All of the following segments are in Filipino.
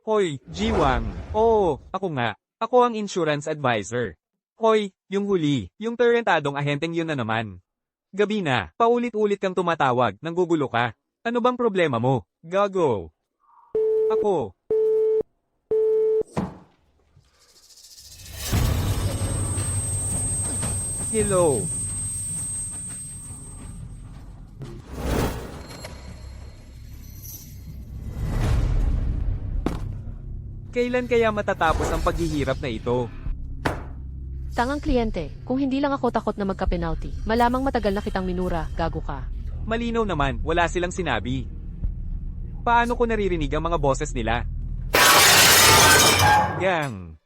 Hoy, Jiwang. Oo, ako nga. Ako ang insurance advisor. Hoy, yung huli, yung tarantadong ahenteng yun na naman. Gabi na, paulit-ulit kang tumatawag, nanggugulo ka. Ano bang problema mo? Gago. Ako. Hello. Kailan kaya matatapos ang paghihirap na ito? Tangang kliyente, kung hindi lang ako takot na magka-penalty, malamang matagal na kitang minura, gago ka. Malinaw naman, wala silang sinabi. Paano ko naririnig ang mga boses nila? Yang.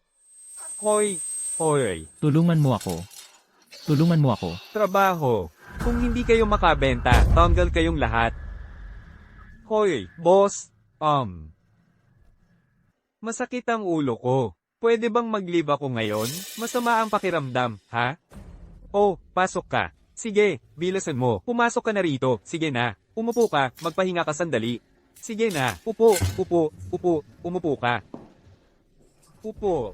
Hoy, hoy. Tulungan mo ako. Tulungan mo ako. Trabaho. Kung hindi kayo makabenta, tanggal kayong lahat. Hoy, boss. Masakit ang ulo ko. Pwede bang mag-leave ako ngayon? Masama ang pakiramdam, ha? Oh, pasok ka. Sige, bilasan mo. Pumasok ka na rito. Sige na. Umupo ka, magpahinga ka sandali. Sige na. Upo, upo, upo, umupo ka. Upo.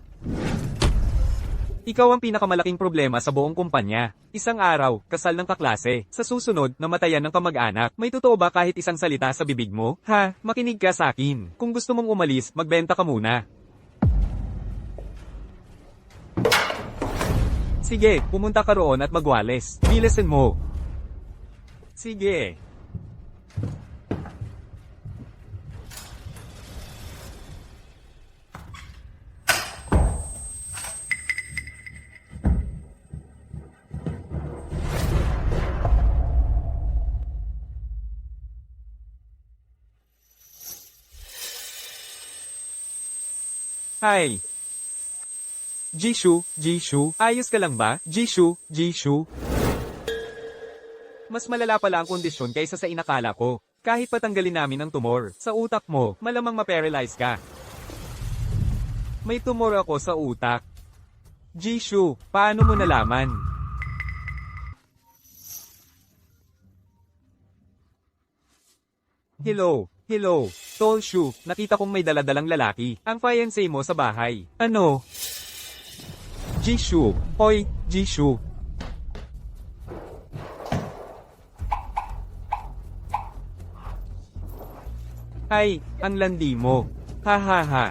Ikaw ang pinakamalaking problema sa buong kumpanya. Isang araw, kasal ng kaklase. Sa susunod, namatayan ng kamag-anak. May totoo ba kahit isang salita sa bibig mo? Ha? Makinig ka sa akin. Kung gusto mong umalis, magbenta ka muna. Sige, pumunta ka roon at magwales. Bilisan mo. Sige. Hi. Jishu, Jishu, ayos ka lang ba? Jishu, Jishu. Mas malala pala ang kondisyon kaysa sa inakala ko. Kahit patanggalin namin ang tumor sa utak mo, malamang ma-paralyze ka. May tumor ako sa utak. Jishu, paano mo nalaman? Hello, hello, Tolshu, nakita kong may daladalang lalaki. Ang fiancé mo sa bahay. Ano? Jishu, hoy, Jishu. Ay, ang landi mo. Ha ha ha.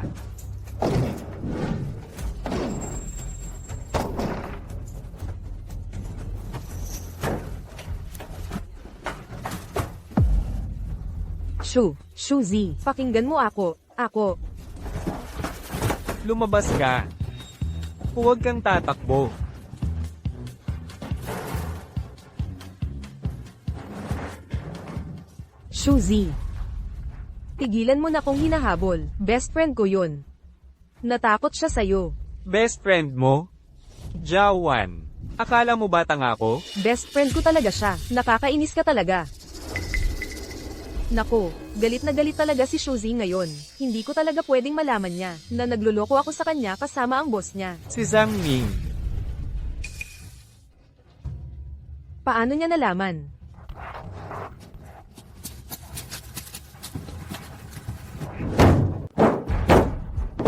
Shuzi, pakinggan mo ako. Lumabas ka. Huwag kang tatakbo. Shuzi. Tigilan mo na kong hinahabol. Best friend ko yun. Natakot siya sa'yo. Best friend mo? Jawan. Akala mo ba tanga ako? Best friend ko talaga siya. Nakakainis ka talaga. Nako, galit na galit talaga si Shuzi ngayon. Hindi ko talaga pwedeng malaman niya na nagluloko ako sa kanya kasama ang boss niya. Si Zhang Ming. Paano niya nalaman?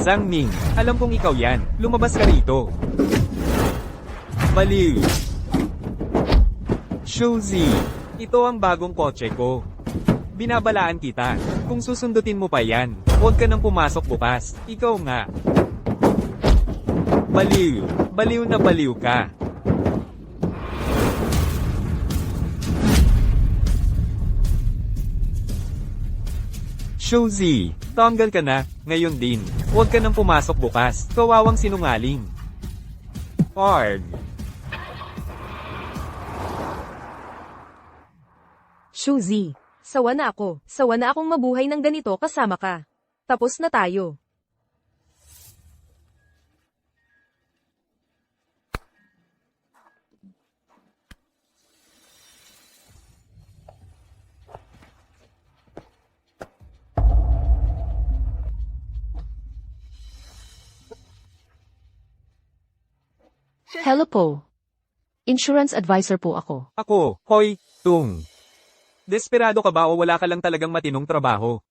Zhang Ming, alam kong ikaw yan. Lumabas ka rito. Baliw. Shuzi, ito ang bagong kotse ko. Binabalaan kita. Kung susundutin mo pa yan, huwag ka nang pumasok bukas. Ikaw nga. Baliw. Baliw na baliw ka. Shuzi, tanggal ka na, ngayon din. Huwag ka nang pumasok bukas. Kawawang sinungaling. Arg. Shuzi. Sawa na ako. Sawa na akong mabuhay ng ganito kasama ka. Tapos na tayo. Hello po. Insurance advisor po ako. Ako, Hoy, Tung. Desperado ka ba o wala ka lang talagang matinong trabaho?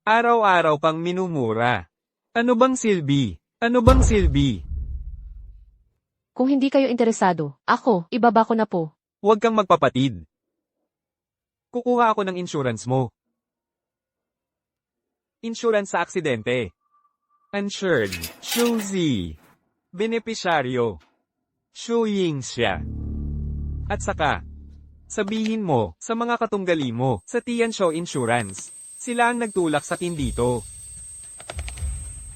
Araw-araw kang minumura. Ano bang silbi? Ano bang silbi? Kung hindi kayo interesado, ako, ibaba ko na po. Huwag kang magpapatid. Kukuha ako ng insurance mo. Insurance sa aksidente. Insured. Shuzi. Benepisyaryo. Shuying siya. At saka, sabihin mo sa mga katunggali mo sa Tiansho Insurance. Sila ang nagtulak sa akin dito.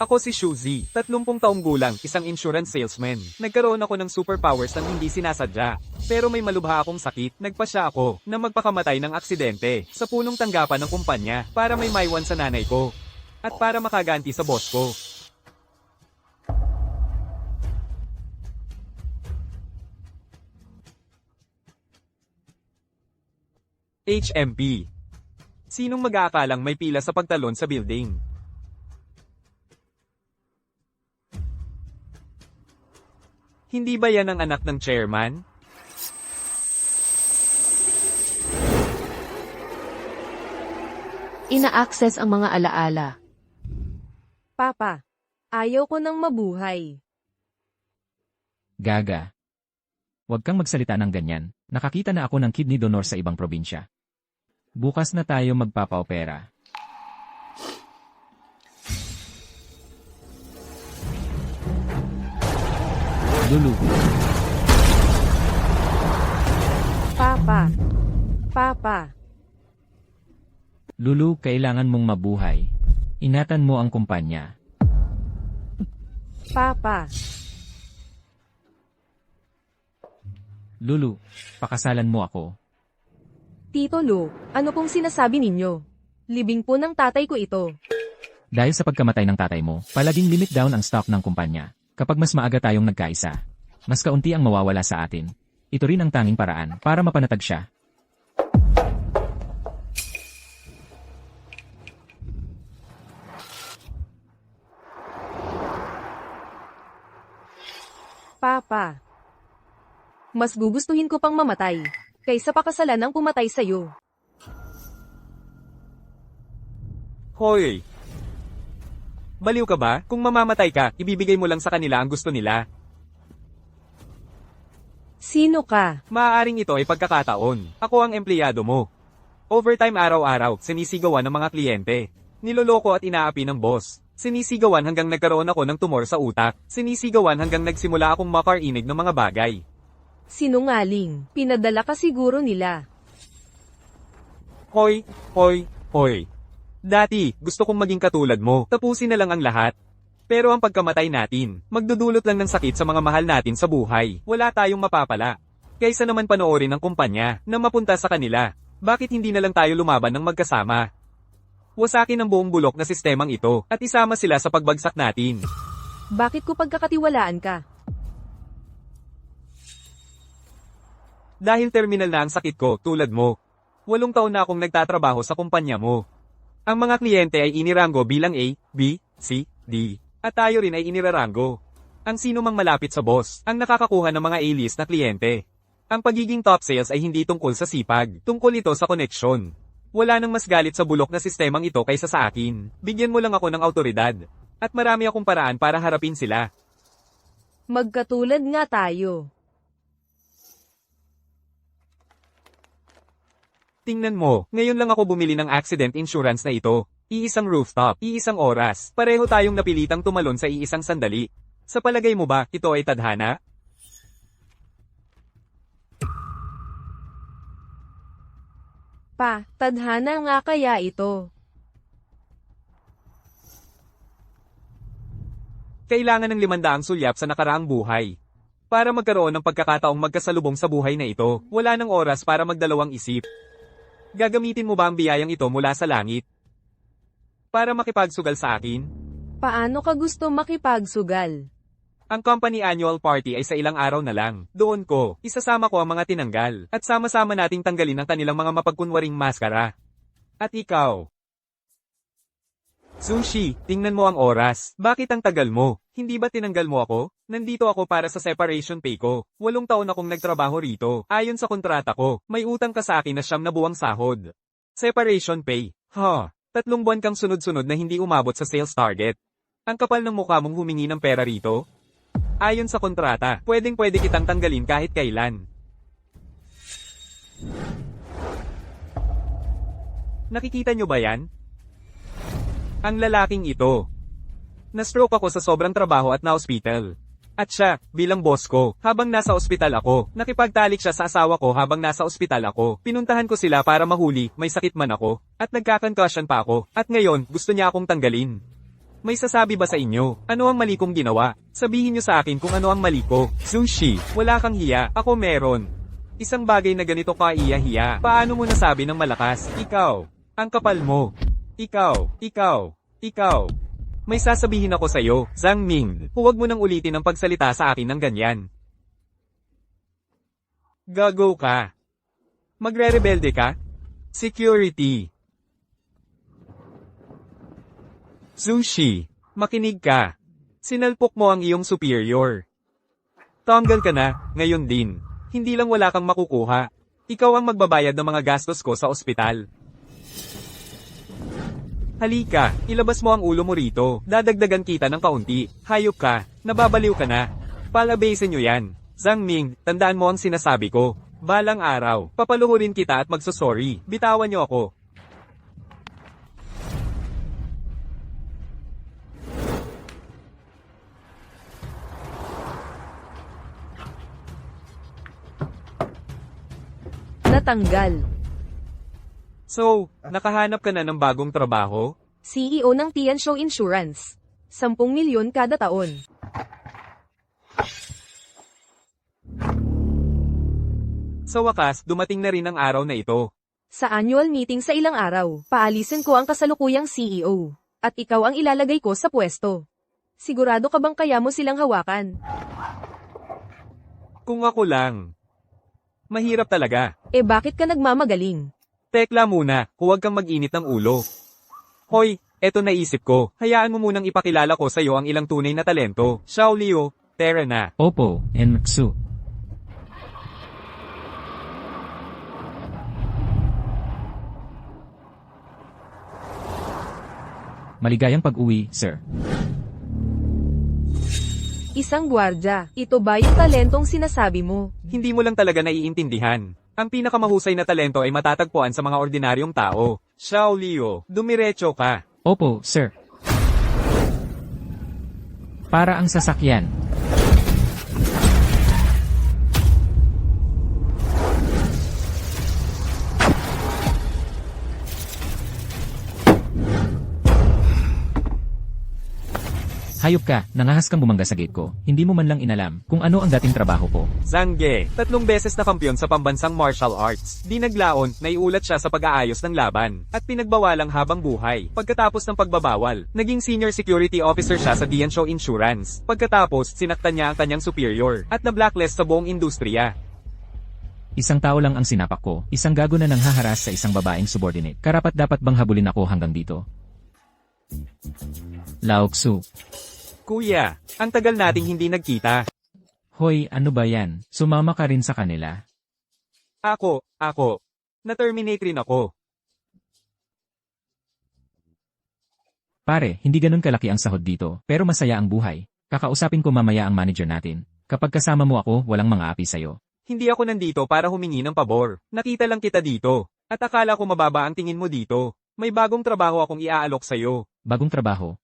Ako si Shuzi, 30 taong gulang, isang insurance salesman. Nagkaroon ako ng superpowers na hindi sinasadya. Pero may malubha akong sakit, nagpasya ako na magpakamatay ng aksidente sa punong tanggapan ng kumpanya para may maiwan sa nanay ko. At para makaganti sa boss ko. HMP. Sinong mag-aakalang may pila sa pagtalon sa building? Hindi ba yan ang anak ng chairman? Ina-access ang mga alaala. Papa, ayaw ko nang mabuhay. Gaga. Huwag kang magsalita ng ganyan. Nakakita na ako ng kidney donor sa ibang probinsya. Bukas na tayo magpapa-opera. Lulu. Papa. Papa. Lulu, kailangan mong mabuhay. Ingatan mo ang kumpanya. Papa. Lulu, pakasalan mo ako. Tito Lu, ano pong sinasabi ninyo? Libing po ng tatay ko ito. Dahil sa pagkamatay ng tatay mo, palaging limit down ang stock ng kumpanya. Kapag mas maaga tayong nagkaisa, mas kaunti ang mawawala sa atin. Ito rin ang tanging paraan para mapanatag siya. Papa. Mas gugustuhin ko pang mamatay, kaysa pakasalan ng pumatay sa'yo. Hoy! Baliw ka ba? Kung mamamatay ka, ibibigay mo lang sa kanila ang gusto nila. Sino ka? Maaaring ito ay pagkakataon. Ako ang empleyado mo. Overtime araw-araw, sinisigawan ng mga kliyente. Niloloko at inaapi ng boss. Sinisigawan hanggang nagkaroon ako ng tumor sa utak. Sinisigawan hanggang nagsimula akong makarinig ng mga bagay. Sinungaling. Pinadala ka siguro nila. Hoy, hoy, hoy. Dati, gusto kong maging katulad mo. Tapusin na lang ang lahat. Pero ang pagkamatay natin, magdudulot lang ng sakit sa mga mahal natin sa buhay. Wala tayong mapapala. Kaysa naman panoorin ng kumpanya na mapunta sa kanila. Bakit hindi na lang tayo lumaban ng magkasama? Wasakin ang buong bulok na sistemang ito at isama sila sa pagbagsak natin. Bakit ko pagkakatiwalaan ka? Dahil terminal na ang sakit ko, tulad mo. 8 taon na akong nagtatrabaho sa kumpanya mo. Ang mga kliyente ay inirango bilang A, B, C, D. At tayo rin ay inirarango. Ang sino mang malapit sa boss, ang nakakakuha ng mga A-list na kliyente. Ang pagiging top sales ay hindi tungkol sa sipag, tungkol ito sa koneksyon. Wala nang mas galit sa bulok na sistemang ito kaysa sa akin. Bigyan mo lang ako ng autoridad. At marami akong paraan para harapin sila. Magkatulad nga tayo. Tingnan mo, ngayon lang ako bumili ng accident insurance na ito. Iisang rooftop, iisang oras, pareho tayong napilitang tumalon sa iisang sandali. Sa palagay mo ba, ito ay tadhana? Pa, tadhana nga kaya ito. Kailangan ng 500 sulyap sa nakaraang buhay. Para magkaroon ng pagkakataong magkasalubong sa buhay na ito, wala ng oras para magdalawang isip. Gagamitin mo ba ang biyayang ito mula sa langit? Para makipagsugal sa akin? Paano ka gusto makipagsugal? Ang company annual party ay sa ilang araw na lang. Doon ko, isasama ko ang mga tinanggal, at sama-sama nating tanggalin ang kanilang mga mapagkunwaring maskara. At ikaw? Sushi, tingnan mo ang oras. Bakit ang tagal mo? Hindi ba tinanggal mo ako? Nandito ako para sa separation pay ko. 8 taon akong nagtrabaho rito. Ayon sa kontrata ko, may utang ka sa akin na 9 na buwang sahod. Separation pay. 3 buwan kang sunod-sunod na hindi umabot sa sales target. Ang kapal ng mukha mong humingi ng pera rito? Ayon sa kontrata, pwedeng-pwede kitang tanggalin kahit kailan. Nakikita nyo ba yan? Ang lalaking ito. Na-stroke ako sa sobrang trabaho at na-hospital. At siya, bilang boss ko, habang nasa ospital ako, nakipagtalik siya sa asawa ko habang nasa ospital ako. Pinuntahan ko sila para mahuli, may sakit man ako. At nagka-concussion pa ako. At ngayon, gusto niya akong tanggalin. May sasabi ba sa inyo? Ano ang mali kong ginawa? Sabihin niyo sa akin kung ano ang mali ko. Sushi, wala kang hiya, ako meron. Isang bagay na ganito ka iya-hiya. Paano mo nasabi ng malakas? Ikaw. Ang kapal mo. Ikaw. May sasabihin ako sa'yo, Zhang Ming. Huwag mo nang ulitin ang pagsalita sa akin ng ganyan. Gago ka. Magre-rebelde ka? Security. Sushi, makinig ka. Sinalpok mo ang iyong superior. Tanggal ka na, ngayon din. Hindi lang wala kang makukuha. Ikaw ang magbabayad ng mga gastos ko sa ospital. Halika, ilabas mo ang ulo mo rito. Dadagdagan kita ng kaunti. Hayop ka, nababaliw ka na. Palabasin nyo yan. Zhang Ming, tandaan mo ang sinasabi ko. Balang araw, papaluhurin kita at magsosorry. Bitawan nyo ako. Natanggal. So, nakahanap ka na ng bagong trabaho? CEO ng Tianzhou Insurance. 10 milyon kada taon. Sa wakas, dumating na rin ang araw na ito. Sa annual meeting sa ilang araw, paalisin ko ang kasalukuyang CEO. At ikaw ang ilalagay ko sa pwesto. Sigurado ka bang kaya mo silang hawakan? Kung ako lang. Mahirap talaga. Bakit ka nagmamagaling? Tekla muna, huwag kang mag-init ng ulo. Hoy, eto naisip ko, hayaan mo munang ipakilala ko sa iyo ang ilang tunay na talento. Xiao Liu, tara na. Opo, Enxu. Maligayang pag-uwi, sir. Isang gwardya. Ito ba yung talentong sinasabi mo? Hindi mo lang talaga naiintindihan. Ang pinakamahusay na talento ay matatagpuan sa mga ordinaryong tao. Xiao Liu, dumiretso ka. Opo, sir. Para ang sasakyan. Hayop ka, nangahas kang bumangga sa gate ko. Hindi mo man lang inalam kung ano ang dating trabaho ko. Zhang Ge, 3 beses na kampiyon sa pambansang martial arts. Di naglaon, naiulat siya sa pag-aayos ng laban. At pinagbawalang habang buhay. Pagkatapos ng pagbabawal, naging senior security officer siya sa Tianzhou Insurance. Pagkatapos, sinaktan niya ang kanyang superior. At na-blacklist sa buong industriya. Isang tao lang ang sinapak ko, isang gago na nang haharas sa isang babaeng subordinate. Karapat dapat bang habulin ako hanggang dito? Laoksu. Kuya, ang tagal nating hindi nagkita. Hoy, ano ba yan? Sumama ka rin sa kanila. Ako. Na-terminate rin ako. Pare, hindi ganun kalaki ang sahod dito, pero masaya ang buhay. Kakausapin ko mamaya ang manager natin. Kapag kasama mo ako, walang mga api sa'yo. Hindi ako nandito para humingi ng pabor. Nakita lang kita dito. At akala ko mababa ang tingin mo dito. May bagong trabaho akong iaalok sa'yo. Bagong trabaho?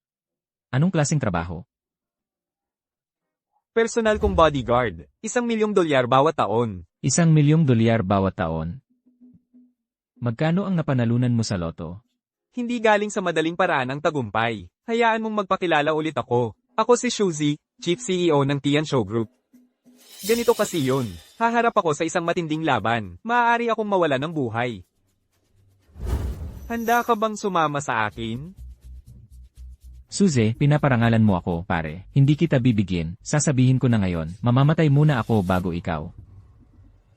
Anong klaseng trabaho? Personal kong bodyguard. $1 milyong bawat taon. $1 milyong bawat taon. Magkano ang napanalunan mo sa loto? Hindi galing sa madaling paraan ang tagumpay. Hayaan mong magpakilala ulit ako. Ako si Shuzi, Chief CEO ng Tianzhou Group. Ganito kasi yun. Haharap ako sa isang matinding laban. Maaari akong mawala ng buhay. Handa ka bang sumama sa akin? Suze, pinaparangalan mo ako, pare. Hindi kita bibigyan. Sasabihin ko na ngayon, mamamatay muna ako bago ikaw.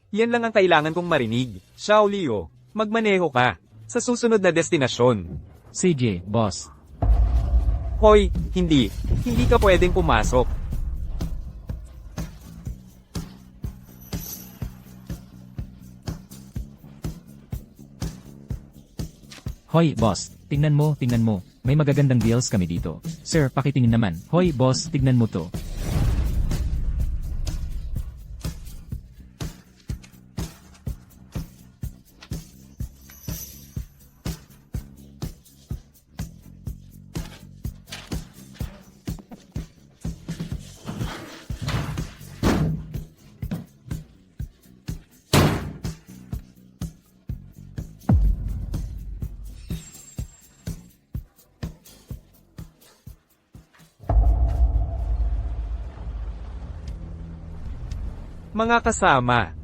Yan lang ang kailangan kong marinig. Xiao Liu, magmaneho ka. Sa susunod na destinasyon. CJ, boss. Hoy, hindi. Hindi ka pwedeng pumasok. Hoy, boss. Tingnan mo. May magagandang deals kami dito. Sir, pakitingin naman. Hoy, boss, tignan mo to. Mga kasama,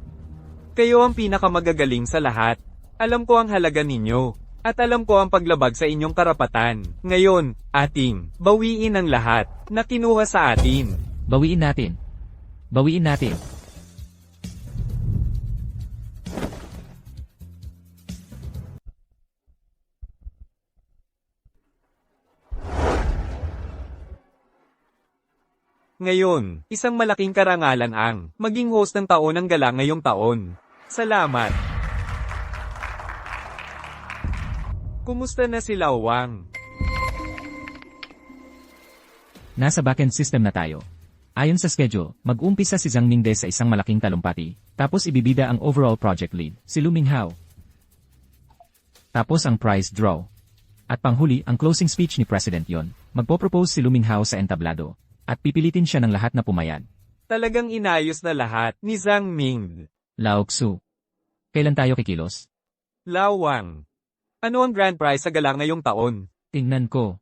kayo ang pinakamagagaling sa lahat. Alam ko ang halaga ninyo, at alam ko ang paglabag sa inyong karapatan. Ngayon, ating bawiin ang lahat na kinuha sa atin. Bawiin natin. Bawiin natin. Ngayon, isang malaking karangalan ang maging host ng taon ng gala ngayong taon. Salamat! Kumusta na si Lawang? Nasa backend system na tayo. Ayon sa schedule, mag-umpisa si Zhang Mingde sa isang malaking talumpati, tapos ibibida ang overall project lead, si Lu Minghao. Tapos ang prize draw. At panghuli, ang closing speech ni President Yon. Magpo-propose si Lu Minghao sa entablado. At pipilitin siya ng lahat na pumayag. Talagang inayos na lahat ni Zhang Ming. Laoksu. Kailan tayo kikilos? Lawang. Ano ang grand prize sa gala ngayong taon? Tingnan ko.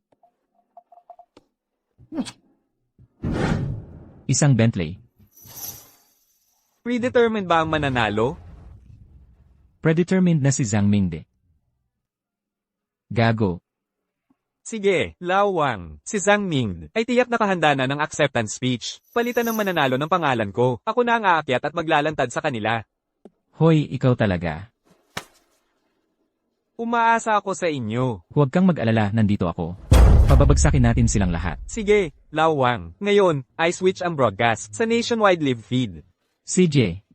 Isang Bentley. Predetermined ba ang mananalo? Predetermined na si Zhang Mingde. Gago. Sige, Lawang. Si Zhang Ming ay tiyak nakahanda na ng acceptance speech. Palitan ng mananalo ng pangalan ko. Ako na ang aakyat at maglalantad sa kanila. Hoy, ikaw talaga. Umaasa ako sa inyo. Huwag kang mag-alala, nandito ako. Pababagsakin natin silang lahat. Sige, Lawang. Ngayon, I switch ang broadcast sa nationwide live feed. CJ.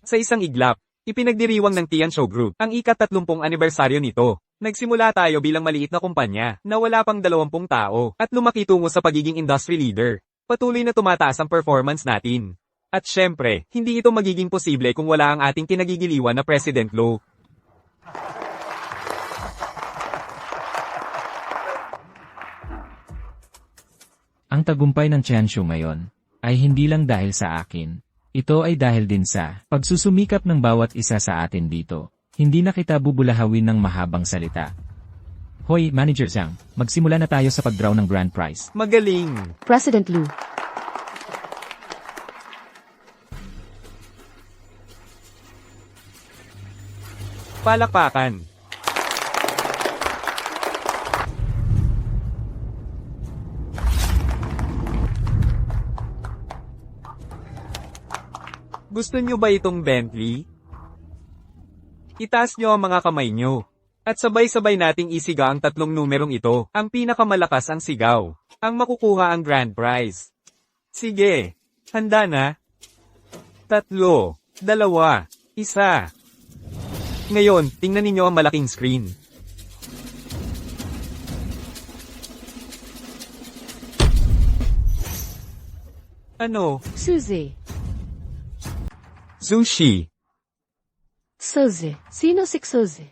Sa isang iglap, ipinagdiriwang ng Tian Show Group ang ika-30 anibersaryo nito. Nagsimula tayo bilang maliit na kumpanya na wala pang 20 tao at lumaki tungo sa pagiging industry leader. Patuloy na tumataas ang performance natin. At syempre, hindi ito magiging posible kung wala ang ating kinagigiliwan na President Lo. Ang tagumpay ng Tianshu ngayon ay hindi lang dahil sa akin. Ito ay dahil din sa pagsusumikap ng bawat isa sa atin dito. Hindi na kita bubulahawin ng mahabang salita. Hoy, Manager Zhang, magsimula na tayo sa pag-draw ng grand prize. Magaling! President Lu. Palakpakan! Gusto nyo ba itong Bentley? Itaas nyo ang mga kamay nyo. At sabay-sabay nating isiga ang 3 numerong ito. Ang pinakamalakas ang sigaw. Ang makukuha ang grand prize. Sige. Handa na? 3, 2, 1. Ngayon, tingnan ninyo ang malaking screen. Ano? Suzy. Sushi. Suzy. Sino si Suzy?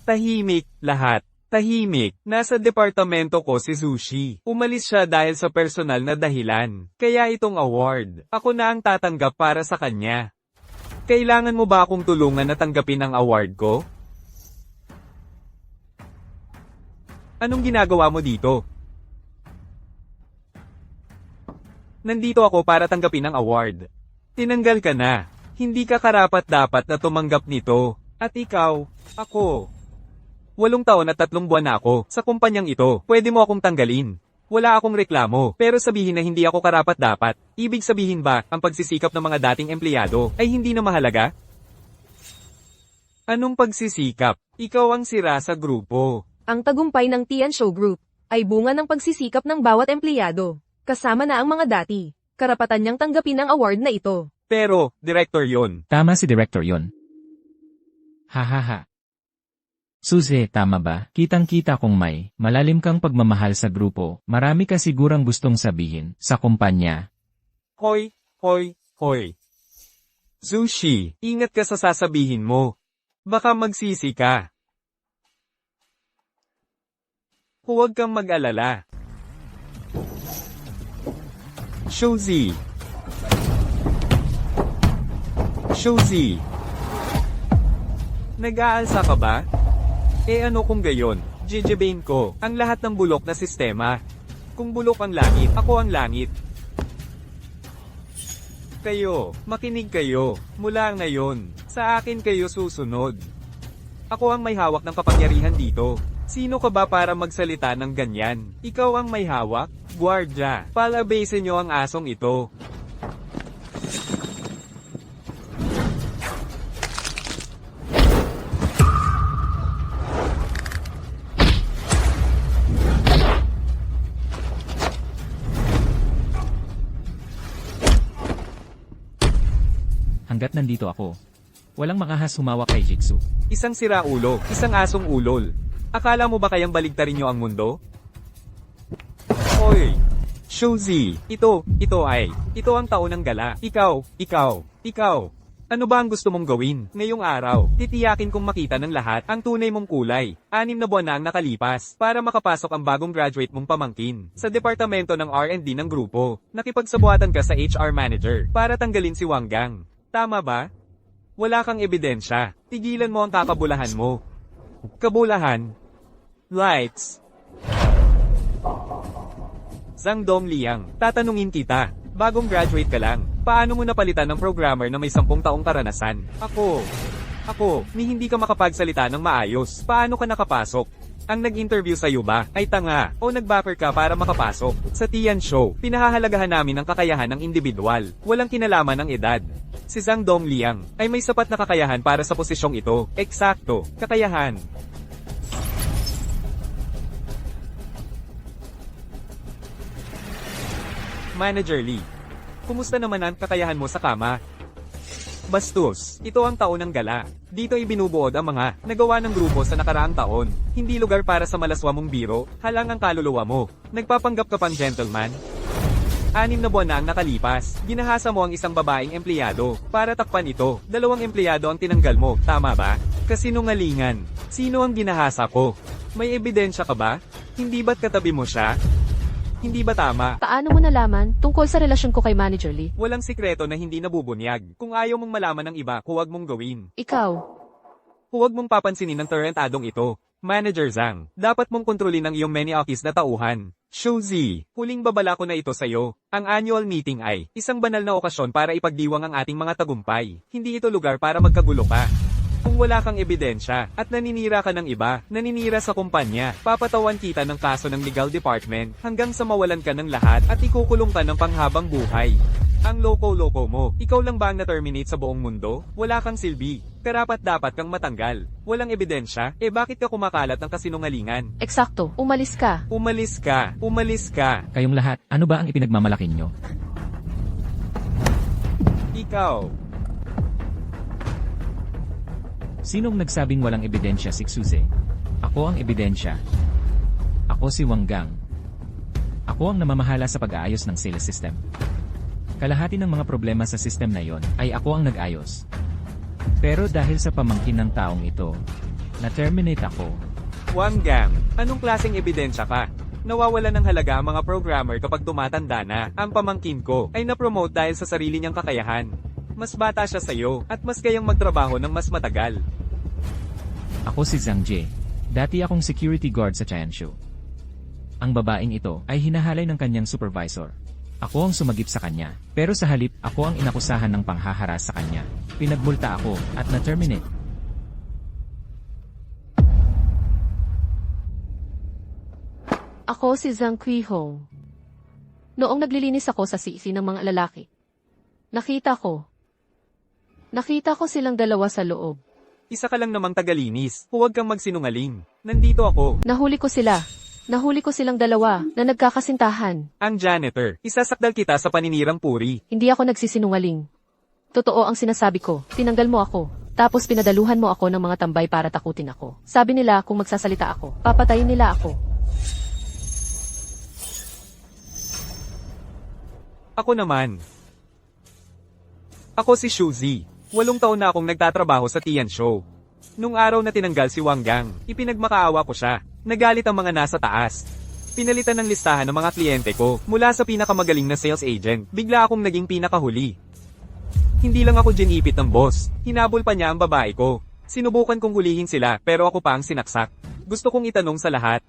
Tahimik, lahat. Tahimik. Nasa departamento ko si Sushi. Umalis siya dahil sa personal na dahilan. Kaya itong award, ako na ang tatanggap para sa kanya. Kailangan mo ba akong tulungan na tanggapin ang award ko? Anong ginagawa mo dito? Nandito ako para tanggapin ang award. Tinanggal ka na. Hindi ka karapat-dapat na tumanggap nito. At ikaw, ako. 8 taon at 3 buwan na ako sa kumpanyang ito. Pwede mo akong tanggalin. Wala akong reklamo, pero sabihin na hindi ako karapat-dapat. Ibig sabihin ba, ang pagsisikap ng mga dating empleyado ay hindi na mahalaga? Anong pagsisikap? Ikaw ang sira sa grupo. Ang tagumpay ng Tian Show Group ay bunga ng pagsisikap ng bawat empleyado. Kasama na ang mga dati. Karapatan niyang tanggapin ang award na ito. Pero, director yon. Tama si Director yon. Hahaha. Suze, tama ba? Kitang-kita kong may malalim kang pagmamahal sa grupo. Marami ka sigurang gustong sabihin sa kumpanya. Hoy, hoy, hoy. Zushi, ingat ka sa sasabihin mo. Baka magsisi ka. Huwag kang mag-alala. Shozi. Shozi. Nag-aalsa ka ba? Ano kung gayon, jejebain ko, ang lahat ng bulok na sistema. Kung bulok ang langit, ako ang langit. Kayo, makinig kayo, mula ngayon, sa akin kayo susunod. Ako ang may hawak ng kapangyarihan dito. Sino ka ba para magsalita ng ganyan? Ikaw ang may hawak? Guardia, palabasin niyo ang asong ito. Hanggat nandito ako, walang makahas humawak kay Jigsaw. Isang siraulo, isang asong ulol. Akala mo ba kayang baligtarin niyo ang mundo? Hoy! Shozi! Ito ang taon ng gala. Ikaw. Ano ba ang gusto mong gawin? Ngayong araw, titiyakin kong makita ng lahat ang tunay mong kulay. 6 na buwan na ang nakalipas para makapasok ang bagong graduate mong pamangkin sa departamento ng R&D ng grupo. Nakipagsabuatan ka sa HR manager para tanggalin si Wanggang. Tama ba? Wala kang ebidensya. Tigilan mo ang kakabulahan mo. Kabulahan. Lights. Zhang Dongliang, tatanungin kita. Bagong graduate ka lang. Paano mo napalitan ng programmer na may 10 taong karanasan? Ako, ni hindi ka makapagsalita ng maayos. Paano ka nakapasok? Ang nag-interview sa'yo ba ay tanga o nag-buffer ka para makapasok? Sa Tian Show, pinahahalagahan namin ang kakayahan ng individual. Walang kinalaman ng edad. Si Zhang Dongliang ay may sapat na kakayahan para sa posisyong ito. Eksakto, kakayahan. Manager Lee, kumusta naman ang kakayahan mo sa kama? Bastos, ito ang taon ng gala. Dito ibinubuod ang mga nagawa ng grupo sa nakaraang taon. Hindi lugar para sa malaswa mong biro, halang ang kaluluwa mo. Nagpapanggap ka pang gentleman? 6 na buwan na ang nakalipas. Ginahasa mo ang isang babaeng empleyado. Para takpan ito, 2 empleyado ang tinanggal mo, tama ba? Kasinungalingan. Sino ang ginahasa ko? May ebidensya ka ba? Hindi ba't katabi mo siya? Hindi ba tama? Paano mo nalaman tungkol sa relasyon ko kay Manager Lee? Walang sikreto na hindi nabubunyag. Kung ayaw mong malaman ng iba, huwag mong gawin. Ikaw, Huwag mong papansinin ng tarantadong ito. Manager Zhang, dapat mong kontrolin ang iyong many-office na tauhan. Shozi, huling babala ko na ito sa'yo. Ang annual meeting ay isang banal na okasyon para ipagdiwang ang ating mga tagumpay. Hindi ito lugar para magkagulo ka. Kung wala kang ebidensya at naninira ka ng iba, naninira sa kumpanya, papatawan kita ng kaso ng legal department hanggang sa mawalan ka ng lahat at ikukulong ka ng panghabang buhay. Ang loko-loko mo, ikaw lang ba ang na-terminate sa buong mundo? Wala kang silbi. Karapat-dapat kang matanggal. Walang ebidensya? Bakit ka kumakalat ng kasinungalingan? eksakto, umalis ka. Umalis ka. Umalis ka. Kayong lahat, ano ba ang ipinagmamalaki nyo? Ikaw. Sinong nagsabing walang ebidensya, si Suze? Ako ang ebidensya. Ako si Wanggang. Ako ang namamahala sa pag-aayos ng sales system. Kalahati ng mga problema sa system na yon ay ako ang nag-ayos. Pero dahil sa pamangkin ng taong ito, na-terminate ako. Wanggang, anong klaseng ebidensya ka? Nawawala ng halaga ang mga programmer kapag tumatanda na. Ang pamangkin ko ay na-promote dahil sa sarili niyang kakayahan. Mas bata siya sa'yo at mas kayang magtrabaho ng mas matagal. Ako si Zhang Jie. Dati akong security guard sa Chanshu. Ang babaeng ito ay hinahalay ng kanyang supervisor. Ako ang sumagip sa kanya, pero sa halip ako ang inakusahan ng panghaharas sa kanya. Pinagmulta ako at na-terminate. Ako si Zhang Qiho. Noong naglilinis ako sa sisi ng mga lalaki, nakita ko silang dalawa sa loob. Isa ka lang namang tagalinis. Huwag kang magsinungaling. Nandito ako. Nahuli ko silang dalawa na nagkakasintahan. Ang janitor. Isasakdal kita sa paninirang puri. Hindi ako nagsisinungaling. Totoo ang sinasabi ko. Tinanggal mo ako. Tapos pinadaluhan mo ako ng mga tambay para takutin ako. Sabi nila kung magsasalita ako, papatayin nila ako. Ako naman. Ako si Shuzi. 8 taon na akong nagtatrabaho sa Tian Show. Nung araw na tinanggal si Wang Gang, ipinagmakaawa ko siya. Nagalit ang mga nasa taas. Pinalitan ng listahan ng mga kliyente ko. Mula sa pinakamagaling na sales agent, bigla akong naging pinakahuli. Hindi lang ako ginipit ng boss. Hinabol pa niya ang babae ko. Sinubukan kong hulihin sila, pero ako pa ang sinaksak. Gusto kong itanong sa lahat.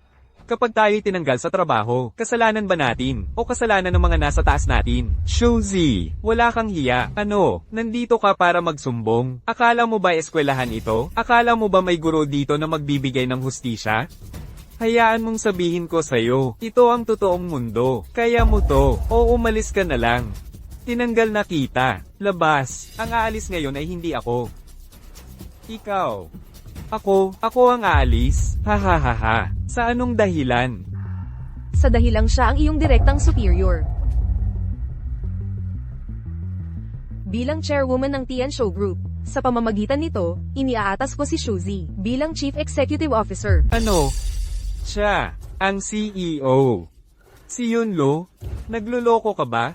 Kapag tayo'y tinanggal sa trabaho, kasalanan ba natin? O kasalanan ng mga nasa taas natin? Shuzi, wala kang hiya. Ano, nandito ka para magsumbong? Akala mo ba eskwelahan ito? Akala mo ba may guro dito na magbibigay ng hustisya? Hayaan mong sabihin ko sa'yo, ito ang totoong mundo. Kaya mo to, o umalis ka na lang. Tinanggal na kita. Labas. Ang aalis ngayon ay hindi ako. Ikaw. Ako ang aalis. Hahaha. Sa anong dahilan? Sa dahilang siya ang iyong direktang superior. Bilang chairwoman ng Tian Show Group, sa pamamagitan nito, iniaatas ko si Shuzi bilang Chief Executive Officer. Ano? Siya, ang CEO. Si Yunlo? Nagluloko ka ba?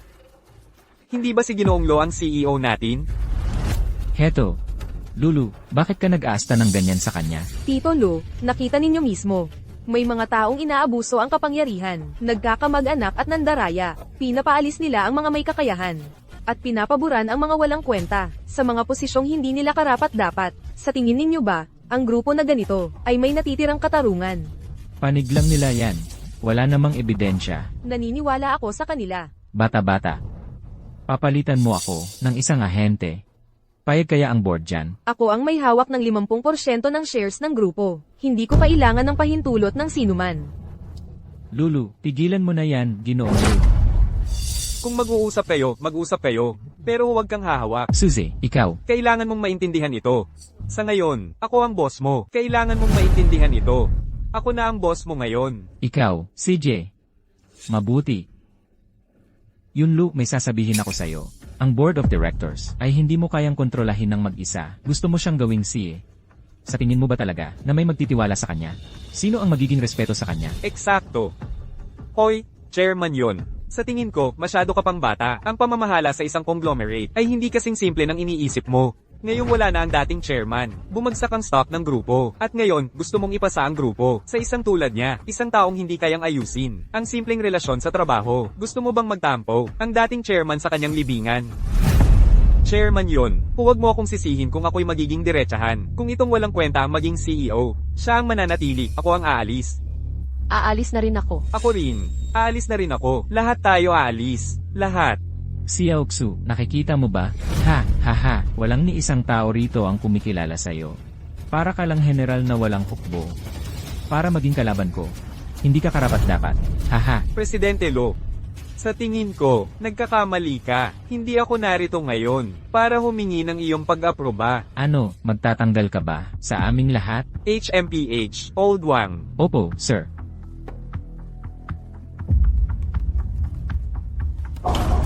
Hindi ba si Ginoong Lo ang CEO natin? Heto. Lulu, bakit ka nag-aasta ng ganyan sa kanya? Tito Lo, nakita ninyo mismo. May mga taong inaabuso ang kapangyarihan, nagkakamag-anak at nandaraya. Pinapaalis nila ang mga may kakayahan. At pinapaburan ang mga walang kwenta, sa mga posisyong hindi nila karapat-dapat. Sa tingin ninyo ba, ang grupo na ganito, ay may natitirang katarungan? Panig lang nila yan. Wala namang ebidensya. Naniniwala ako sa kanila. Bata-bata. Papalitan mo ako ng isang ahente. Payag kaya ang board dyan? Ako ang may hawak ng 50% ng shares ng grupo. Hindi ko kailangan ng pahintulot ng sinuman. Lulu, tigilan mo na yan, Ginoong Lu. Kung mag-uusap kayo, mag-usap kayo. Pero huwag kang hahawak. Suzy, ikaw. Kailangan mong maintindihan ito. Sa ngayon, ako ang boss mo. Kailangan mong maintindihan ito. Ako na ang boss mo ngayon. Ikaw, CJ. Mabuti. Yunlu, may sasabihin ako sa'yo. Ang board of directors ay hindi mo kayang kontrolahin ng mag-isa. Gusto mo siyang gawing CEO. Sa tingin mo ba talaga na may magtitiwala sa kanya? Sino ang magiging respeto sa kanya? Eksakto. Hoy, chairman yon. Sa tingin ko, masyado ka pang bata. Ang pamamahala sa isang conglomerate ay hindi kasing simple ng iniisip mo. Ngayong wala na ang dating chairman. Bumagsak ang stock ng grupo. At ngayon, gusto mong ipasa ang grupo. Sa isang tulad niya, isang taong hindi kayang ayusin. Ang simpleng relasyon sa trabaho. Gusto mo bang magtampo? Ang dating chairman sa kanyang libingan. Chairman yon. Huwag mo akong sisihin kung ako'y magiging diretsahan. Kung itong walang kwenta ang maging CEO. Siya ang mananatili, ako ang aalis. Aalis na rin ako. Ako rin. Aalis na rin ako. Lahat tayo aalis. Lahat. Si Aoksu, nakikita mo ba? Ha, walang ni isang tao rito ang kumikilala sa'yo. Para ka lang general na walang hukbo. Para maging kalaban ko. Hindi ka karapat-dapat. Haha. Presidente Lo, sa tingin ko, nagkakamali ka. Hindi ako narito ngayon para humingi ng iyong pag-aproba. Ano, magtatanggal ka ba sa aming lahat? HMPH, Old Wang. Opo, sir.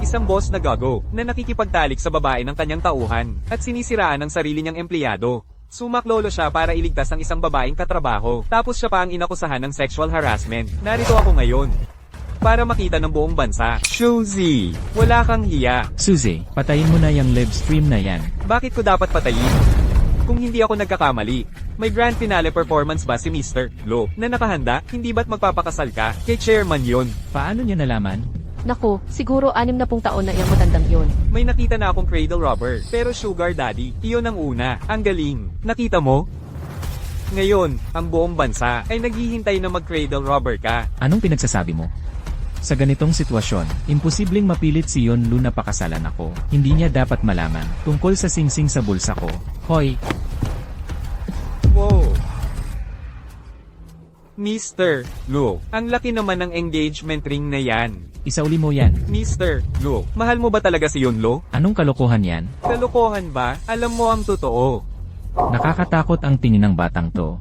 Isang boss na gago, na nakikipagtalik sa babae ng kanyang tauhan, at sinisiraan ang sarili niyang empleyado. Sumaklolo siya para iligtas ang isang babaeng katrabaho, tapos siya pa ang inakusahan ng sexual harassment. Narito ako ngayon. Para makita ng buong bansa. Shuzi, wala kang hiya. Suzy, patayin mo na yung live stream na yan. Bakit ko dapat patayin? Kung hindi ako nagkakamali, may grand finale performance ba si Mr. Lo na nakahanda? Hindi ba't magpapakasal ka? Kay chairman yon. Paano niya nalaman? Naku, siguro 60 taon na iyang matandang yon. May nakita na akong cradle robber, pero sugar daddy, iyon ang una. Ang galing. Nakita mo? Ngayon, ang buong bansa ay naghihintay na mag-cradle robber ka. Anong pinagsasabi mo? Sa ganitong sitwasyon, imposibleng mapilit si Yonlu na pakasalan ako. Hindi niya dapat malaman tungkol sa singsing sa bulsa ko. Hoy! Wow! Mr. Lo, ang laki naman ng engagement ring na yan. Isauli mo yan. Mr. Lo, mahal mo ba talaga si Yunlo? Anong kalokohan yan? Kalokohan ba? Alam mo ang totoo. Nakakatakot ang tingin ng batang to.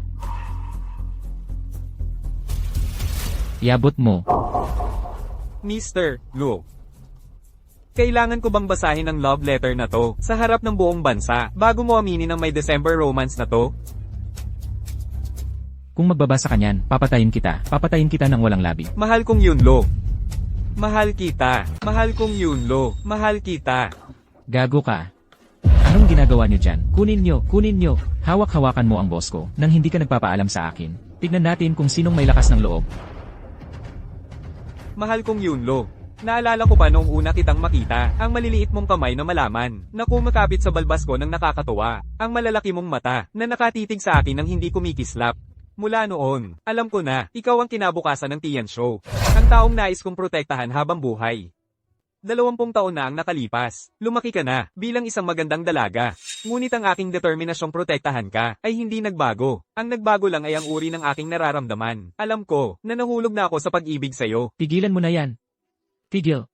Iabot mo. Mr. Lo. Kailangan ko bang basahin ang love letter na to sa harap ng buong bansa bago mo aminin ang may December romance na to? Kung magbabasa ka niyan, papatayin kita. Papatayin kita ng walang labi. Mahal kong Yunlo. Mahal kita. Mahal kong Yunlo. Mahal kita. Gago ka. Anong ginagawa niyo dyan? Kunin niyo. Hawak-hawakan mo ang boss ko nang hindi ka nagpapaalam sa akin. Tignan natin kung sinong may lakas ng loob. Mahal kong Yunlo. Naalala ko pa noong una kitang makita, ang maliliit mong kamay na malaman, na kumakapit sa balbas ko ng nakakatuwa, ang malalaki mong mata, na nakatitig sa akin ng hindi kumikislap. Mula noon, alam ko na, ikaw ang kinabukasan ng Tian Show. Ang taong nais kong protektahan habang buhay. 20 taon na ang nakalipas. Lumaki ka na, bilang isang magandang dalaga. Ngunit ang aking determinasyong protektahan ka, ay hindi nagbago. Ang nagbago lang ay ang uri ng aking nararamdaman. Alam ko, na nahulog na ako sa pag-ibig sa'yo. Tigilan mo na yan. Tigil.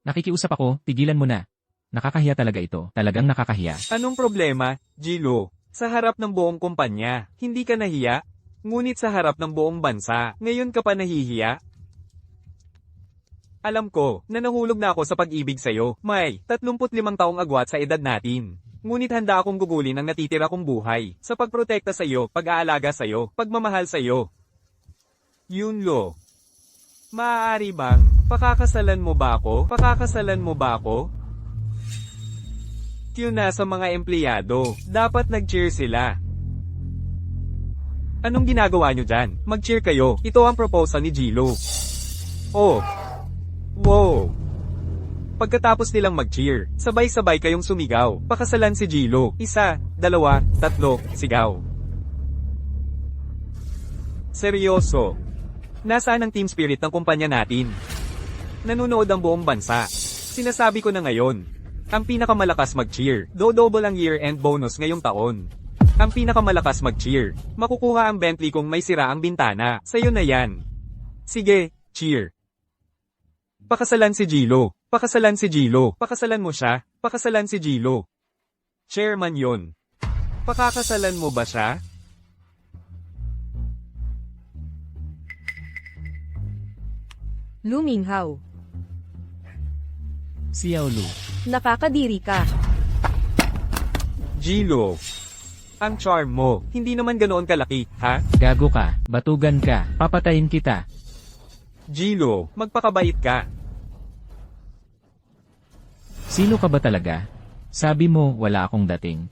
Nakikiusap ako, tigilan mo na. Nakakahiya talaga ito. Talagang nakakahiya. Anong problema, Gilo? Sa harap ng buong kumpanya, hindi ka nahiya? Ngunit sa harap ng buong bansa, ngayon ka pa nahihiya? Alam ko, na nahulog na ako sa pag-ibig sa'yo. May 35 taong agwat sa edad natin. Ngunit handa akong gugulin ang natitira kong buhay sa pagprotekta sa'yo, pag-aalaga sa'yo, pagmamahal sa'yo. Yunlo. Maaari bang, pakakasalan mo ba ako? Pakakasalan mo ba ako? Cue na sa mga empleyado, dapat nag-cheer sila. Anong ginagawa nyo dyan? Mag-cheer kayo, ito ang proposal ni Gilo. Oh. Wow. Pagkatapos nilang mag-cheer, sabay-sabay kayong sumigaw, pakasalan si Gilo. 1, 2, 3, sigaw. Seryoso. Nasaan ang team spirit ng kumpanya natin? Nanunood ang buong bansa. Sinasabi ko na ngayon. Ang pinakamalakas mag-cheer. Double ang year-end bonus ngayong taon. Ang pinakamalakas mag-cheer. Makukuha ang Bentley kung may sira ang bintana. Sa'yo na yan. Sige, cheer. Pakasalan si Gilo. Pakasalan si Gilo. Pakasalan mo siya. Pakasalan si Gilo. Chairman yon. Pakakasalan mo ba siya? Lu Minghao. Xiao Lu. Nakakadiri ka. Gilo. Ang charm mo, hindi naman ganoon kalaki, ha? Gago ka. Batugan ka. Papatayin kita. Gilo, magpakabait ka. Sino ka ba talaga? Sabi mo, wala akong dating.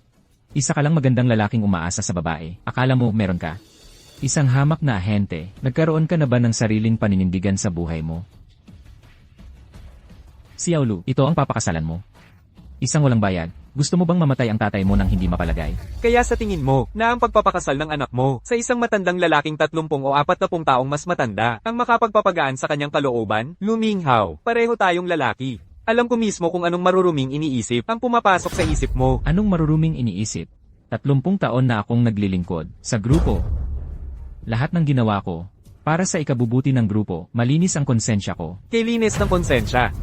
Isa ka lang magandang lalaking umaasa sa babae. Akala mo, meron ka? Isang hamak na ahente, nagkaroon ka na ba ng sariling paninindigan sa buhay mo? Xiao Lu, ito ang papakasalan mo. Isang walang bayad. Gusto mo bang mamatay ang tatay mo nang hindi mapalagay? Kaya sa tingin mo, na ang pagpapakasal ng anak mo, sa isang matandang lalaking 30 o 40 taong mas matanda, ang makapagpapagaan sa kanyang kalooban? Lu Minghao, pareho tayong lalaki. Alam ko mismo kung anong maruruming iniisip ang pumapasok sa isip mo. Anong maruruming iniisip? 30 taon na akong naglilingkod sa grupo. Lahat ng ginawa ko, para sa ikabubuti ng grupo, malinis ang konsensya ko. Kilinis ng konsensya.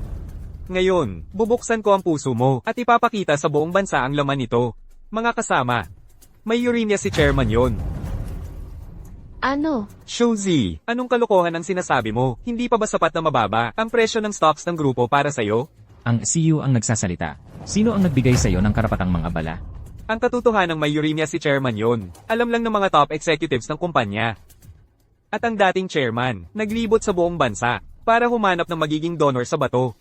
Ngayon, bubuksan ko ang puso mo at ipapakita sa buong bansa ang laman nito. Mga kasama, may uremia si chairman yon. Ano? Shuzi, anong kalokohan ang sinasabi mo? Hindi pa ba sapat na mababa ang presyo ng stocks ng grupo para sa'yo? Ang CEO ang nagsasalita. Sino ang nagbigay sa'yo ng karapatang mangabala? Ang katotohanan may uremia si chairman yon. Alam lang ng mga top executives ng kumpanya. At ang dating chairman, naglibot sa buong bansa para humanap ng magiging donor sa bato.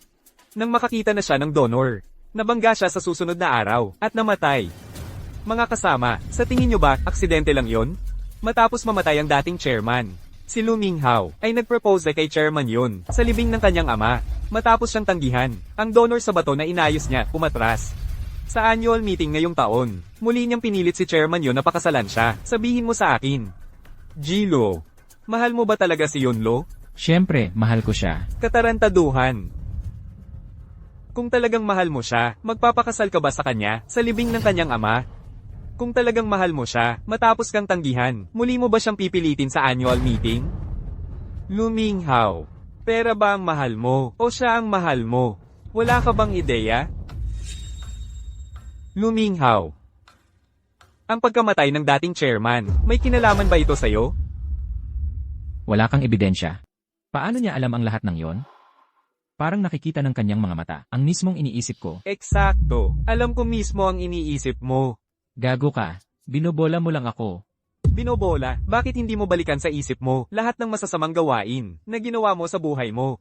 Nang makakita na siya ng donor, nabangga siya sa susunod na araw at namatay. Mga kasama, sa tingin nyo ba, aksidente lang yon? Matapos mamatay ang dating chairman, si Lu Minghao ay nagpropose kay chairman yon sa libing ng kanyang ama. Matapos siyang tanggihan, ang donor sa bato na inayos niya, umatras. Sa annual meeting ngayong taon, muli niyang pinilit si chairman yon na pakasalan siya. Sabihin mo sa akin. Gilo, mahal mo ba talaga si Yunlo? Siyempre, mahal ko siya. Katarantaduhan. Kung talagang mahal mo siya, magpapakasal ka ba sa kanya, sa libing ng kanyang ama? Kung talagang mahal mo siya, matapos kang tanggihan, muli mo ba siyang pipilitin sa annual meeting? Lu Minghao, pera ba ang mahal mo, o siya ang mahal mo? Wala ka bang ideya? Lu Minghao, ang pagkamatay ng dating chairman, may kinalaman ba ito sa'yo? Wala kang ebidensya. Paano niya alam ang lahat ng yon? Parang nakikita ng kanyang mga mata. Ang mismong iniisip ko. Eksakto. Alam ko mismo ang iniisip mo. Gago ka. Binobola mo lang ako. Binobola, bakit hindi mo balikan sa isip mo lahat ng masasamang gawain na ginawa mo sa buhay mo?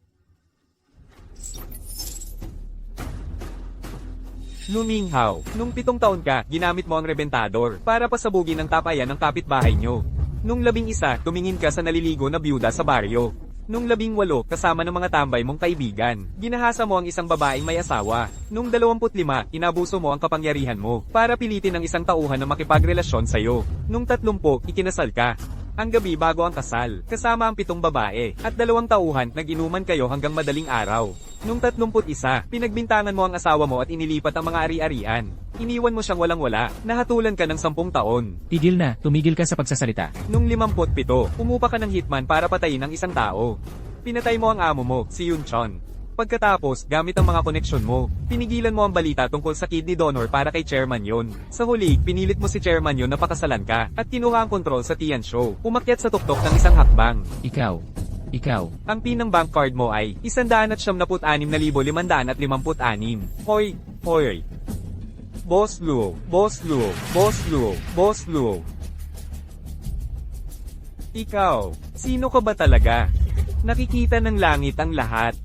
Luminghaw, nung 7 taon ka, ginamit mo ang rebentador para pasabugin ang tapayan ng kapitbahay nyo. Nung 11, tumingin ka sa naliligo na byuda sa baryo. Nung 18, kasama ng mga tambay mong kaibigan, ginahasa mo ang isang babaeng may asawa. Nung 25, inabuso mo ang kapangyarihan mo para pilitin ang isang tauhan na makipagrelasyon sa'yo. Nung 30, ikinasal ka. Ang gabi bago ang kasal, kasama ang 7 babae, at 2 tauhan, nag-inuman kayo hanggang madaling araw. Nung 31, pinagbintangan mo ang asawa mo at inilipat ang mga ari-arian. Iniwan mo siyang walang-wala, nahatulan ka ng 10 taon. Tigil na, tumigil ka sa pagsasalita. Nung 57, umupa ka ng hitman para patayin ang isang tao. Pinatay mo ang amo mo, si Yun Chon. Pagkatapos, gamit ang mga koneksyon mo, pinigilan mo ang balita tungkol sa kidney donor para kay Chairman Yon. Sa huli, pinilit mo si Chairman Yon na pakasalan ka, at kinuha ang kontrol sa Tian Show. Umakyat sa tuktok ng isang hakbang. Ikaw. Ang pin ng bank card mo ay 176,556. Hoy. Boss Luo. Ikaw, sino ka ba talaga? Nakikita ng langit ang lahat.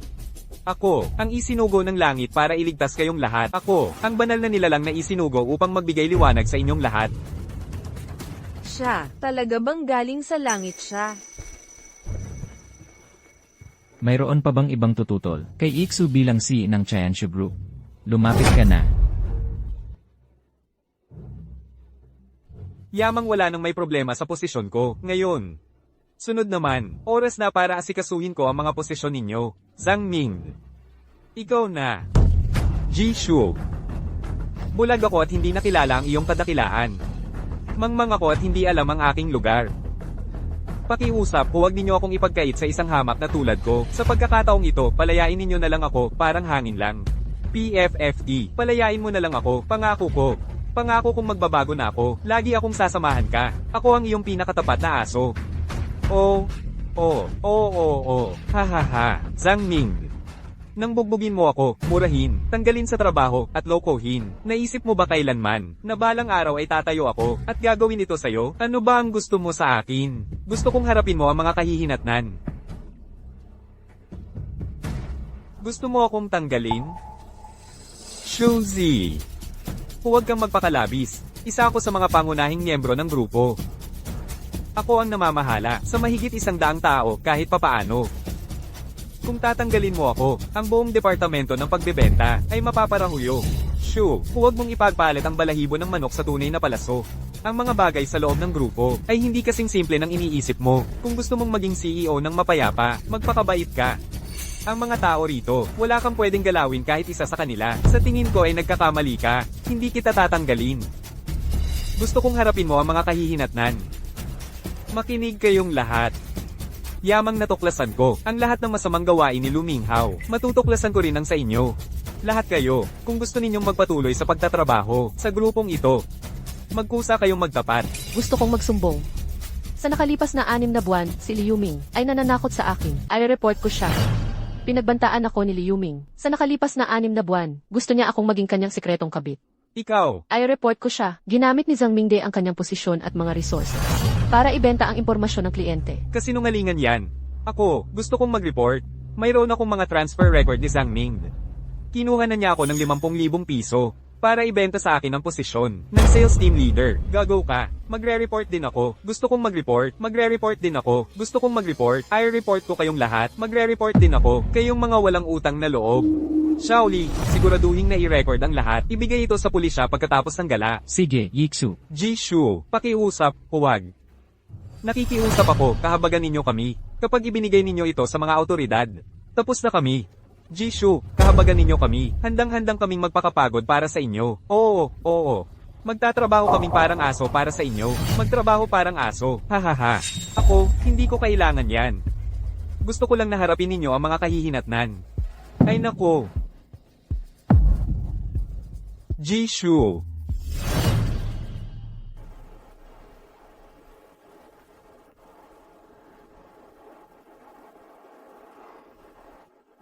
Ako, ang isinugo ng langit para iligtas kayong lahat. Ako, ang banal na nilalang na isinugo upang magbigay liwanag sa inyong lahat. Siya, talaga bang galing sa langit siya? Mayroon pa bang ibang tututol? Kay Iksu bilang si ng Chayanshu Group. Lumapit ka na. Yamang wala nang may problema sa posisyon ko, ngayon. Sunod naman, oras na para asikasuhin ko ang mga posisyon ninyo. Zhang Ming. Ikaw na. Jishu. Bulag ako at hindi nakilala ang iyong kadakilaan. Mangmang ako at hindi alam ang aking lugar. Pakiusap, huwag ninyo akong ipagkait sa isang hamak na tulad ko. Sa pagkakataong ito, palayain ninyo na lang ako, parang hangin lang. PFFT, palayain mo na lang ako, pangako ko. Pangako kong magbabago na ako, lagi akong sasamahan ka. Ako ang iyong pinakatapat na aso. Ha. Zhang Ming. Nang bugbugin mo ako, murahin, tanggalin sa trabaho, at lokohin. Naisip mo ba kailanman, na balang araw ay tatayo ako, at gagawin ito sa'yo? Ano ba ang gusto mo sa akin? Gusto kong harapin mo ang mga kahihinatnan. Gusto mo akong tanggalin? Shuzi. Huwag kang magpakalabis. Isa ako sa mga pangunahing miyembro ng grupo. Ako ang namamahala sa mahigit 100 tao kahit papaano. Kung tatanggalin mo ako, ang buong departamento ng pagbebenta ay mapaparahuyo. Huwag mong ipagpalit ang balahibo ng manok sa tunay na palaso. Ang mga bagay sa loob ng grupo ay hindi kasing simple ng iniisip mo. Kung gusto mong maging CEO ng mapayapa, magpakabait ka. Ang mga tao rito, wala kang pwedeng galawin kahit isa sa kanila. Sa tingin ko ay nagkakamali ka, hindi kita tatanggalin. Gusto kong harapin mo ang mga kahihinatnan. Makinig kayong lahat. Yamang natuklasan ko ang lahat ng masamang gawain ni Luminghaw. Matutuklasan ko rin ang sa inyo. Lahat kayo, kung gusto ninyong magpatuloy sa pagtatrabaho sa grupong ito, magkusa kayong magtapat. Gusto kong magsumbong. Sa nakalipas na 6 na buwan, si Liu Ming ay nananakot sa akin. I-report ko siya. Pinagbantaan ako ni Liu Ming. Sa nakalipas na 6 na buwan, gusto niya akong maging kanyang sekretong kabit. Ikaw, I-report ko siya. Ginamit ni Zhang Mingde ang kanyang posisyon at mga resources para ibenta ang impormasyon ng kliyente. kasinungalingan yan. Ako, gusto kong mag-report. Mayroon akong mga transfer record ni Zhang Ming. Kinuha na niya ako ng 50,000 piso para ibenta sa akin ang posisyon ng sales team leader. Gago ka. Magre-report din ako. Gusto kong mag-report. Magre-report din ako. Gusto kong mag-report. I-report ko kayong lahat. Magre-report din ako. Kayong mga walang utang na loob. Shaoli, siguraduhin na i-record ang lahat. Ibigay ito sa pulisya pagkatapos ng gala. Sige, Yiksu. Jishu, pakiusap, huwag. Nakikiusap ako, kahabagan ninyo kami. Kapag ibinigay ninyo ito sa mga autoridad, tapos na kami. Jishu, kahabagan ninyo kami. Handang-handang kaming magpakapagod para sa inyo. Oo. Magtatrabaho kaming parang aso para sa inyo. Magtrabaho parang aso. Hahaha. Ako, hindi ko kailangan yan. Gusto ko lang naharapin ninyo ang mga kahihinatnan. Ay nako. Jishu.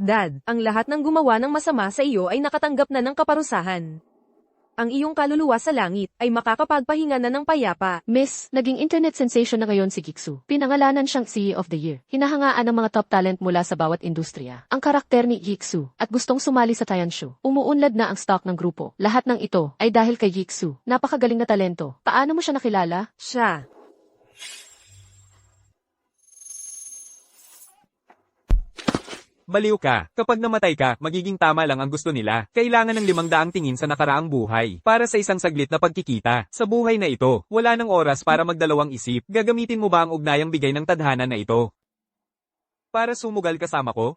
Dad, ang lahat ng gumawa ng masama sa iyo ay nakatanggap na ng kaparusahan. Ang iyong kaluluwa sa langit ay makakapagpahinga na ng payapa. Miss, naging internet sensation na ngayon si Giksu. Pinangalanan siyang CEO of the Year. Hinahangaan ng mga top talent mula sa bawat industriya. Ang karakter ni Giksu at gustong sumali sa Tayanshu. Umuunlad na ang stock ng grupo. Lahat ng ito ay dahil kay Giksu. Napakagaling na talento. Paano mo siya nakilala? Siya. Baliw ka. Kapag namatay ka, magiging tama lang ang gusto nila. Kailangan ng 500 tingin sa nakaraang buhay. Para sa isang saglit na pagkikita. Sa buhay na ito, wala ng oras para magdalawang isip. Gagamitin mo ba ang ugnayang bigay ng tadhana na ito? Para sumugal kasama ko?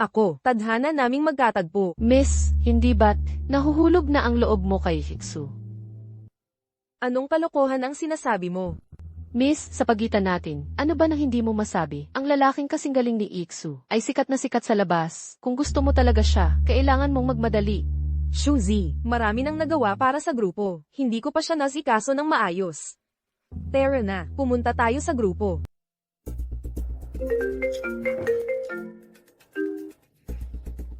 Ako, tadhana naming magkatagpo. Miss, hindi ba't nahuhulog na ang loob mo kay Giksu? Anong kalokohan ang sinasabi mo? Miss, sa pagitan natin, ano ba nang hindi mo masabi? Ang lalaking kasing galing ni Iksu ay sikat na sikat sa labas. Kung gusto mo talaga siya, kailangan mong magmadali. Shuzi, marami nang nagawa para sa grupo. Hindi ko pa siya nasikaso ng maayos. Tara na, pumunta tayo sa grupo.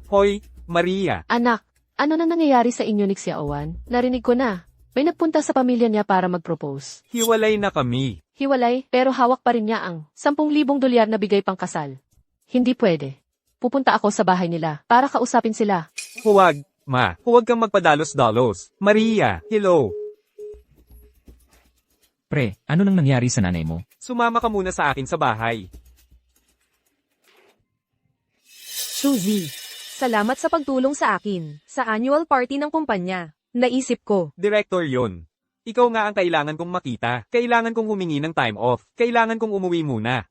Hoy, Maria. Anak, ano na nangyayari sa inyo ni Xiaowan? Narinig ko na. May nagpunta sa pamilya niya para mag-propose. Hiwalay na kami. Hiwalay, pero hawak pa rin niya ang 10,000 dolyar na bigay pang kasal. Hindi pwede. Pupunta ako sa bahay nila para kausapin sila. Huwag, ma. Huwag kang magpadalos-dalos. Maria, hello. Pre, ano nang nangyari sa nanay mo? Sumama ka muna sa akin sa bahay. Shuzi, salamat sa pagtulong sa akin sa annual party ng kumpanya. Naisip ko, Director yon. Ikaw nga ang kailangan kong makita. Kailangan kong humingi ng time off. Kailangan kong umuwi muna.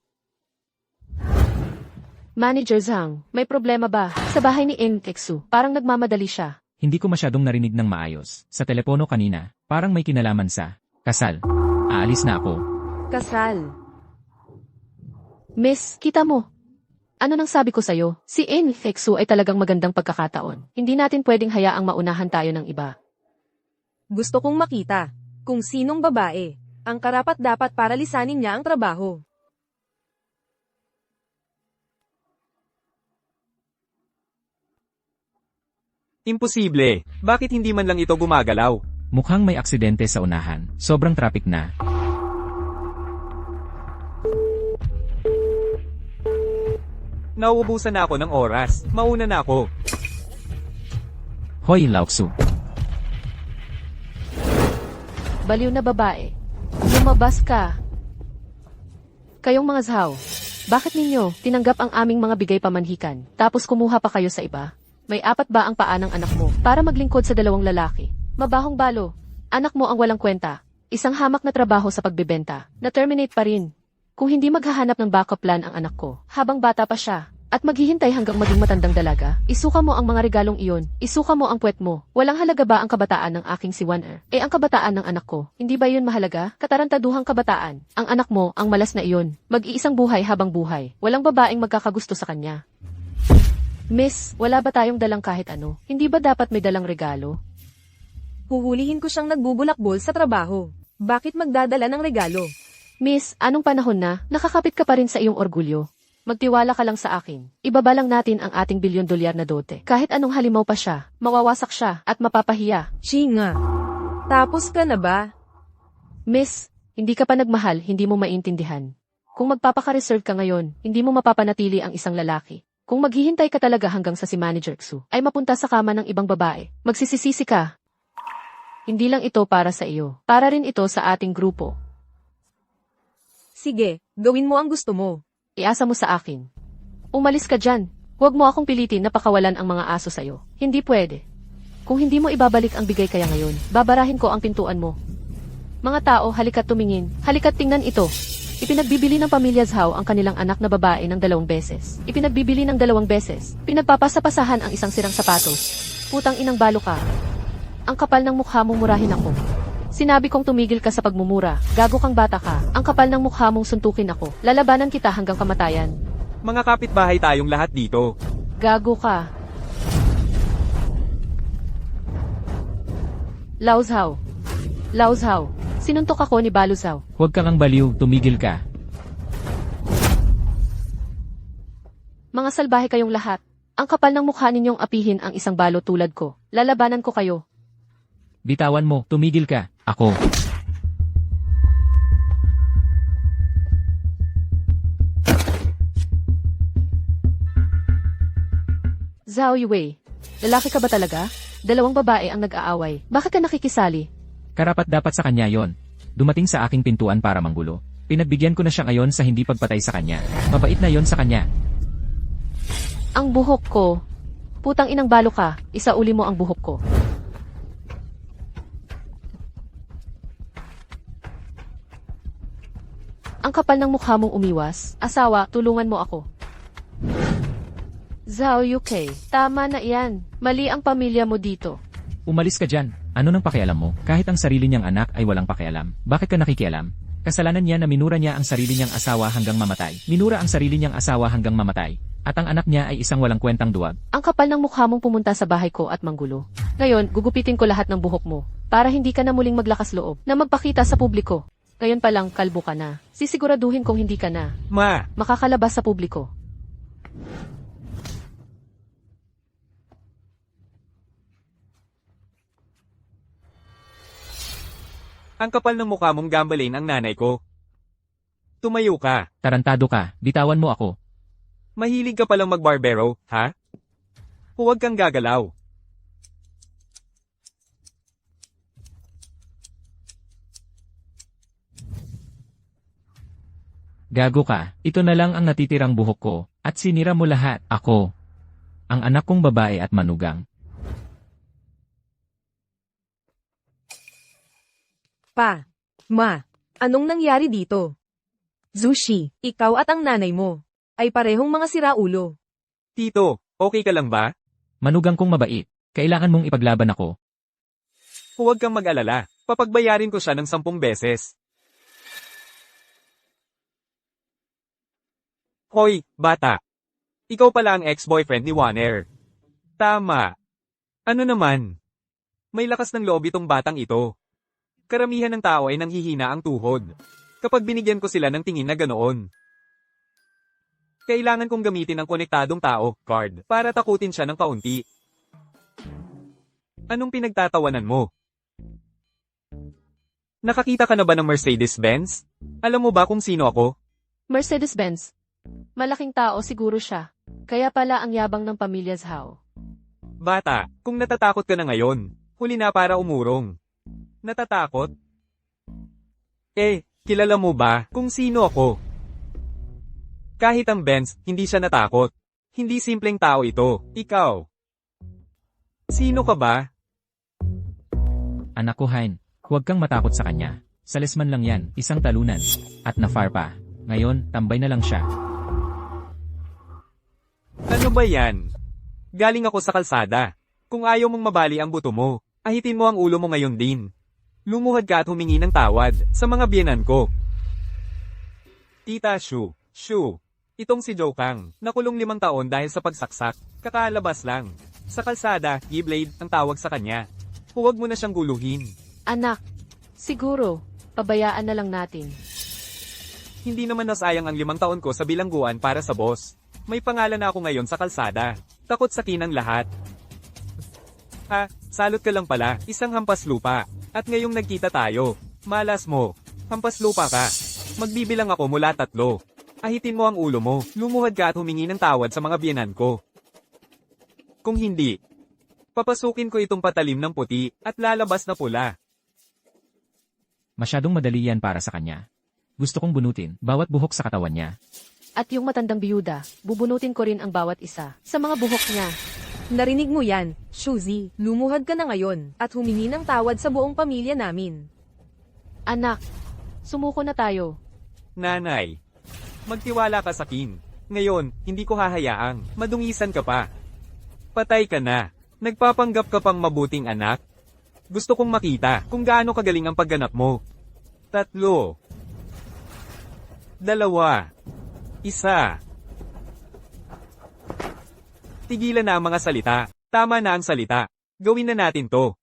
Manager Zhang, may problema ba? Sa bahay ni Iksu, parang nagmamadali siya. Hindi ko masyadong narinig ng maayos. Sa telepono kanina, parang may kinalaman sa kasal. Aalis na ako. kasal. Miss, kita mo. Ano nang sabi ko sa'yo? Si Iksu ay talagang magandang pagkakataon. Hindi natin pwedeng hayaang maunahan tayo ng iba. Gusto kong makita kung sinong babae ang karapat-dapat para lisanin niya ang trabaho. Imposible. Bakit hindi man lang ito gumagalaw? Mukhang may aksidente sa unahan. Sobrang traffic na. Nauubusan na ako ng oras. Mauna na ako. Hoy, Laoksu. Baliw na babae. Lumabas ka. Kayong mga Zhao, bakit ninyo tinanggap ang aming mga bigay pamanhikan, tapos kumuha pa kayo sa iba? May 4 ba ang paa ng anak mo para maglingkod sa 2 lalaki? Mabahong balo. Anak mo ang walang kwenta. Isang hamak na trabaho sa pagbebenta. Na-terminate pa rin. Kung hindi maghahanap ng backup plan ang anak ko, habang bata pa siya, at maghihintay hanggang maging matandang dalaga, isuka mo ang mga regalong iyon, isuka mo ang puwet mo. Walang halaga ba ang kabataan ng aking si Wan-er? Ang kabataan ng anak ko, hindi ba yun mahalaga? Katarantaduhang kabataan. Ang anak mo, ang malas na iyon. Mag-iisang buhay habang buhay. Walang babaeng magkakagusto sa kanya. Miss, wala ba tayong dalang kahit ano? Hindi ba dapat may dalang regalo? Huhulihin ko siyang nagbubulakbol sa trabaho. Bakit magdadala ng regalo? Miss, anong panahon na, nakakapit ka pa rin sa iyong orgulyo? Magtiwala ka lang sa akin. Ibaba lang natin ang ating $1 billion na dote. Kahit anong halimaw pa siya, mawawasak siya, at mapapahiya. Chinga. Tapos ka na ba? Miss, hindi ka pa nagmahal, hindi mo maintindihan. Kung magpapaka-reserve ka ngayon, hindi mo mapapanatili ang isang lalaki. Kung maghihintay ka talaga hanggang sa si Manager Xu ay mapunta sa kama ng ibang babae, magsisisisi ka. Hindi lang ito para sa iyo. Para rin ito sa ating grupo. Sige, gawin mo ang gusto mo. Iasa mo sa akin. Umalis ka dyan. Huwag mo akong pilitin na pakawalan ang mga aso sa'yo. Hindi pwede. Kung hindi mo ibabalik ang bigay kaya ngayon, babarahin ko ang pintuan mo. Mga tao, halika't tumingin. Halika't tingnan ito. Ipinagbibili ng pamilya Zhao ang kanilang anak na babae ng 2 beses. Ipinagbibili ng 2 beses. Pinagpapasapasahan ang isang sirang sapatos. Putang inang balo ka. Ang kapal ng mukha mong murahin ako. Sinabi kong tumigil ka sa pagmumura. Gago kang bata ka. Ang kapal ng mukha mong suntukin ako. Lalabanan kita hanggang kamatayan. Mga kapitbahay tayong lahat dito. Gago ka. Lao Zhao. Lao Zhao. Sinuntok ako ni Balo Zhao. Huwag ka kang baliw, tumigil ka. Mga salbahe kayong lahat. Ang kapal ng mukha ninyong apihin ang isang balo tulad ko. Lalabanan ko kayo. Bitawan mo, tumigil ka. Ako. Zhao Yue, lalaki ka ba talaga? Dalawang babae ang nag-aaway. Bakit ka nakikisali? Karapat dapat sa kanya yon. Dumating sa aking pintuan para manggulo. Pinagbigyan ko na siya ngayon sa hindi pagpatay sa kanya. Mabait na yon sa kanya. Ang buhok ko. Putang inang balo ka. Isauli mo ang buhok ko. Ang kapal ng mukha mong umiwas. Asawa, tulungan mo ako. Zhao Yuke, tama na iyan. Mali ang pamilya mo dito. Umalis ka dyan. Ano nang pakialam mo? Kahit ang sarili niyang anak ay walang pakialam. Bakit ka nakikialam? Kasalanan niya na minura niya ang sarili niyang asawa hanggang mamatay. Minura ang sarili niyang asawa hanggang mamatay. At ang anak niya ay isang walang kwentang duwag. Ang kapal ng mukha mong pumunta sa bahay ko at manggulo. Ngayon, gugupitin ko lahat ng buhok mo. Para hindi ka na muling maglakas loob na magpakita sa publiko. Ngayon pa lang, kalbo ka na. Sisiguraduhin kong hindi ka na Ma, makakalabas sa publiko. ang kapal ng mukha mong gambalin ang nanay ko. Tumayo ka. Tarantado ka. Bitawan mo ako. Mahilig ka palang magbarbero, ha? Huwag kang gagalaw. Gago ka. Ito na lang ang natitirang buhok ko. At sinira mo lahat. Ako. Ang anak kong babae at manugang. Pa, ma, anong nangyari dito? Zushi, ikaw at ang nanay mo ay parehong mga siraulo. Tito, okay ka lang ba? Manugang kong mabait. Kailangan mong ipaglaban ako. Huwag kang mag-alala. Papagbayarin ko siya ng 10 beses. Hoy, bata. Ikaw pala ang ex-boyfriend ni Warner. Tama. Ano naman? May lakas ng loob itong batang ito. Karamihan ng tao ay nanghihina ang tuhod. Kapag binigyan ko sila ng tingin na ganoon. Kailangan kong gamitin ang konektadong tao, card, para takutin siya ng kaunti. Anong pinagtatawanan mo? Nakakita ka na ba ng Mercedes-Benz? Alam mo ba kung sino ako? Mercedes-Benz. Malaking tao siguro siya. Kaya pala ang yabang ng pamilya Zhao. Bata, kung natatakot ka na ngayon, huli na para umurong. Natatakot? Kilala mo ba kung sino ako? Kahit ang Benz, hindi siya natakot. Hindi simpleng tao ito. Ikaw. Sino ka ba? Anak ko Hein, huwag kang matakot sa kanya. Salesman lang yan, isang talunan. At na-far pa. Ngayon, tambay na lang siya. Ano ba yan? Galing ako sa kalsada. Kung ayaw mong mabali ang buto mo, ahitin mo ang ulo mo ngayon din. Lumuhad ka at humingi ng tawad sa mga biyenan ko. Tita Shu, itong si Joe Kang, nakulong 5 taon dahil sa pagsaksak, kakalabas lang. Sa kalsada, Keyblade ang tawag sa kanya. Huwag mo na siyang guluhin. Anak, siguro, pabayaan na lang natin. Hindi naman nasayang ang 5 taon ko sa bilangguan para sa boss. May pangalan na ako ngayon sa kalsada. Takot sa kinang lahat. Salot ka lang pala, isang hampas lupa. At ngayong nagkita tayo, malas mo, hampas lupa ka. Magbibilang ako mula 3. Ahitin mo ang ulo mo, lumuhad ka at humingi ng tawad sa mga biyenan ko. Kung hindi, papasukin ko itong patalim ng puti at lalabas na pula. Masyadong madali yan para sa kanya. Gusto kong bunutin bawat buhok sa katawan niya. At yung matandang biyuda, bubunutin ko rin ang bawat isa sa mga buhok niya. Narinig mo yan, Shuzi, lumuhad ka na ngayon at humingi ng tawad sa buong pamilya namin. Anak, sumuko na tayo. Nanay, magtiwala ka sa akin. Ngayon, hindi ko hahayaang madungisan ka pa. Patay ka na. Nagpapanggap ka pang mabuting anak. Gusto kong makita kung gaano kagaling ang pagganap mo. 3, 2, 1. Tigilan na ang mga salita. Tama na ang salita. Gawin na natin to.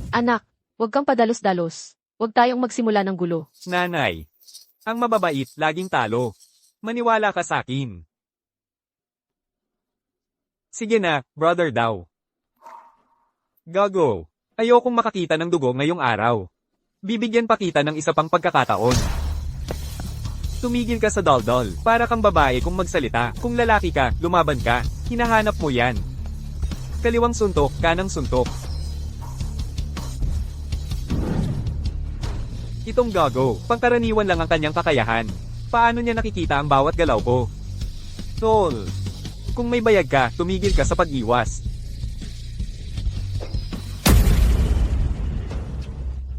Anak, huwag kang padalos-dalos. Huwag tayong magsimula ng gulo. Nanay, ang mababait laging talo. Maniwala ka sa akin. Sige na, brother daw. Gago. Ayokong makakita ng dugo ngayong araw. Bibigyan pa kita ng isa pang pagkakataon. Tumigil ka sa daldal. Para kang babae kung magsalita. Kung lalaki ka, lumaban ka. Hinahanap mo yan. Kaliwang suntok, kanang suntok. Itong gago, pangkaraniwan lang ang kanyang kakayahan. Paano niya nakikita ang bawat galaw ko? Tol. Kung may bayag ka, tumigil ka sa pag-iwas.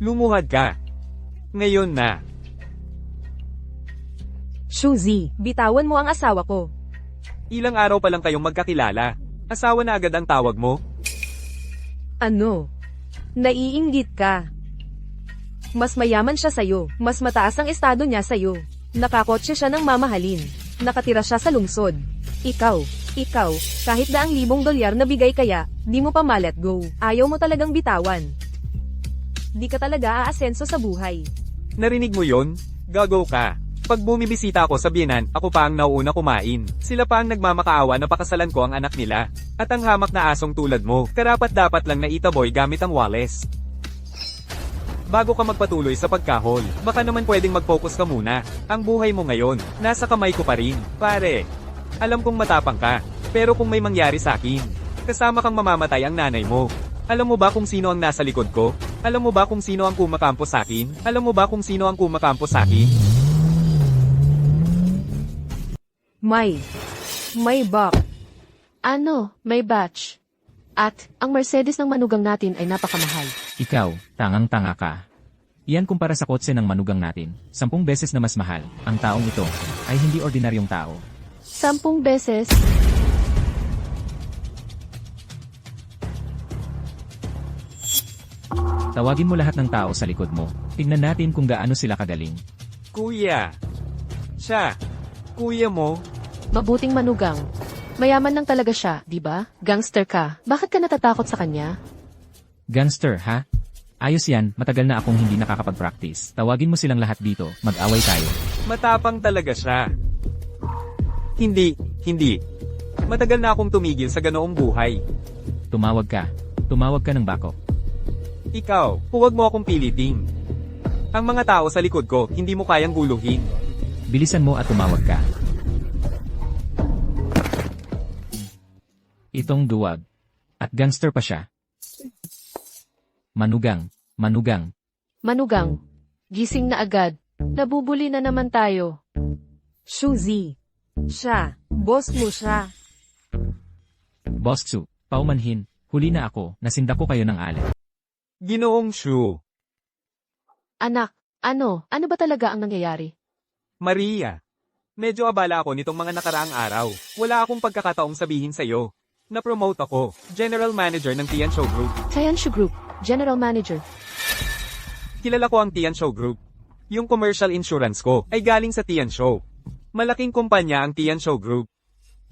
Lumuhad ka. Ngayon na. Shuzi, bitawan mo ang asawa ko. Ilang araw pa lang kayong magkakilala. Asawa na agad ang tawag mo? Ano? Naiinggit ka. Mas mayaman siya sa'yo, mas mataas ang estado niya sa'yo. Nakakotse siya ng mamahalin. Nakatira siya sa lungsod. Ikaw, kahit $100,000 na bigay kaya, di mo pa ma-let go. Ayaw mo talagang bitawan. Di ka talaga aasenso sa buhay. Narinig mo yon? Gago ka. Pag bumibisita ako sa biyenan, ako pa ang nauuna kumain. Sila pa ang nagmamakaawa na pakasalan ko ang anak nila. At ang hamak na asong tulad mo, karapat-dapat lang na itaboy gamit ang wales. Bago ka magpatuloy sa pagkahol, baka naman pwedeng mag-focus ka muna. Ang buhay mo ngayon, nasa kamay ko pa rin. Pare, alam kong matapang ka, pero kung may mangyari sa akin, kasama kang mamamatay ang nanay mo. Alam mo ba kung sino ang nasa likod ko? Alam mo ba kung sino ang kumakampo sa akin? Alam mo ba kung sino ang kumakampo sa akin? May bak. Ano, may batch. At, ang Mercedes ng manugang natin ay napakamahal. Ikaw, tangang-tanga ka. Yan kumpara sa kotse ng manugang natin, 10 beses na mas mahal. Ang taong ito ay hindi ordinaryong tao. 10 beses. Tawagin mo lahat ng tao sa likod mo. Tingnan natin kung gaano sila kagaling. Kuya. Siya. Kuya mo. Mabuting manugang. Mayaman lang talaga siya, di ba? Gangster ka. Bakit ka natatakot sa kanya? Gangster, ha? Ayos yan, matagal na akong hindi nakakapag-practice. Tawagin mo silang lahat dito, mag-away tayo. Matapang talaga siya. Hindi. Matagal na akong tumigil sa ganoong buhay. Tumawag ka ng bako. Ikaw, huwag mo akong piliting. Ang mga tao sa likod ko, hindi mo kayang guluhin. Bilisan mo at tumawag ka. Itong duwag. At gangster pa siya. Manugang. Manugang. Gising na agad. Nabubuli na naman tayo. Shuzi. Siya. Boss mo siya. Boss Tsu, paumanhin. Huli na ako, nasinda ko kayo ng alay. Ginoong Shu. Anak, ano ba talaga ang nangyayari? Maria. Medyo abala ako nitong mga nakaraang araw. Wala akong pagkakataong sabihin sa'yo. Na-promote ako, General Manager ng Tianshu Group. Tianshu Group, General Manager. Kilala ko ang Tianshu Group. Yung commercial insurance ko ay galing sa Tianshu. Malaking kumpanya ang Tianshu Group.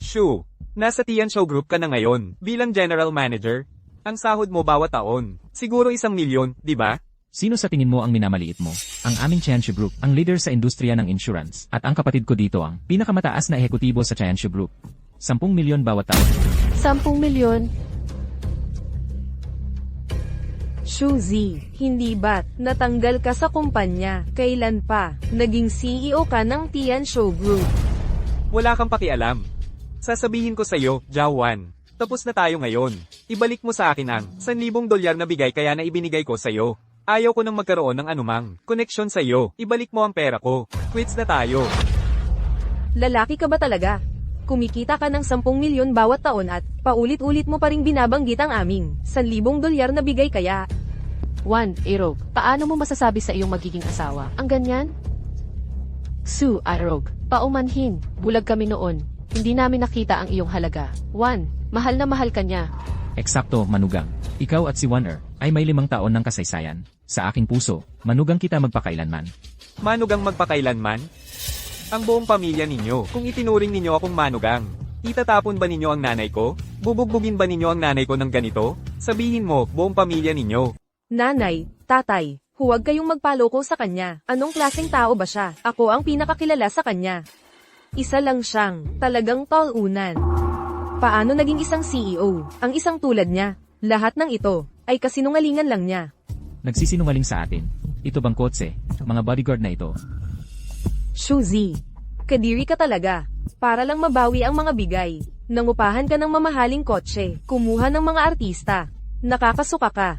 Shu, nasa Tianshu Group ka na ngayon bilang General Manager. Ang sahod mo bawat taon, siguro 1 milyon, di ba? Sino sa tingin mo ang minamaliit mo? Ang aming Tianshu Group, ang leader sa industriya ng insurance. At ang kapatid ko dito ang pinakamataas na ehekutibo sa Tianshu Group. 10 milyon bawat taon. 10 milyon? Shuzi, hindi ba't natanggal ka sa kumpanya? Kailan pa? Naging CEO ka ng Tianshu Group. Wala kang pakialam. Sasabihin ko sa'yo, Jawan. Tapos na tayo ngayon. Ibalik mo sa akin ang $1,000 na bigay kaya na ibinigay ko sa'yo. Ayaw ko nang magkaroon ng anumang koneksyon sa'yo. Ibalik mo ang pera ko. Quits na tayo. Lalaki ka ba talaga? Kumikita ka ng 10 milyon bawat taon at paulit-ulit mo pa ring binabanggit ang aming $1,000 na bigay kaya. Juan, Arog, paano mo masasabi sa iyong magiging asawa? Ang ganyan? Su, Arog, paumanhin. Bulag kami noon. Hindi namin nakita ang iyong halaga. Juan, mahal na mahal ka niya. Eksakto, manugang. Ikaw at si Waner ay may 5 taon ng kasaysayan. Sa aking puso, manugang kita magpakailanman. Manugang magpakailanman? Ang buong pamilya ninyo, kung itinuring ninyo akong manugang, itatapon ba ninyo ang nanay ko? Bubugbugin ba ninyo ang nanay ko ng ganito? Sabihin mo, buong pamilya ninyo. Nanay, tatay, huwag kayong magpaloko sa kanya. Anong klaseng tao ba siya? Ako ang pinakakilala sa kanya. Isa lang siyang talagang talunan. Paano naging isang CEO? Ang isang tulad niya. Lahat ng ito ay kasinungalingan lang niya. Nagsisinungaling sa atin. Ito bang kotse? Mga bodyguard na ito. Shuzi, kadiri ka talaga. Para lang mabawi ang mga bigay. Nangupahan ka ng mamahaling kotse. Kumuha ng mga artista. Nakakasuka ka.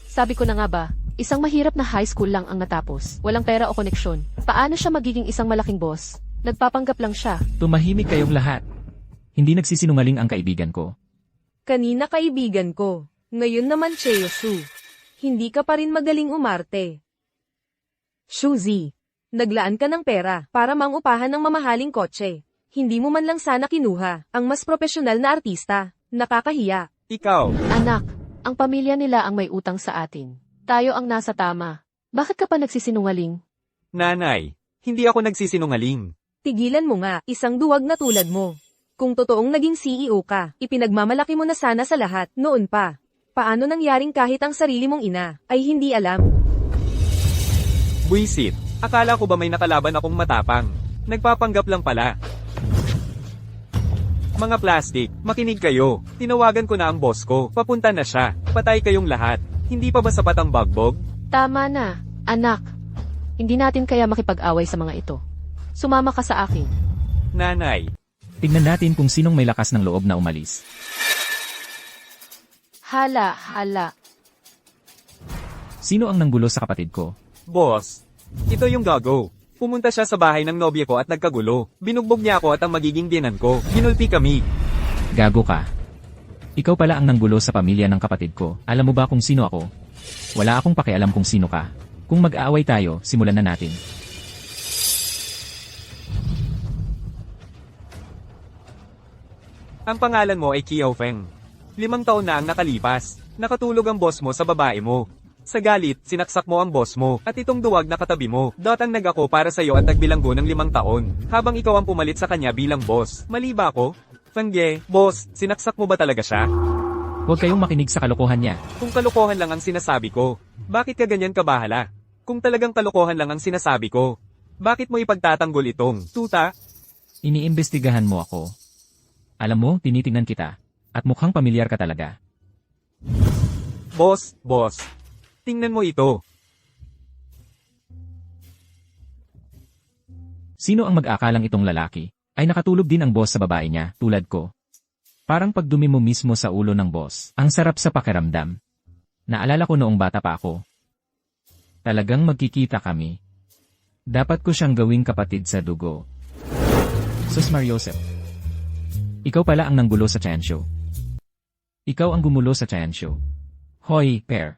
Sabi ko na nga ba, isang mahirap na high school lang ang natapos. Walang pera o koneksyon. Paano siya magiging isang malaking boss? Nagpapanggap lang siya. Tumahimik kayong lahat. Hindi nagsisinungaling ang kaibigan ko. Kanina kaibigan ko. Ngayon naman Cheosu. Hindi ka pa rin magaling umarte. Shuzi, naglaan ka ng pera para mangupahan ng mamahaling kotse. Hindi mo man lang sana kinuha ang mas profesional na artista. Nakakahiya. Ikaw, Anak, ang pamilya nila ang may utang sa atin. Tayo ang nasa tama. Bakit ka pa nagsisinungaling? nanay, hindi ako nagsisinungaling. Tigilan mo nga, isang duwag na tulad mo. Kung totoong naging CEO ka, ipinagmamalaki mo na sana sa lahat, noon pa. Paano nangyaring kahit ang sarili mong ina, ay hindi alam? Buisit, akala ko ba may nakalaban akong matapang? Nagpapanggap lang pala. Mga plastic, makinig kayo. Tinawagan ko na ang boss ko. Papunta na siya. Patay kayong lahat. Hindi pa ba sapat ang bagbog? Tama na, anak. Hindi natin kaya makipag-away sa mga ito. Sumama ka sa akin. Nanay, Tignan natin kung sinong may lakas ng loob na umalis. Hala. Sino ang nanggulo sa kapatid ko? boss. Ito yung gago. Pumunta siya sa bahay ng nobya ko at nagkagulo. Binugbog niya ako at ang magiging binan ko. Ginulpi kami. Gago ka. Ikaw pala ang nanggulo sa pamilya ng kapatid ko. Alam mo ba kung sino ako? Wala akong pakialam kung sino ka. Kung mag-aaway tayo, simulan na natin. Ang pangalan mo ay Kiao Feng. 5 taon na ang nakalipas. Nakatulog ang boss mo sa babae mo. Sa galit, sinaksak mo ang boss mo, at itong duwag na katabi mo. Ang nag-ako para sa'yo at nagbilanggo ng 5 taon. Habang ikaw ang pumalit sa kanya bilang boss. Mali ba ako? Fengge, boss, sinaksak mo ba talaga siya? Huwag kayong makinig sa kalokohan niya. Kung kalokohan lang ang sinasabi ko, bakit ka ganyan kabahala? Kung talagang kalokohan lang ang sinasabi ko, bakit mo ipagtatanggol itong tuta? Iniimbestigahan mo ako. Alam mo, tinitingnan kita. At mukhang pamilyar ka talaga. Boss, tingnan mo ito. Sino ang mag-akalang itong lalaki? Ay nakatulog din ang boss sa babae niya, tulad ko. Parang pagdumi mo mismo sa ulo ng boss. Ang sarap sa pakiramdam. Naalala ko noong bata pa ako. Talagang magkikita kami. Dapat ko siyang gawing kapatid sa dugo. Sus Mariosep. Ikaw pala ang nanggulo sa Chayan Show. Ikaw ang gumulo sa Chayan Show. Hoy, pair.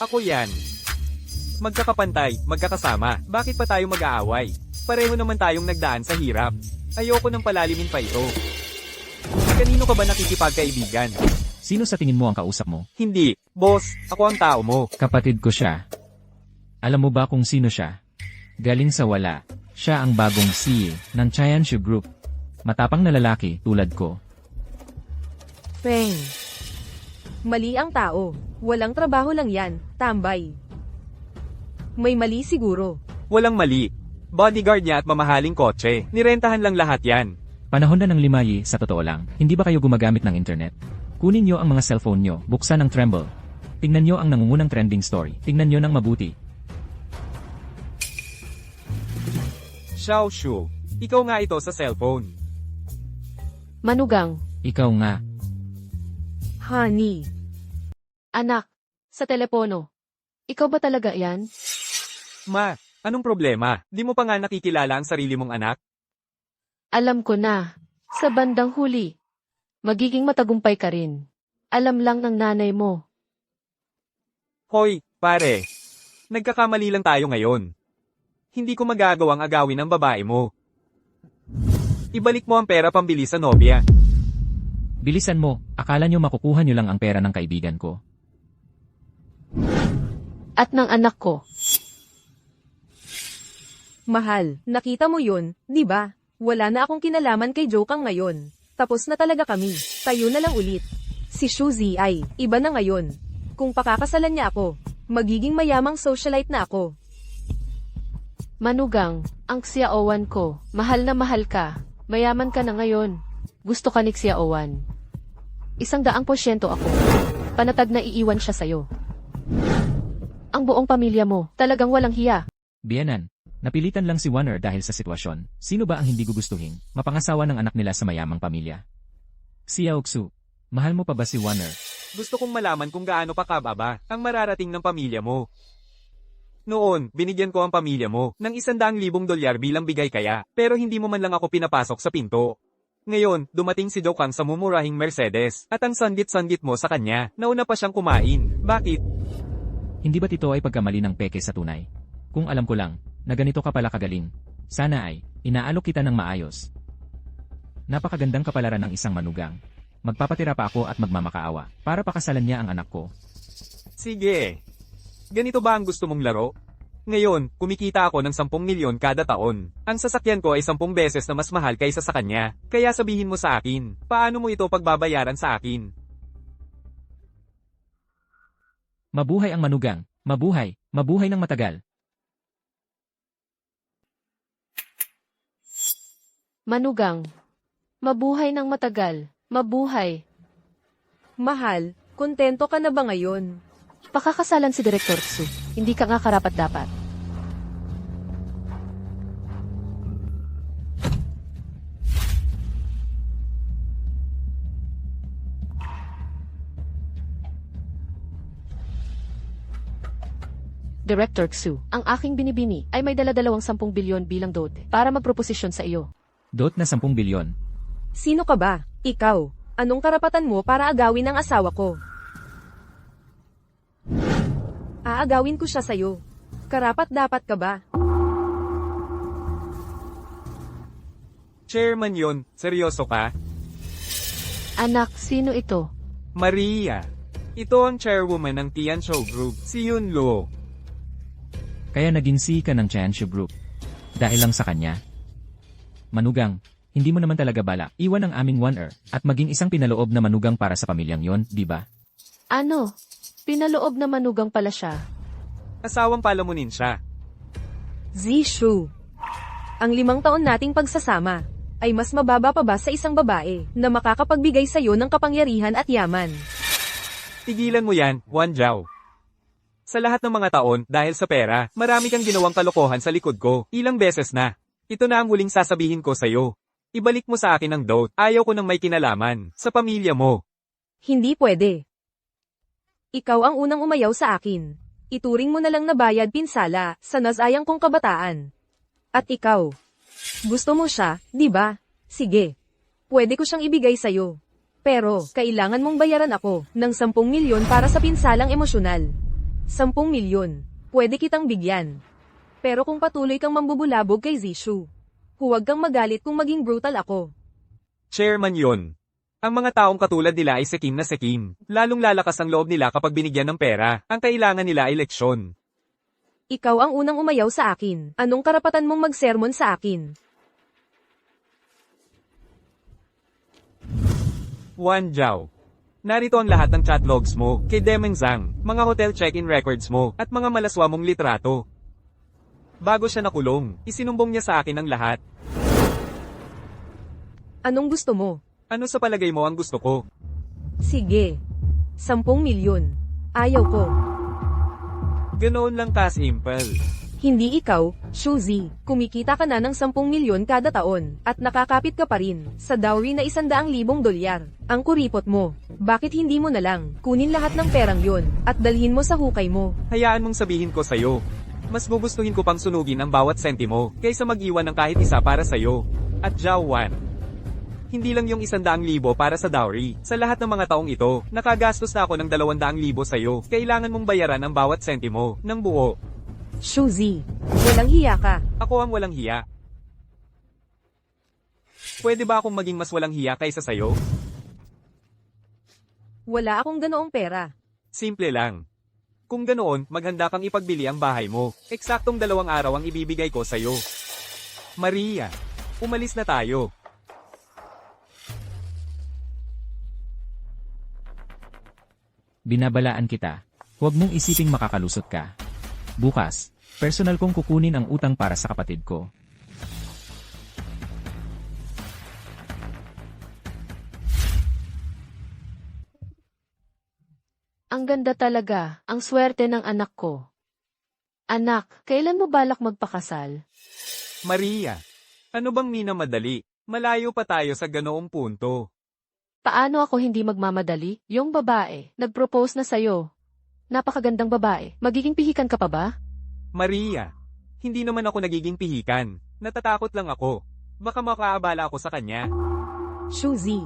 Ako yan. Magkakapantay, magkakasama. Bakit pa tayo mag-aaway? Pareho naman tayong nagdaan sa hirap. Ayoko nang palalimin pa ito. Kanino ka ba nakikipagkaibigan? Sino sa tingin mo ang kausap mo? Hindi, boss, ako ang tao mo. Kapatid ko siya. Alam mo ba kung sino siya? Galing sa wala. Siya ang bagong CEO ng Chayan Show Group. Matapang na lalaki tulad ko. Feng. Mali ang tao. Walang trabaho lang yan. Tambay. May mali siguro. Walang mali. Bodyguard niya at mamahaling kotse. Nirentahan lang lahat yan. Panahon na ng limayi, sa totoo lang, hindi ba kayo gumagamit ng internet? Kunin nyo ang mga cellphone nyo, buksan ang Tremble. Tingnan nyo ang nangungunang trending story. Tingnan nyo ng mabuti. Xiao Shu, ikaw nga ito sa cellphone. Manugang, Ikaw nga. Honey. anak, sa telepono. Ikaw ba talaga yan? Ma, anong problema? Di mo pa nga nakikilala ang sarili mong anak? Alam ko na. Sa bandang huli. Magiging matagumpay ka rin. Alam lang ng nanay mo. Hoy, pare. Nagkakamali lang tayo ngayon. Hindi ko magagawang agawin ang babae mo. Ibalik mo ang pera pambili sa nobya. Bilisan mo, akala nyo makukuha nyo lang ang pera ng kaibigan ko. At ng anak ko. Mahal, nakita mo yun, di ba? Wala na akong kinalaman kay Jokang ngayon. Tapos na talaga kami. Tayo na lang ulit. Si Shuzi ay, iba na ngayon. Kung pakakasalan niya ako, magiging mayamang socialite na ako. Manugang, ang xiaowan ko. Mahal na mahal ka. Mayaman ka na ngayon. Gusto ka ni Xiaowan. 100% ako. Panatag na iiwan siya sa'yo. Ang buong pamilya mo, talagang walang hiya. Biyanan, napilitan lang si Warner dahil sa sitwasyon. Sino ba ang hindi gugustuhin? Mapangasawa ng anak nila sa mayamang pamilya. Si Yaoksu, mahal mo pa ba si Warner? Gusto kong malaman kung gaano pa kababa ang mararating ng pamilya mo. Noon, binigyan ko ang pamilya mo ng $100,000 bilang bigay kaya, pero hindi mo man lang ako pinapasok sa pinto. Ngayon, dumating si Dokang sa mumurahing Mercedes, at ang sanggit-sanggit mo sa kanya, nauna pa siyang kumain. Bakit? Hindi ba't ito ay pagkamali ng peke sa tunay? Kung alam ko lang, na ganito ka pala kagaling. Sana ay, inaalok kita ng maayos. Napakagandang kapalaran ng isang manugang. Magpapatira pa ako at magmamakaawa, para pakasalan niya ang anak ko. Sige. Ganito ba ang gusto mong laro? Ngayon, kumikita ako ng 10 milyon kada taon. Ang sasakyan ko ay 10 beses na mas mahal kaysa sa kanya. Kaya sabihin mo sa akin, paano mo ito pagbabayaran sa akin? Mabuhay ang manugang. Mabuhay. Mabuhay ng matagal. Manugang. Mabuhay ng matagal. Mabuhay. Mahal, kontento ka na ba ngayon? Pakakasalan si Director Tsu. Hindi ka nga karapat-dapat. Director Tsu, ang aking binibini ay may dala-dalawang 10 bilyon bilang dote para magproposisyon sa iyo. Dot na 10 bilyon. Sino ka ba? Ikaw. Anong karapatan mo para agawin ang asawa ko? Aagawin ko siya sa'yo. Karapat-dapat ka ba? Chairman yon, seryoso ka? Anak, sino ito? Maria. Ito ang chairwoman ng Tianzhou Group, si Yun Luo. Kaya naging CEO ka ng Chanshu Group. Dahil lang sa kanya. Manugang, hindi mo naman talaga balak iwan ang aming Warner at maging isang pinaloob na manugang para sa pamilyang yon, di ba? Ano? Pinaloob na manugang pala siya. Asawang palamunin siya. Zishu. Ang 5 taon nating pagsasama ay mas mababa pa ba sa isang babae na makakapagbigay sa'yo ng kapangyarihan at yaman? Tigilan mo yan, Wan Zhao. Sa lahat ng mga taon, dahil sa pera, marami kang ginawang kalokohan sa likod ko. Ilang beses na. Ito na ang huling sasabihin ko sa'yo. Ibalik mo sa akin ang dote. Ayaw ko nang may kinalaman sa pamilya mo. Hindi pwede. Ikaw ang unang umayaw sa akin. Ituring mo na lang na bayad pinsala sa nasayang kong kabataan. At ikaw. Gusto mo siya, di ba? Sige. Pwede ko siyang ibigay sa'yo. Pero, kailangan mong bayaran ako ng 10 milyon para sa pinsalang emosyonal. 10 milyon. Pwede kitang bigyan. Pero kung patuloy kang mambubulabog kay Zishu, huwag kang magalit kung maging brutal ako. Chairman yon. Ang mga taong katulad nila ay sekim na sekim. Lalong lalakas ang loob nila kapag binigyan ng pera. Ang kailangan nila ay leksyon. Ikaw ang unang umayaw sa akin. Anong karapatan mong magsermon sa akin? Wan Zhao. Narito ang lahat ng chat logs mo, kay Demeng Zhang, mga hotel check-in records mo, at mga malaswa mong litrato. Bago siya nakulong, isinumbong niya sa akin ang lahat. Anong gusto mo? Ano sa palagay mo ang gusto ko? Sige. 10 milyon. Ayaw ko. Ganoon lang ka-simple. Hindi ikaw, Shuzi. Kumikita ka na ng 10 milyon kada taon, at nakakapit ka pa rin sa dowry na $100,000. Ang kuripot mo. Bakit hindi mo na lang kunin lahat ng perang yon at dalhin mo sa hukay mo? Hayaan mong sabihin ko sa'yo. Mas gugustuhin ko pang sunugin ang bawat sentimo, kaysa mag-iwan ng kahit isa para sa'yo. At Zhao Wan. Hindi lang yung 100,000 para sa dowry. Sa lahat ng mga taong ito, nakagastos na ako ng 200,000 sa'yo. Kailangan mong bayaran ang bawat sentimo, ng buo. Shuzi, walang hiya ka. Ako ang walang hiya. Pwede ba akong maging mas walang hiya kaysa sa'yo? Wala akong ganoong pera. Simple lang. Kung ganoon, maghanda kang ipagbili ang bahay mo. Eksaktong 2 araw ang ibibigay ko sa'yo. Maria, umalis na tayo. Binabalaan kita. Huwag mong isiping makakalusot ka. Bukas, personal kong kukunin ang utang para sa kapatid ko. Ang ganda talaga, ang swerte ng anak ko. Anak, kailan mo balak magpakasal? Maria, ano bang minamadali? Malayo pa tayo sa ganoong punto. Paano ako hindi magmamadali? Yung babae, nag-propose na sa'yo. Napakagandang babae. Magiging pihikan ka pa ba? Maria, hindi naman ako nagiging pihikan. Natatakot lang ako. Baka makaabala ako sa kanya. Shuzi,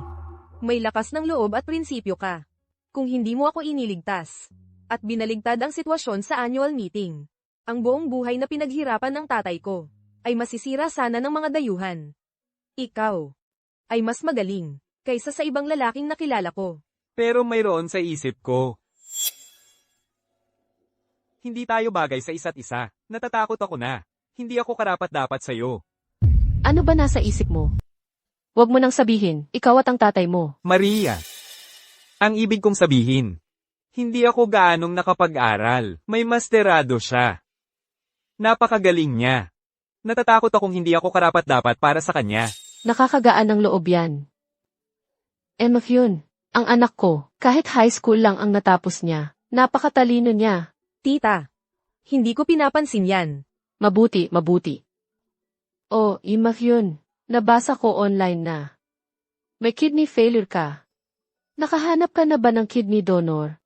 may lakas ng loob at prinsipyo ka. Kung hindi mo ako iniligtas at binaligtad ang sitwasyon sa annual meeting, ang buong buhay na pinaghirapan ng tatay ko ay masisira sana ng mga dayuhan. Ikaw ay mas magaling kaysa sa ibang lalaking nakilala ko. Pero mayroon sa isip ko. Hindi tayo bagay sa isa't isa. Natatakot ako na. Hindi ako karapat-dapat sa'yo. Ano ba nasa isip mo? Huwag mo nang sabihin, ikaw at ang tatay mo. Maria, ang ibig kong sabihin, hindi ako gaanong nakapag-aral. May masterado siya. Napakagaling niya. Natatakot akong hindi ako karapat-dapat para sa kanya. Nakakagaan ng loob yan. Emafyun, ang anak ko, kahit high school lang ang natapos niya, napakatalino niya. Tita, hindi ko pinapansin yan. Mabuti, mabuti. Oh, Emafyun, nabasa ko online na. May kidney failure ka. Nakahanap ka na ba ng kidney donor?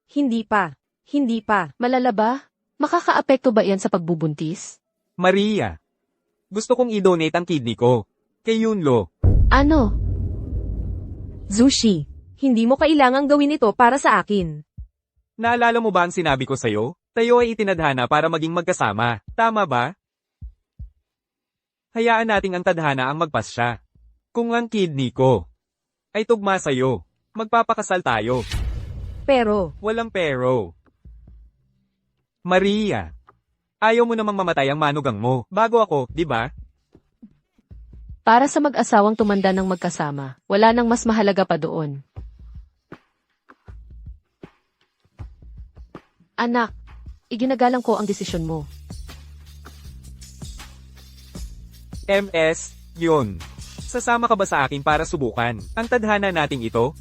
Hindi pa. Hindi pa. Malala ba? Makakaapekto ba yan sa pagbubuntis? Maria, gusto kong i-donate ang kidney ko. Kay Yunlo. Ano? Zushi, hindi mo kailangang gawin ito para sa akin. Naalala mo ba ang sinabi ko sa'yo? Tayo ay itinadhana para maging magkasama. Tama ba? Hayaan nating ang tadhana ang magpasya. Kung ang kidney ko ay tugma sa'yo, magpapakasal tayo. Pero, Walang pero. Maria, ayaw mo namang mamatay ang manugang mo, bago ako, di ba? Para sa mag-asawang tumanda ng magkasama, wala nang mas mahalaga pa doon. Anak, iginagalang ko ang desisyon mo. MS, yun. Sasama ka ba sa akin para subukan ang tadhana nating ito?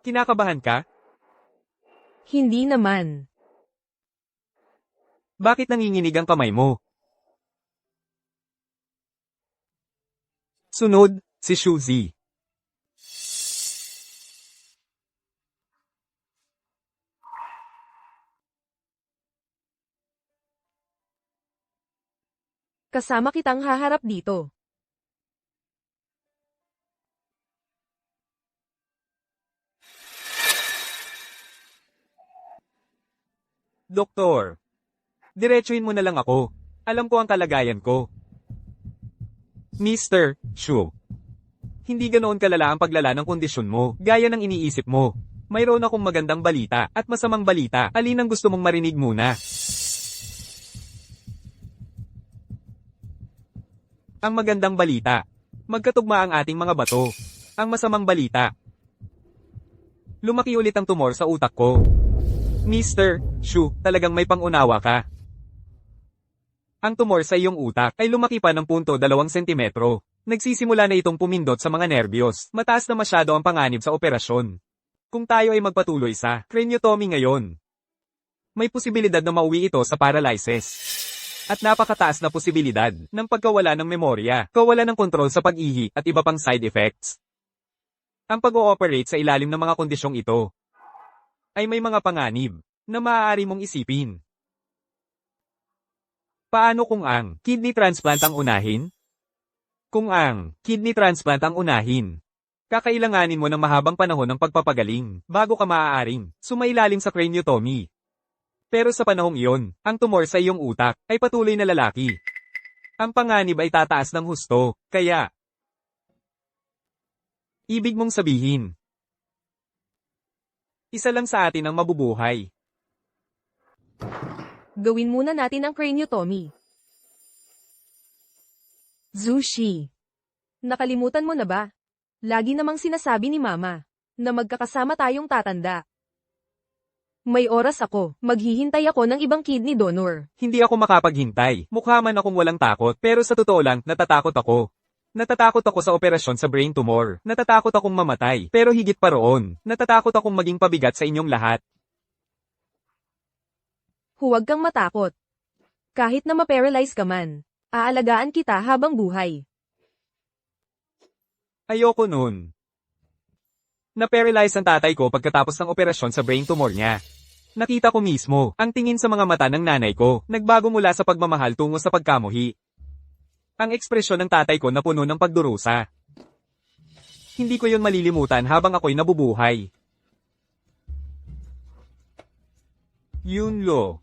Kinakabahan ka? hindi naman. Bakit nanginginig ang kamay mo? Sunod, si Shuzi. Kasama kitang haharap dito. Doktor, diretsuhin mo na lang ako. Alam ko ang kalagayan ko. Mr. Shu. Hindi ganoon kalala ang paglala ng kondisyon mo, gaya ng iniisip mo. Mayroon akong magandang balita at masamang balita. Alin ang gusto mong marinig muna? Ang magandang balita. Magkatugma ang ating mga bato. Ang masamang balita. Lumaki ulit ang tumor sa utak ko. Mr. Shu, talagang may pangunawa ka. Ang tumor sa iyong utak ay lumaki pa ng 0.2 sentimetro. Nagsisimula na itong pumindot sa mga nerbiyos. Mataas na masyado ang panganib sa operasyon. Kung tayo ay magpatuloy sa craniotomy ngayon, may posibilidad na mauwi ito sa paralysis. At napakataas na posibilidad ng pagkawala ng memorya, kawala ng kontrol sa pag-ihi at iba pang side effects. Ang pag-ooperate sa ilalim ng mga kondisyong ito ay may mga panganib na maaari mong isipin. Paano kung ang kidney transplant ang unahin? Kung ang kidney transplant ang unahin, kakailanganin mo ng mahabang panahon ng pagpapagaling bago ka maaaring sumailalim sa craniotomy. Pero sa panahong iyon, ang tumor sa iyong utak ay patuloy na lalaki. Ang panganib ay tataas ng husto, kaya ibig mong sabihin, isa lang sa atin ang mabubuhay. Gawin muna natin ang craniotomy. Zushi. Nakalimutan mo na ba? Lagi namang sinasabi ni Mama na magkakasama tayong tatanda. May oras ako. Maghihintay ako ng ibang kidney donor. Hindi ako makapaghintay. Mukha man akong walang takot, pero sa totoo lang, natatakot ako. Natatakot ako sa operasyon sa brain tumor. Natatakot akong mamatay. Pero higit pa roon, natatakot akong maging pabigat sa inyong lahat. Huwag kang matakot. Kahit na ma-paralyze ka man, aalagaan kita habang buhay. Ayoko nun. Na-paralyze ang tatay ko pagkatapos ng operasyon sa brain tumor niya. Nakita ko mismo, ang tingin sa mga mata ng nanay ko, nagbago mula sa pagmamahal tungo sa pagkamuhi. Ang ekspresyon ng tatay ko napuno ng pagdurusa. Hindi ko yon malilimutan habang ako'y nabubuhay. Yunlo.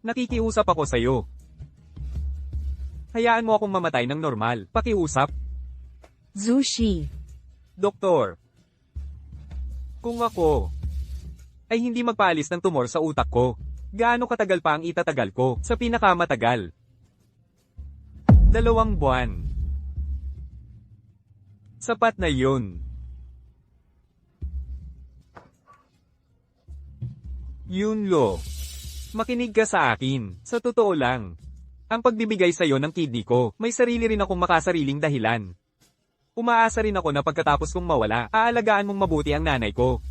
Nakikiusap ako sa'yo. Hayaan mo akong mamatay ng normal. Pakiusap. Zushi. Doktor. Kung ako ay hindi magpaalis ng tumor sa utak ko, gaano katagal pa ang itatagal ko? Sa pinakamatagal, 2 buwan. Sapat na yun. Yunlo. Makinig ka sa akin. Sa totoo lang, ang pagbibigay sa'yo ng kidney ko, may sarili rin akong makasariling dahilan. Umaasa rin ako na pagkatapos kong mawala, aalagaan mong mabuti ang nanay ko.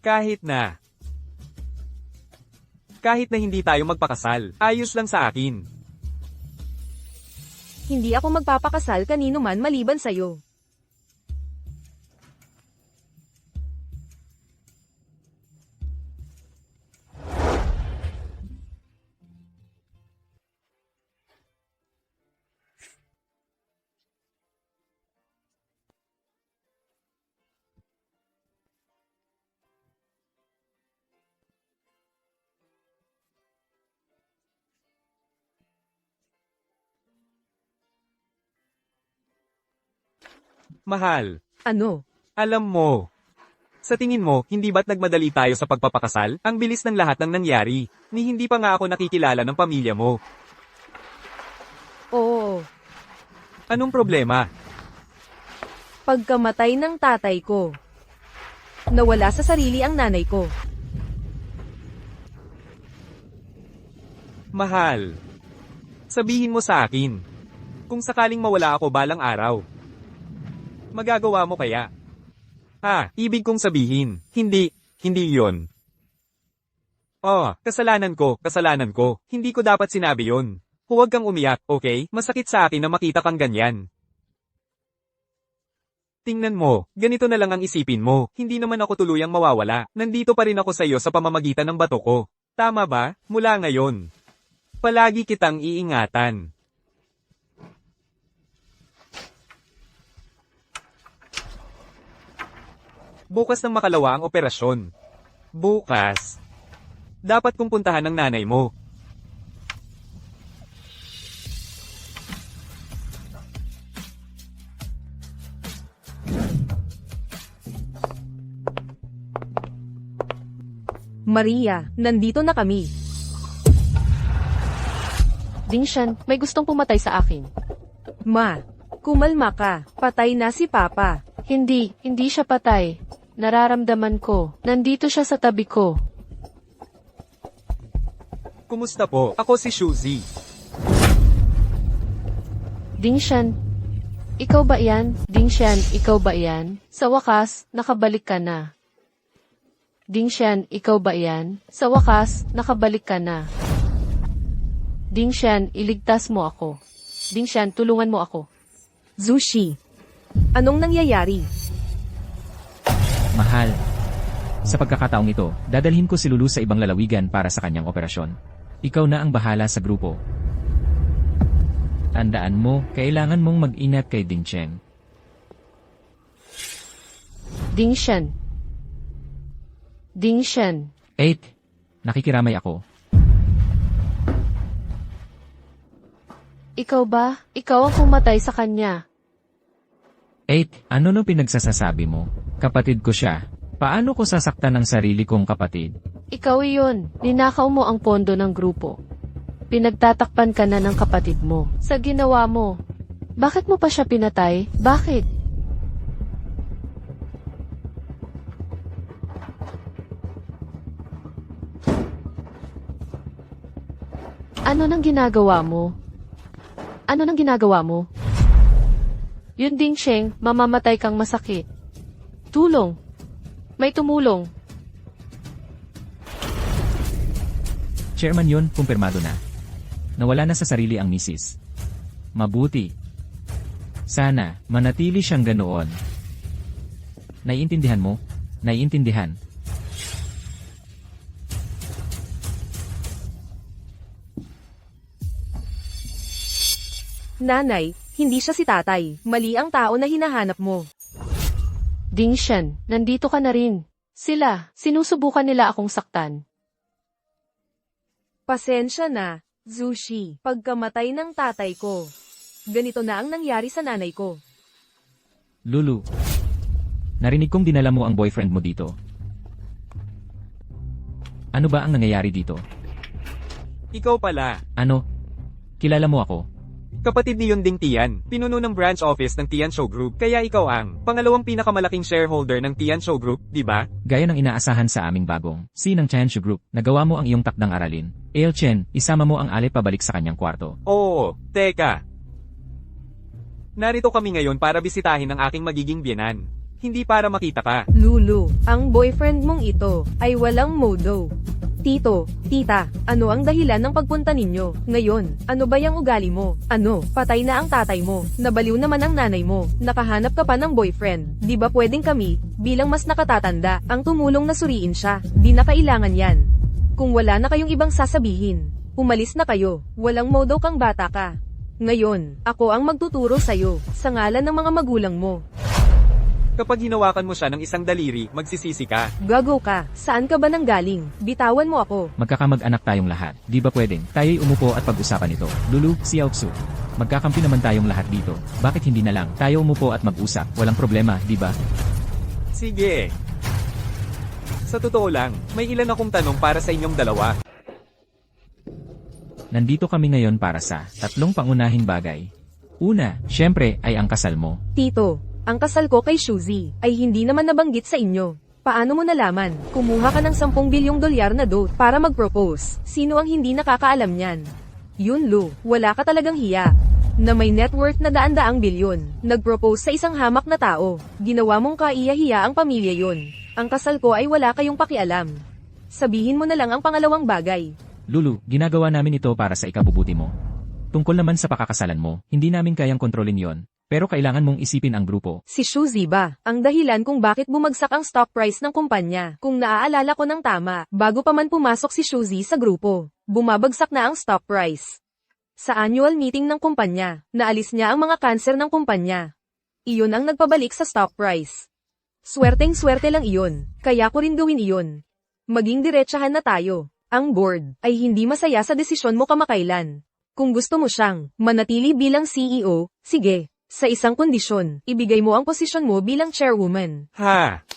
Kahit na hindi tayo magpakasal, ayos lang sa akin. Hindi ako magpapakasal kanino man maliban sa'yo. Mahal, Ano? alam mo. Sa tingin mo, hindi ba't nagmadali tayo sa pagpapakasal? Ang bilis ng lahat ng nangyari. Ni hindi pa nga ako nakikilala ng pamilya mo. Oo. Anong problema? Pagkamatay ng tatay ko, nawala sa sarili ang nanay ko. Mahal. Sabihin mo sa akin. Kung sakaling mawala ako balang araw, magagawa mo kaya? Ibig kong sabihin, hindi yon. Kasalanan ko. Hindi ko dapat sinabi yon. Huwag kang umiyak, okay? Masakit sa akin na makita kang ganyan. Tingnan mo, ganito na lang ang isipin mo, hindi naman ako tuluyang mawawala. Nandito pa rin ako sa iyo sa pamamagitan ng bato ko. Tama ba? Mula ngayon, palagi kitang iingatan. Bukas ng makalawa ang operasyon. Bukas. Dapat kong puntahan ng nanay mo. Maria, nandito na kami. Dingshan, may gustong pumatay sa akin. Ma, kumalma ka. Patay na si Papa. Hindi siya patay. Nararamdaman ko. Nandito siya sa tabi ko. Kumusta po? Ako si Shuzi. Dingshan, ikaw ba yan? Dingshan, ikaw ba yan? Sa wakas, nakabalik ka na. Dingshan, ikaw ba yan? Sa wakas, nakabalik ka na. Dingshan, iligtas mo ako. Dingshan, tulungan mo ako. Zushi. Anong nangyayari? Mahal. Sa pagkakataong ito, dadalhin ko si Lulu sa ibang lalawigan para sa kanyang operasyon. Ikaw na ang bahala sa grupo. Tandaan mo, kailangan mong mag-ingat kay Dingchen. Dingshan. Dingshan. 8. Nakikiramay ako. Ikaw ba? Ikaw ang pumatay sa kanya. 8. Ano no pinagsasasabi mo? Kapatid ko siya. Paano ko sasaktan ang sarili kong kapatid? Ikaw iyon. Ninakaw mo ang pondo ng grupo. Pinagtatakpan ka na ng kapatid mo. Sa ginawa mo. Bakit mo pa siya pinatay? Bakit? Ano nang ginagawa mo? Ano nang ginagawa mo? Yun ding Sheng, mamamatay kang masakit. Tulong. May tumulong. Chairman yon, kumpirmado na. Nawala na sa sarili ang misis. Mabuti. Sana, manatili siyang ganoon. Naiintindihan mo? Naiintindihan. Nanay, hindi siya si tatay. Mali ang tao na hinahanap mo. Ding Shen, nandito ka na rin. Sila, sinusubukan nila akong saktan. Pasensya na, Zushi. Pagkamatay ng tatay ko. Ganito na ang nangyari sa nanay ko. Lulu. Narinig kong dinala mo ang boyfriend mo dito. Ano ba ang nangyayari dito? Ikaw pala. Ano? Kilala mo ako? Kapatid ni Yunding Tian, pinuno ng branch office ng Tian Show Group, kaya ikaw ang pangalawang pinakamalaking shareholder ng Tian Show Group, di ba? Gaya ng inaasahan sa aming bagong ng Chanshu Group, nagawa mo ang iyong takdang aralin. Ale Chen, isama mo ang Ale pabalik sa kanyang kwarto. Oo, teka. Narito kami ngayon para bisitahin ang aking magiging biyenan. Hindi para makita ka. Lulu, ang boyfriend mong ito ay walang modo. Tito, tita, ano ang dahilan ng pagpunta ninyo? Ngayon, ano ba yung ugali mo? Ano, patay na ang tatay mo, nabaliw naman ang nanay mo, nakahanap ka pa ng boyfriend. Di ba pwedeng kami, bilang mas nakatatanda, ang tumulong na suriin siya? Di na kailangan yan. Kung wala na kayong ibang sasabihin, umalis na kayo, walang modo kang bata ka. Ngayon, ako ang magtuturo sa'yo, sa ngalan ng mga magulang mo. Kapag hinawakan mo siya ng isang daliri, magsisisi ka. Gago ka, saan ka ba nanggaling? Bitawan mo ako. Magkakamag-anak tayong lahat. Di ba pwedeng tayo'y umupo at pag-usapan ito? Lulu, Xiaoxu. Magkakampi naman tayong lahat dito. Bakit hindi na lang tayo umupo at mag-usap? Walang problema, di ba? Sige. Sa totoo lang, may ilan akong tanong para sa inyong dalawa. Nandito kami ngayon para sa tatlong pangunahing bagay. Una, syempre, ay ang kasal mo. Tito, ang kasal ko kay Shuzi ay hindi naman nabanggit sa inyo. Paano mo nalaman? Kumuha ka ng 10 bilyong dolyar na dote para mag-propose. Sino ang hindi nakakaalam niyan? Yun Lu, wala ka talagang hiya. Na may net worth na daan-daang bilyon. Nag-propose sa isang hamak na tao. Ginawa mong kaiya-hiya ang pamilya yun. Ang kasal ko ay wala kayong pakialam. Sabihin mo na lang ang pangalawang bagay. Lulu, ginagawa namin ito para sa ikabubuti mo. Tungkol naman sa pakakasalan mo, hindi namin kayang kontrolin yon. Pero kailangan mong isipin ang grupo. Si Shuzi ba? Ang dahilan kung bakit bumagsak ang stock price ng kumpanya. Kung naaalala ko ng tama, bago pa man pumasok si Shuzi sa grupo, bumabagsak na ang stock price. Sa annual meeting ng kumpanya, naalis niya ang mga cancer ng kumpanya. Iyon ang nagpabalik sa stock price. Swerteng-swerte lang iyon, kaya ko rin gawin iyon. Maging diretsahan na tayo. Ang board ay hindi masaya sa desisyon mo kamakailan. Kung gusto mo siyang manatili bilang CEO, sige. Sa isang kondisyon, ibigay mo ang posisyon mo bilang chairwoman. Ha?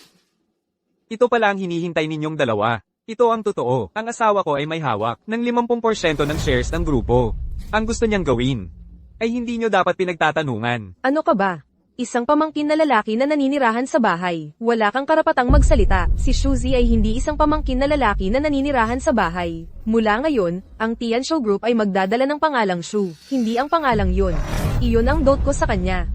Ito pala ang hinihintay ninyong dalawa. Ito ang totoo. Ang asawa ko ay may hawak ng 50% ng shares ng grupo. Ang gusto niyang gawin ay hindi niyo dapat pinagtatanungan. Ano ka ba? Isang pamangkin na lalaki na naninirahan sa bahay. Wala kang karapatang magsalita. Si Shuzi ay hindi isang pamangkin na lalaki na naninirahan sa bahay. Mula ngayon, ang Tian Show Group ay magdadala ng pangalang Shu. Hindi ang pangalang yun. Iyon ang dote ko sa kanya.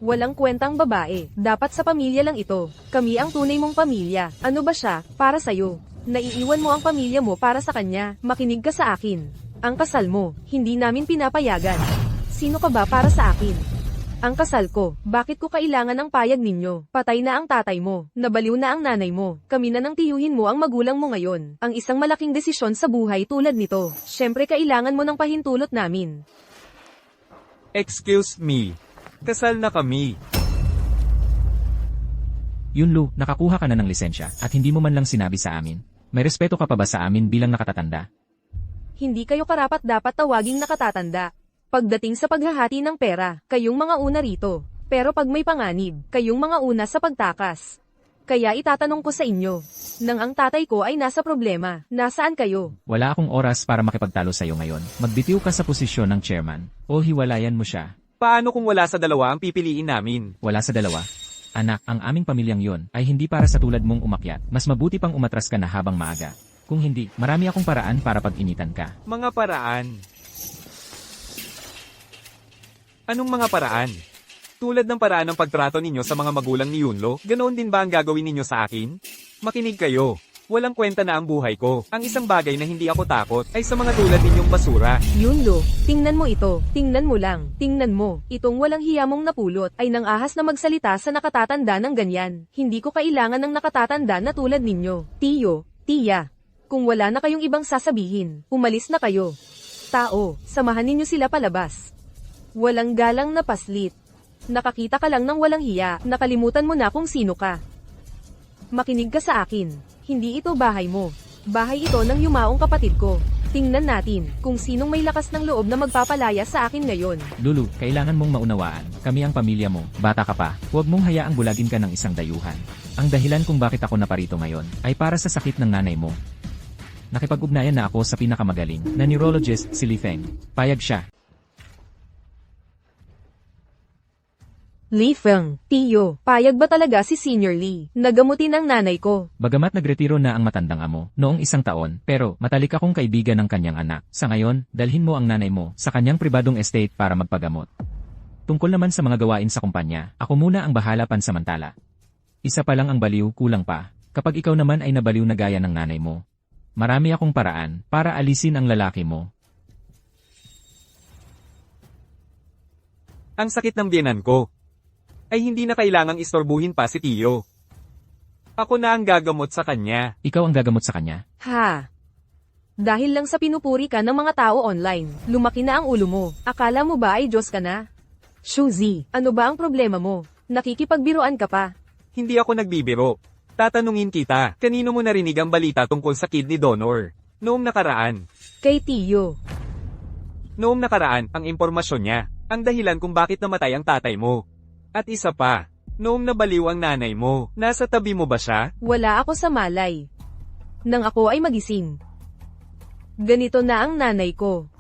Walang kwentang babae. Dapat sa pamilya lang ito. Kami ang tunay mong pamilya. Ano ba siya? Para sa'yo. Naiiwan mo ang pamilya mo para sa kanya. Makinig ka sa akin. Ang kasal mo, hindi namin pinapayagan. Sino ka ba para sa akin? Ang kasal ko, bakit ko kailangan ang payag ninyo? Patay na ang tatay mo, nabaliw na ang nanay mo, kami na nang tiyuhin mo ang magulang mo ngayon. Ang isang malaking desisyon sa buhay tulad nito, syempre kailangan mo ng pahintulot namin. Excuse me. Kasal na kami. Yun Lu, nakakuha ka na ng lisensya at hindi mo man lang sinabi sa amin. May respeto ka pa ba sa amin bilang nakatatanda? Hindi kayo karapat dapat tawaging nakatatanda. Pagdating sa paghahati ng pera, kayong mga una rito. Pero pag may panganib, kayong mga una sa pagtakas. Kaya itatanong ko sa inyo, nang ang tatay ko ay nasa problema, nasaan kayo? Wala akong oras para makipagtalo sa iyo ngayon. Magbitiw ka sa posisyon ng chairman o hiwalayan mo siya. Paano kung wala sa dalawa ang pipiliin namin? Wala sa dalawa. Anak, ang aming pamilyang yon ay hindi para sa tulad mong umakyat. Mas mabuti pang umatras ka na habang maaga. Kung hindi, marami akong paraan para pag-initan ka. Mga paraan. Anong mga paraan? Tulad ng paraan ng pagtrato ninyo sa mga magulang ni Yunlo, ganoon din ba ang gagawin ninyo sa akin? Makinig kayo. Walang kwenta na ang buhay ko. Ang isang bagay na hindi ako takot ay sa mga tulad ninyong basura. Yunlo, tingnan mo ito. Tingnan mo lang. Tingnan mo. Itong walang hiyamong napulot ay nang ahas na magsalita sa nakatatanda ng ganyan. Hindi ko kailangan ng nakatatanda na tulad ninyo. Tiyo, Tiya. Kung wala na kayong ibang sasabihin, umalis na kayo. Tao, samahan ninyo sila palabas. Walang galang na paslit. Nakakita ka lang ng walang hiya, nakalimutan mo na kung sino ka. Makinig ka sa akin. Hindi ito bahay mo. Bahay ito ng yumaong kapatid ko. Tingnan natin kung sinong may lakas ng loob na magpapalaya sa akin ngayon. Lulu, kailangan mong maunawaan. Kami ang pamilya mo. Bata ka pa. Huwag mong hayaang bulagin ka ng isang dayuhan. Ang dahilan kung bakit ako naparito ngayon ay para sa sakit ng nanay mo. Nakipag-ugnayan na ako sa pinakamagaling na neurologist, si Li Feng. Payag siya. Li Feng, Tiyo, payag ba talaga si Senior Li? Nagamutin ang nanay ko. Bagamat nagretiro na ang matandang amo noong 1 taon, pero matalik akong kaibigan ng kanyang anak. Sa ngayon, dalhin mo ang nanay mo sa kanyang pribadong estate para magpagamot. Tungkol naman sa mga gawain sa kumpanya, ako muna ang bahala pansamantala. Isa pa lang ang baliw, kulang pa. Kapag ikaw naman ay nabaliw na gaya ng nanay mo, marami akong paraan para alisin ang lalaki mo. Ang sakit ng biyenan ko ay hindi na kailangang istorbuhin pa si Tiyo. Ako na ang gagamot sa kanya. Ikaw ang gagamot sa kanya? Ha? Dahil lang sa pinupuri ka ng mga tao online, lumaki na ang ulo mo. Akala mo ba ay Diyos ka na? Shuzi, ano ba ang problema mo? Nakikipagbiruan ka pa. Hindi ako nagbibiro. Tatanungin kita, kanino mo narinig ang balita tungkol sa kidney donor? Noong nakaraan. Kay Tiyo. Noong nakaraan, ang impormasyon niya, ang dahilan kung bakit namatay ang tatay mo. At isa pa, noong nabaliw ang nanay mo, nasa tabi mo ba siya? Wala ako sa malay. Nang ako ay magising. Ganito na ang nanay ko.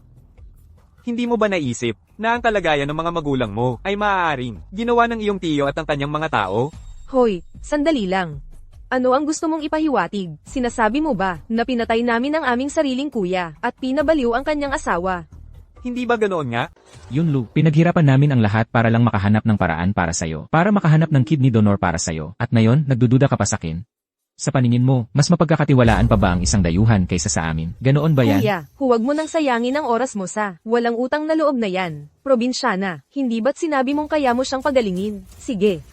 Hindi mo ba naisip na ang kalagayan ng mga magulang mo ay maaaring ginawa ng iyong tiyo at ang kanyang mga tao? Hoy, sandali lang. Ano ang gusto mong ipahiwatig? Sinasabi mo ba na pinatay namin ang aming sariling kuya at pinabaliw ang kanyang asawa? Hindi ba ganoon nga? Yunlu, pinaghirapan namin ang lahat para lang makahanap ng paraan para sa'yo. Para makahanap ng kidney donor para sa'yo. At ngayon, nagdududa ka pa sa akin? Sa paningin mo, mas mapagkakatiwalaan pa ba ang isang dayuhan kaysa sa amin? Ganoon ba yan? Kuya, huwag mo nang sayangin ang oras mo sa walang utang na loob na yan. Probinsyana, hindi ba't sinabi mong kaya mo siyang pagalingin? Sige.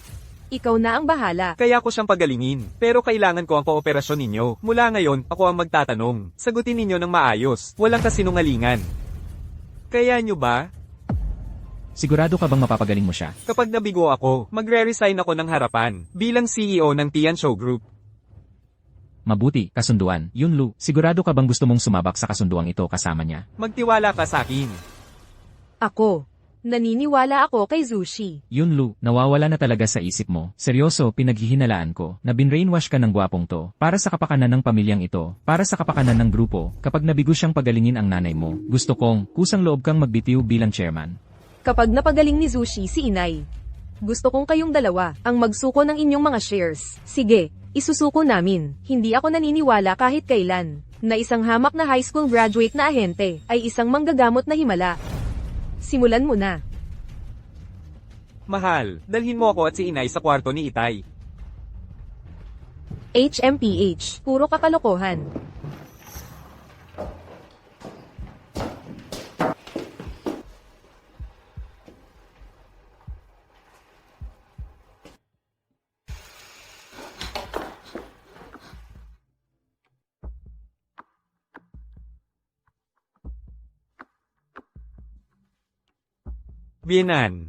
Ikaw na ang bahala. Kaya ko siyang pagalingin. Pero kailangan ko ang kooperasyon ninyo. Mula ngayon, ako ang magtatanong. Sagutin ninyo ng maayos. Walang kasinungalingan. Kaya nyo ba? Sigurado ka bang mapapagaling mo siya? Kapag nabigo ako, magre-resign ako ng harapan bilang CEO ng Tian Show Group. Mabuti, kasunduan. Yunlu, sigurado ka bang gusto mong sumabak sa kasunduang ito kasama niya? Magtiwala ka sa akin. Ako. Naniniwala ako kay Zushi. Yunlu, nawawala na talaga sa isip mo. Seryoso, pinaghihinalaan ko na binrainwash ka ng gwapong to para sa kapakanan ng pamilyang ito, para sa kapakanan ng grupo. Kapag nabigo siyang pagalingin ang nanay mo, gusto kong kusang loob kang magbitiw bilang chairman. Kapag napagaling ni Zushi si Inay, gusto kong kayong dalawa ang magsuko ng inyong mga shares. Sige, isusuko namin. Hindi ako naniniwala kahit kailan na isang hamak na high school graduate na ahente ay isang manggagamot na himala. Simulan mo na. Mahal, dalhin mo ako at si Inay sa kwarto ni Itay. HMPH, puro kakalokohan. Bienan.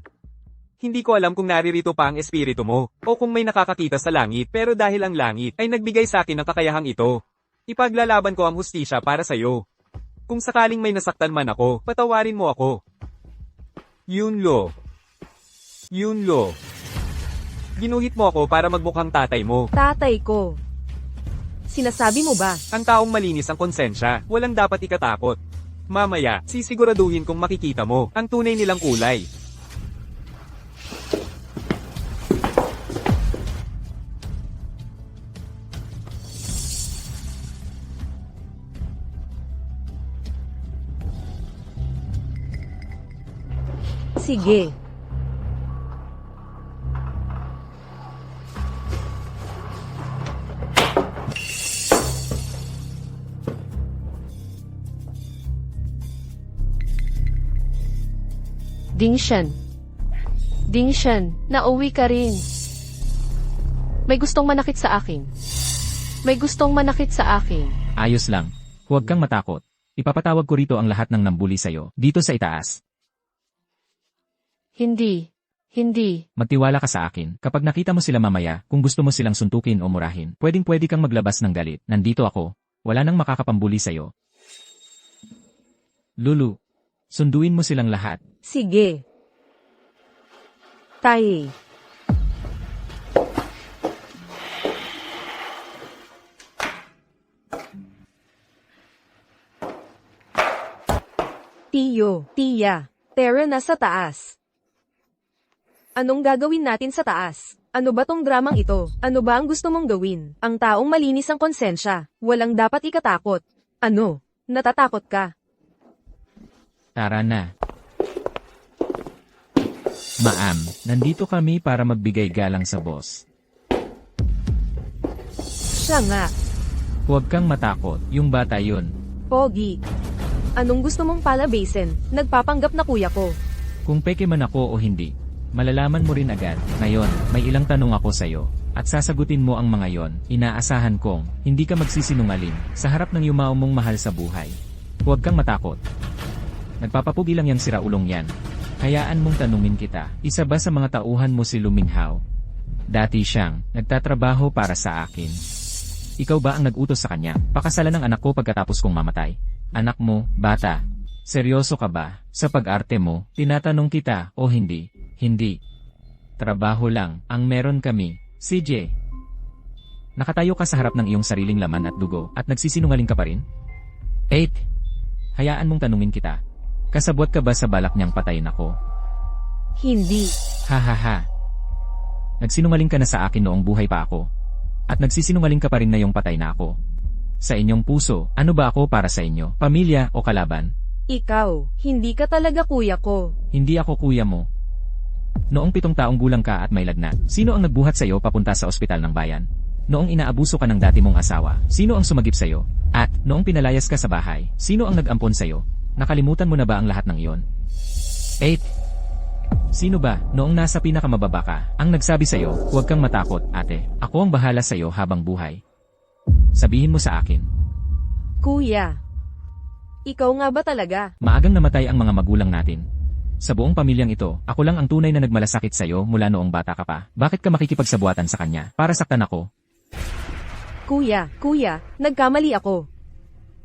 Hindi ko alam kung naririto pa ang espiritu mo, o kung may nakakakita sa langit, pero dahil ang langit ay nagbigay sa akin ng kakayahang ito. Ipaglalaban ko ang hustisya para sa'yo. Kung sakaling may nasaktan man ako, patawarin mo ako. Yunlo. Yunlo. Ginuhit mo ako para magmukhang tatay mo. Tatay ko. Sinasabi mo ba? Ang taong malinis ang konsensya, walang dapat ikatakot. Mamaya, sisiguraduhin kong makikita mo ang tunay nilang kulay. Sige. Dingshan. Dingshan, nauwi ka rin. May gustong manakit sa akin. May gustong manakit sa akin. Ayos lang. Huwag kang matakot. Ipapatawag ko rito ang lahat ng nambuli sa'yo, dito sa itaas. Hindi. Hindi. Magtiwala ka sa akin. Kapag nakita mo sila mamaya, kung gusto mo silang suntukin o murahin, pwedeng-pwede kang maglabas ng galit. Nandito ako. Wala nang makakapambuli sa'yo. Lulu, sunduin mo silang lahat. Sige. Tae. Tiyo, Tia, Tara na sa taas. Anong gagawin natin sa taas? Ano ba tong dramang ito? Ano ba ang gusto mong gawin? Ang taong malinis ang konsensya. Walang dapat ikatakot. Ano? Natatakot ka? Tara na. Ma'am, nandito kami para magbigay galang sa boss. Siya nga, Huwag kang matakot, yung bata yun. Pogi. Anong gusto mong palabasin? Nagpapanggap na kuya ko. Kung peke man ako o hindi, malalaman mo rin agad. Ngayon, may ilang tanong ako sa'yo. At sasagutin mo ang mga yon. Inaasahan kong, hindi ka magsisinungaling, sa harap ng yumao mong mahal sa buhay. Huwag kang matakot. Nagpapapugi lang yang siraulong yan. Hayaan mong tanungin kita, isa ba sa mga tauhan mo si Luminghaw? Dati siyang, nagtatrabaho para sa akin. Ikaw ba ang nag-utos sa kanya? Pakasalan ng anak ko pagkatapos kong mamatay. Anak mo, bata. Seryoso ka ba? Sa pag-arte mo, tinatanong kita, o hindi? Hindi. Trabaho lang, ang meron kami. CJ. Nakatayo ka sa harap ng iyong sariling laman at dugo, at nagsisinungaling ka pa rin? 8. Hayaan mong tanungin kita. Kasabwat ka ba sa balak niyang patayin ako? Hindi. Ha ha ha. Nagsinungaling ka na sa akin noong buhay pa ako. At nagsisinungaling ka pa rin na yung patay na ako. Sa inyong puso, ano ba ako para sa inyo? Pamilya o kalaban? Ikaw, hindi ka talaga kuya ko. Hindi ako kuya mo. Noong 7 taong gulang ka at may lagnat, sino ang nagbuhat sa iyo papunta sa ospital ng bayan? Noong inaabuso ka ng dati mong asawa, sino ang sumagip sa iyo? At, noong pinalayas ka sa bahay, sino ang nag-ampon sa iyo? Nakalimutan mo na ba ang lahat ng iyon? 8. Sino ba, noong nasa pinakamababa ka, ang nagsabi sa iyo, huwag kang matakot, ate, ako ang bahala sa iyo habang buhay? Sabihin mo sa akin. Kuya. Ikaw nga ba talaga? Maagang namatay ang mga magulang natin. Sa buong pamilyang ito, ako lang ang tunay na nagmalasakit sa iyo mula noong bata ka pa. Bakit ka makikipagsabuatan sa kanya? Para saktan ako? Kuya, nagkamali ako.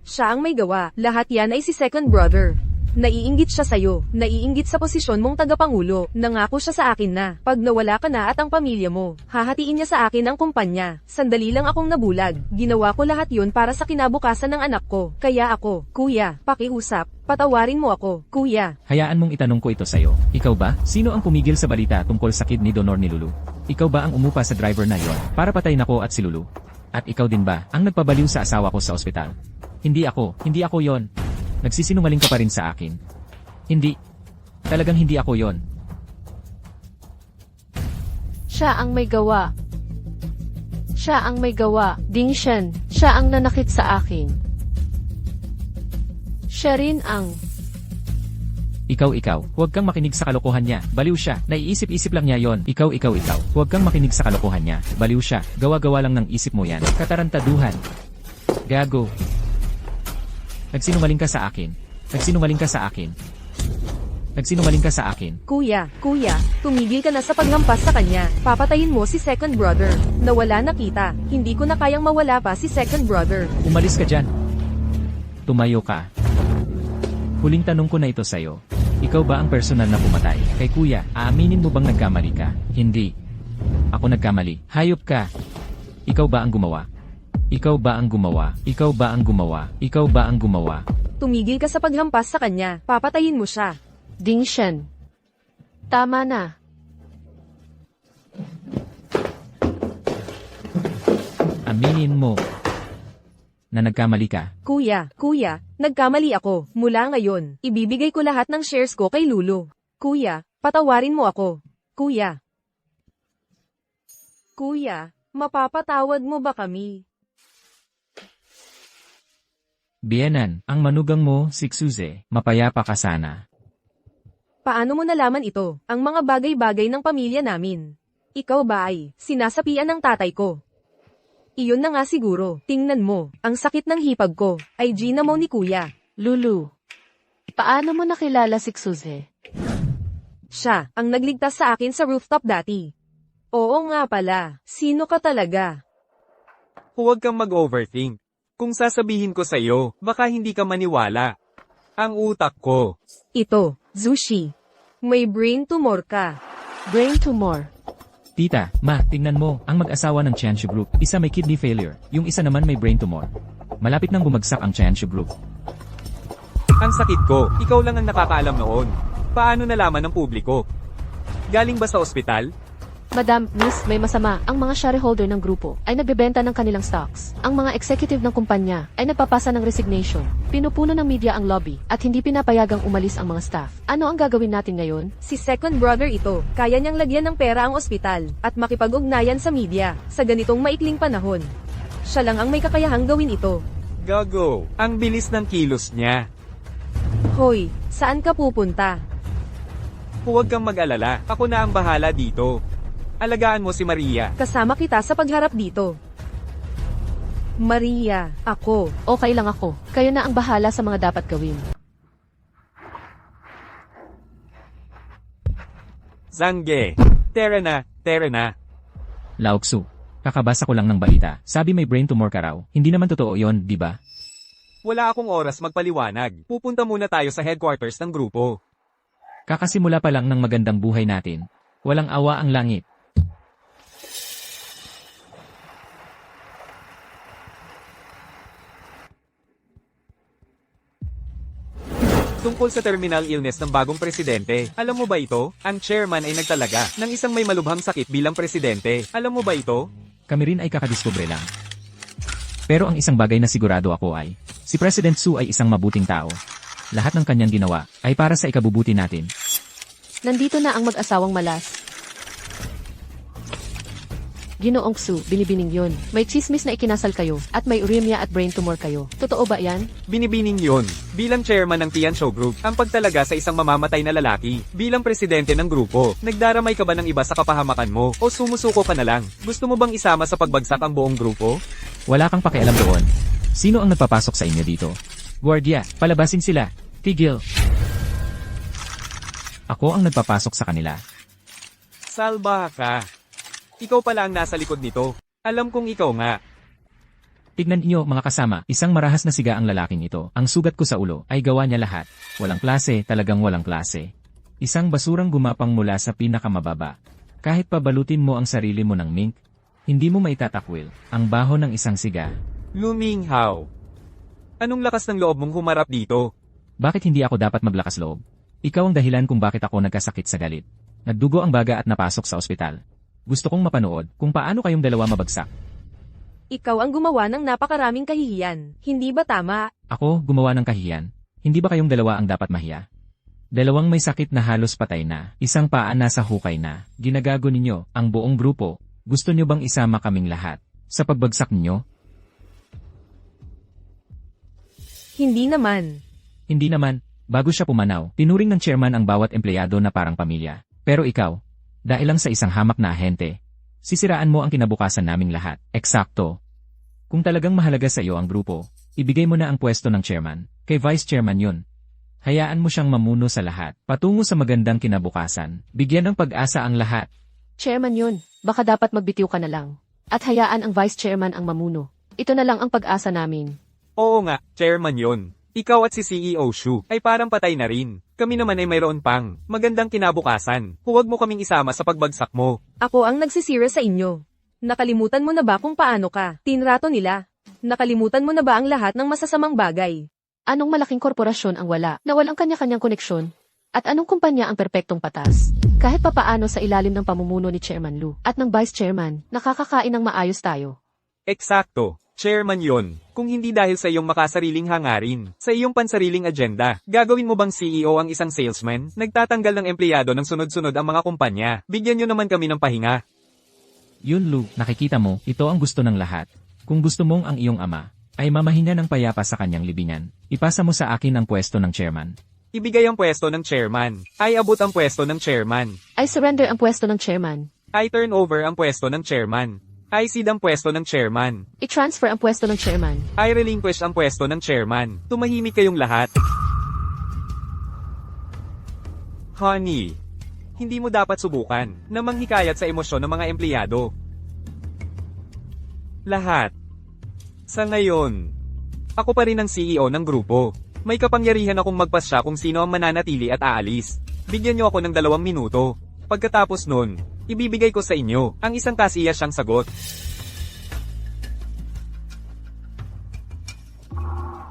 Siya ang may gawa. Lahat yan ay si second brother. Naiinggit siya sa'yo. Naiinggit sa posisyon mong tagapangulo. Nangako siya sa akin na, pag nawala ka na at ang pamilya mo, hahatiin niya sa akin ang kumpanya. Sandali lang akong nabulag. Ginawa ko lahat yun para sa kinabukasan ng anak ko. Kaya ako, kuya, pakiusap. Patawarin mo ako, kuya. Hayaan mong itanong ko ito sa iyo. Ikaw ba? Sino ang pumigil sa balita tungkol sa kidney donor ni Lulu? Ikaw ba ang umupa sa driver na yon para patayin ako at si Lulu? At ikaw din ba ang nagpabaliw sa asawa ko sa ospital? Hindi ako yon. Nagsisinungaling ka pa rin sa akin. Hindi. Talagang hindi ako yon. Siya ang may gawa. Siya ang may gawa. Dingshan, siya ang nanakit sa akin. Siya rin ang... Ikaw. Huwag kang makinig sa kalokohan niya. Baliw siya. Naiisip-isip lang niya yon. Ikaw. Huwag kang makinig sa kalokohan niya. Baliw siya. Gawa-gawa lang ng isip mo yan. Katarantaduhan. Gago. Nagsinungaling ka sa akin. Nagsinungaling ka sa akin. Kuya, tumigil ka na sa paghampas sa kanya. Papatayin mo si second brother. Nawala na kita. Hindi ko na kayang mawala pa si second brother. Umalis ka dyan. Tumayo ka. Huling tanong ko na ito sa'yo. Ikaw ba ang personal na pumatay? Kay kuya, aaminin mo bang nagkamali ka? Hindi. Ako nagkamali. Hayop ka. Ikaw ba ang gumawa? Tumigil ka sa paghampas sa kanya. Papatayin mo siya. Dingshan. Tama na. Aminin mo na nagkamali ka. Kuya, nagkamali ako. Mula ngayon, ibibigay ko lahat ng shares ko kay Lulu. Kuya, Patawarin mo ako, kuya. Kuya, mapapatawad mo ba kami? Bienan, ang manugang mo, si Suze, mapayapa ka sana. Paano mo nalaman ito, ang mga bagay-bagay ng pamilya namin? Ikaw ba ay sinasapian ng tatay ko? Iyon na nga siguro, tingnan mo, ang sakit ng hipag ko, ay Gina mo ni kuya. Lulu, paano mo nakilala si Suze? Siya, ang nagligtas sa akin sa rooftop dati. Oo nga pala, sino ka talaga? Huwag kang mag-overthink. Kung sasabihin ko sa'yo, baka hindi ka maniwala. Ang utak ko. Ito, Zushi. May brain tumor ka. Brain tumor. Tita, ma, tingnan mo, ang mag-asawa ng Chanshu Group, isa may kidney failure, yung isa naman may brain tumor. Malapit nang bumagsak ang Chanshu Group. Ang sakit ko, ikaw lang ang nakakaalam noon. Paano nalaman ng publiko? Galing ba sa ospital? Madam, Miss, may masama. Ang mga shareholder ng grupo ay nagbebenta ng kanilang stocks. Ang mga executive ng kumpanya ay nagpapasa ng resignation. Pinupuno ng media ang lobby at hindi pinapayagang umalis ang mga staff. Ano ang gagawin natin ngayon? Si second brother ito, kaya niyang lagyan ng pera ang ospital, at makipag-ugnayan sa media, sa ganitong maikling panahon. Siya lang ang may kakayahang gawin ito. Gago. Ang bilis ng kilos niya. Hoy, saan ka pupunta? Huwag kang mag-alala. Ako na ang bahala dito. Alagaan mo si Maria. Kasama kita sa pagharap dito. Maria, ako. Okay lang ako. Kayo na ang bahala sa mga dapat gawin. Zangge. Tara na, tara na. Laoksu, kakabasa ko lang ng balita. Sabi may brain tumor ka raw. Hindi naman totoo yon, di ba? Wala akong oras magpaliwanag. Pupunta muna tayo sa headquarters ng grupo. Kakasimula pa lang ng magandang buhay natin. Walang awa ang langit. Tungkol sa terminal illness ng bagong presidente. Alam mo ba ito? Ang chairman ay nagtalaga ng isang may malubhang sakit bilang presidente. Alam mo ba ito? Kami rin ay kakadiskubre lang. Pero ang isang bagay na sigurado ako ay, si President Su ay isang mabuting tao. Lahat ng kanyang ginawa ay para sa ikabubuti natin. Nandito na ang mag-asawang malas. Ginoong Su, binibining yun. May chismis na ikinasal kayo, at may uremia at brain tumor kayo. Totoo ba yan? Binibining yun. Bilang chairman ng Tianzhou Group, ang pagtalaga sa isang mamamatay na lalaki. Bilang presidente ng grupo, nagdaramay ka ba ng iba sa kapahamakan mo? O sumusuko ka na lang? Gusto mo bang isama sa pagbagsak ang buong grupo? Wala kang pakialam doon. Sino ang nagpapasok sa inyo dito? Guardia, palabasin sila. Tigil. Ako ang nagpapasok sa kanila. Salba ka. Ikaw pala ang nasa likod nito. Alam kong ikaw nga. Tignan niyo mga kasama, isang marahas na siga ang lalaking ito. Ang sugat ko sa ulo ay gawa niya lahat. Walang klase, talagang walang klase. Isang basurang gumapang mula sa pinakamababa. Kahit pabalutin mo ang sarili mo ng mink, hindi mo maitatakwil ang baho ng isang siga. Luminghaw. Anong lakas ng loob mong humarap dito? Bakit hindi ako dapat maglakas loob? Ikaw ang dahilan kung bakit ako nagkasakit sa galit. Nagdugo ang baga at napasok sa ospital. Gusto kong mapanood kung paano kayong dalawa mabagsak. Ikaw ang gumawa ng napakaraming kahihiyan. Hindi ba tama? Ako, gumawa ng kahiyan. Hindi ba kayong dalawa ang dapat mahiya? Dalawang may sakit na halos patay na, isang paa nasa hukay na. Ginagago ninyo ang buong grupo. Gusto nyo bang isama kaming lahat sa pagbagsak ninyo? Hindi naman. Hindi naman. Bago siya pumanaw, tinuring ng chairman ang bawat empleyado na parang pamilya. Pero ikaw, dahil lang sa isang hamak na ahente, sisiraan mo ang kinabukasan naming lahat. Eksakto. Kung talagang mahalaga sa iyo ang grupo, ibigay mo na ang pwesto ng chairman. Kay vice chairman yun. Hayaan mo siyang mamuno sa lahat. Patungo sa magandang kinabukasan. Bigyan ng pag-asa ang lahat. Chairman yun. Baka dapat magbitiw ka na lang. At hayaan ang vice chairman ang mamuno. Ito na lang ang pag-asa namin. Oo nga, chairman yon. Ikaw at si CEO Shu ay parang patay na rin. Kami naman ay mayroon pang magandang kinabukasan. Huwag mo kaming isama sa pagbagsak mo. Ako ang nagsisira sa inyo. Nakalimutan mo na ba kung paano ka tinrato nila? Nakalimutan mo na ba ang lahat ng masasamang bagay? Anong malaking korporasyon ang wala na walang kanya-kanyang koneksyon? At anong kumpanya ang perpektong patas? Kahit papaano sa ilalim ng pamumuno ni Chairman Lu at ng Vice Chairman, nakakakain ng maayos tayo. Eksakto. Chairman yon. Kung hindi dahil sa iyong makasariling hangarin, sa iyong pansariling agenda, gagawin mo bang CEO ang isang salesman? Nagtatanggal ng empleyado ng sunod-sunod ang mga kumpanya. Bigyan nyo naman kami ng pahinga. Yun Lu, nakikita mo, ito ang gusto ng lahat. Kung gusto mong ang iyong ama ay mamahinga ng payapa sa kanyang libingan, ipasa mo sa akin ang pwesto ng chairman. Ibigay ang pwesto ng chairman. Ay abot ang pwesto ng chairman. I surrender ang pwesto ng chairman. Ay turn over ang pwesto ng chairman. Ay cede ang pwesto ng chairman. I-transfer ang pwesto ng chairman. Ay relinquish ang pwesto ng chairman. Tumahimik kayong lahat. Honey, hindi mo dapat subukan na manghikayat sa emosyon ng mga empleyado. Lahat. Sa ngayon, ako pa rin ang CEO ng grupo. May kapangyarihan akong magpasya kung sino ang mananatili at aalis. Bigyan niyo ako ng 2 minuto. Pagkatapos nun, ibibigay ko sa inyo ang isang kasiyasyang sagot.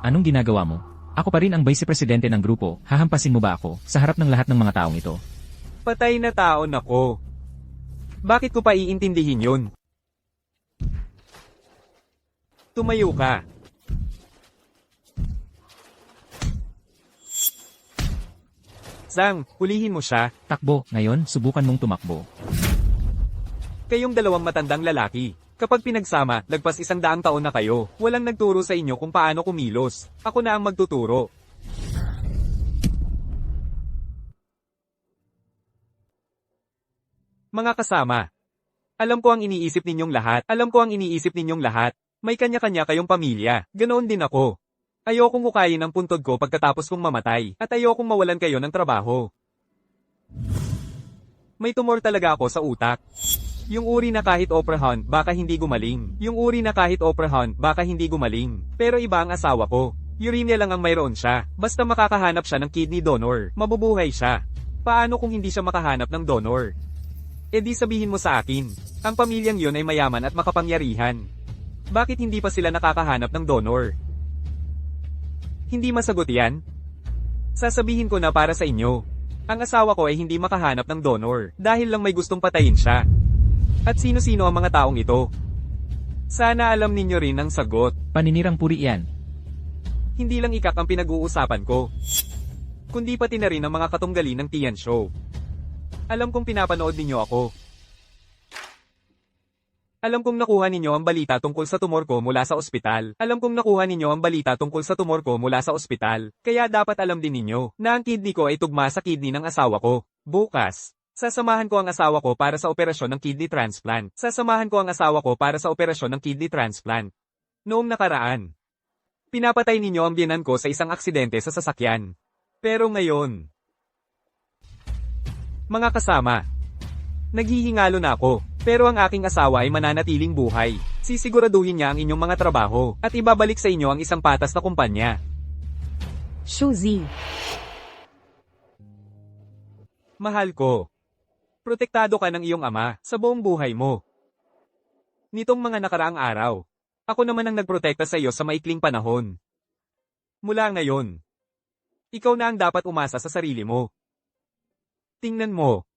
Anong ginagawa mo? Ako pa rin ang vice presidente ng grupo, hahampasin mo ba ako sa harap ng lahat ng mga taong ito? Patay na tao na ko. Bakit ko pa iintindihin yun? Tumayo ka. Zhang, hulihin mo siya. Takbo, ngayon, subukan mong tumakbo. Kayong 2 matandang lalaki. Kapag pinagsama, lagpas 100 taon na kayo. Walang nagturo sa inyo kung paano kumilos. Ako na ang magtuturo. Mga kasama. Alam ko ang iniisip ninyong lahat. Alam ko ang iniisip ninyong lahat. May kanya-kanya kayong pamilya. Ganoon din ako. Ayokong hukayin ang puntod ko pagkatapos kong mamatay, at ayokong mawalan kayo ng trabaho. May tumor talaga ako sa utak. Yung uri na kahit operahan, baka hindi gumaling. Yung uri na kahit operahan, baka hindi gumaling. Pero iba ang asawa ko. Uremia lang ang mayroon siya. Basta makakahanap siya ng kidney donor, mabubuhay siya. Paano kung hindi siya makahanap ng donor? E di sabihin mo sa akin, ang pamilyang yon ay mayaman at makapangyarihan. Bakit hindi pa sila nakakahanap ng donor? Hindi masagot yan? Sasabihin ko na para sa inyo. Ang asawa ko ay hindi makahanap ng donor dahil lang may gustong patayin siya. At sino-sino ang mga taong ito? Sana alam ninyo rin ang sagot. Paninirang puri yan. Hindi lang ikak ang pinag-uusapan ko, kundi pati na rin ang mga katunggali ng Tian Show. Alam kong pinapanood ninyo ako. Alam kong nakuha ninyo ang balita tungkol sa tumor ko mula sa ospital. Alam kong nakuha ninyo ang balita tungkol sa tumor ko mula sa ospital. Kaya dapat alam din ninyo na ang kidney ko ay tugma sa kidney ng asawa ko. Bukas, sasamahan ko ang asawa ko para sa operasyon ng kidney transplant. Sasamahan ko ang asawa ko para sa operasyon ng kidney transplant. Noong nakaraan, pinapatay ninyo ang biyenan ko sa isang aksidente sa sasakyan. Pero ngayon, mga kasama, naghihingalo na ako. Pero ang aking asawa ay mananatiling buhay. Sisiguraduhin niya ang inyong mga trabaho, at ibabalik sa inyo ang isang patas na kumpanya. Shuzi. Mahal ko. Protektado ka ng iyong ama sa buong buhay mo. Nitong mga nakaraang araw, ako naman ang nagprotekta sa iyo sa maikling panahon. Mula ngayon, ikaw na ang dapat umasa sa sarili mo. Tingnan mo.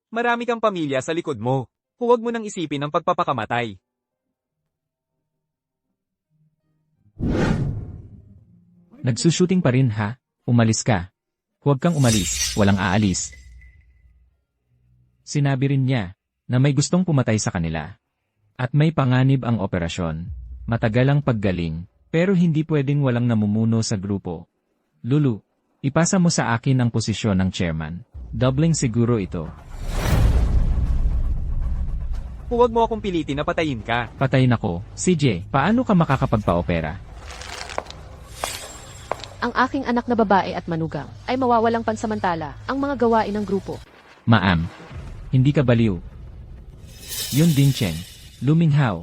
Marami kang pamilya sa likod mo. Huwag mo nang isipin ang pagpapakamatay. Nagsushooting pa rin ha? Umalis ka. Huwag kang umalis, walang aalis. Sinabi rin niya na may gustong pumatay sa kanila. At may panganib ang operasyon. Matagal ang paggaling, pero hindi pwedeng walang namumuno sa grupo. Lulu, ipasa mo sa akin ang posisyon ng chairman. Doubling siguro ito. Huwag mo akong pilitin na patayin ka. Patayin ako. CJ, paano ka makakapagpa-opera? Ang aking anak na babae at manugang ay mawawalang pansamantala ang mga gawain ng grupo. Maam, hindi ka baliw. Yun din Chen, Luminghaw.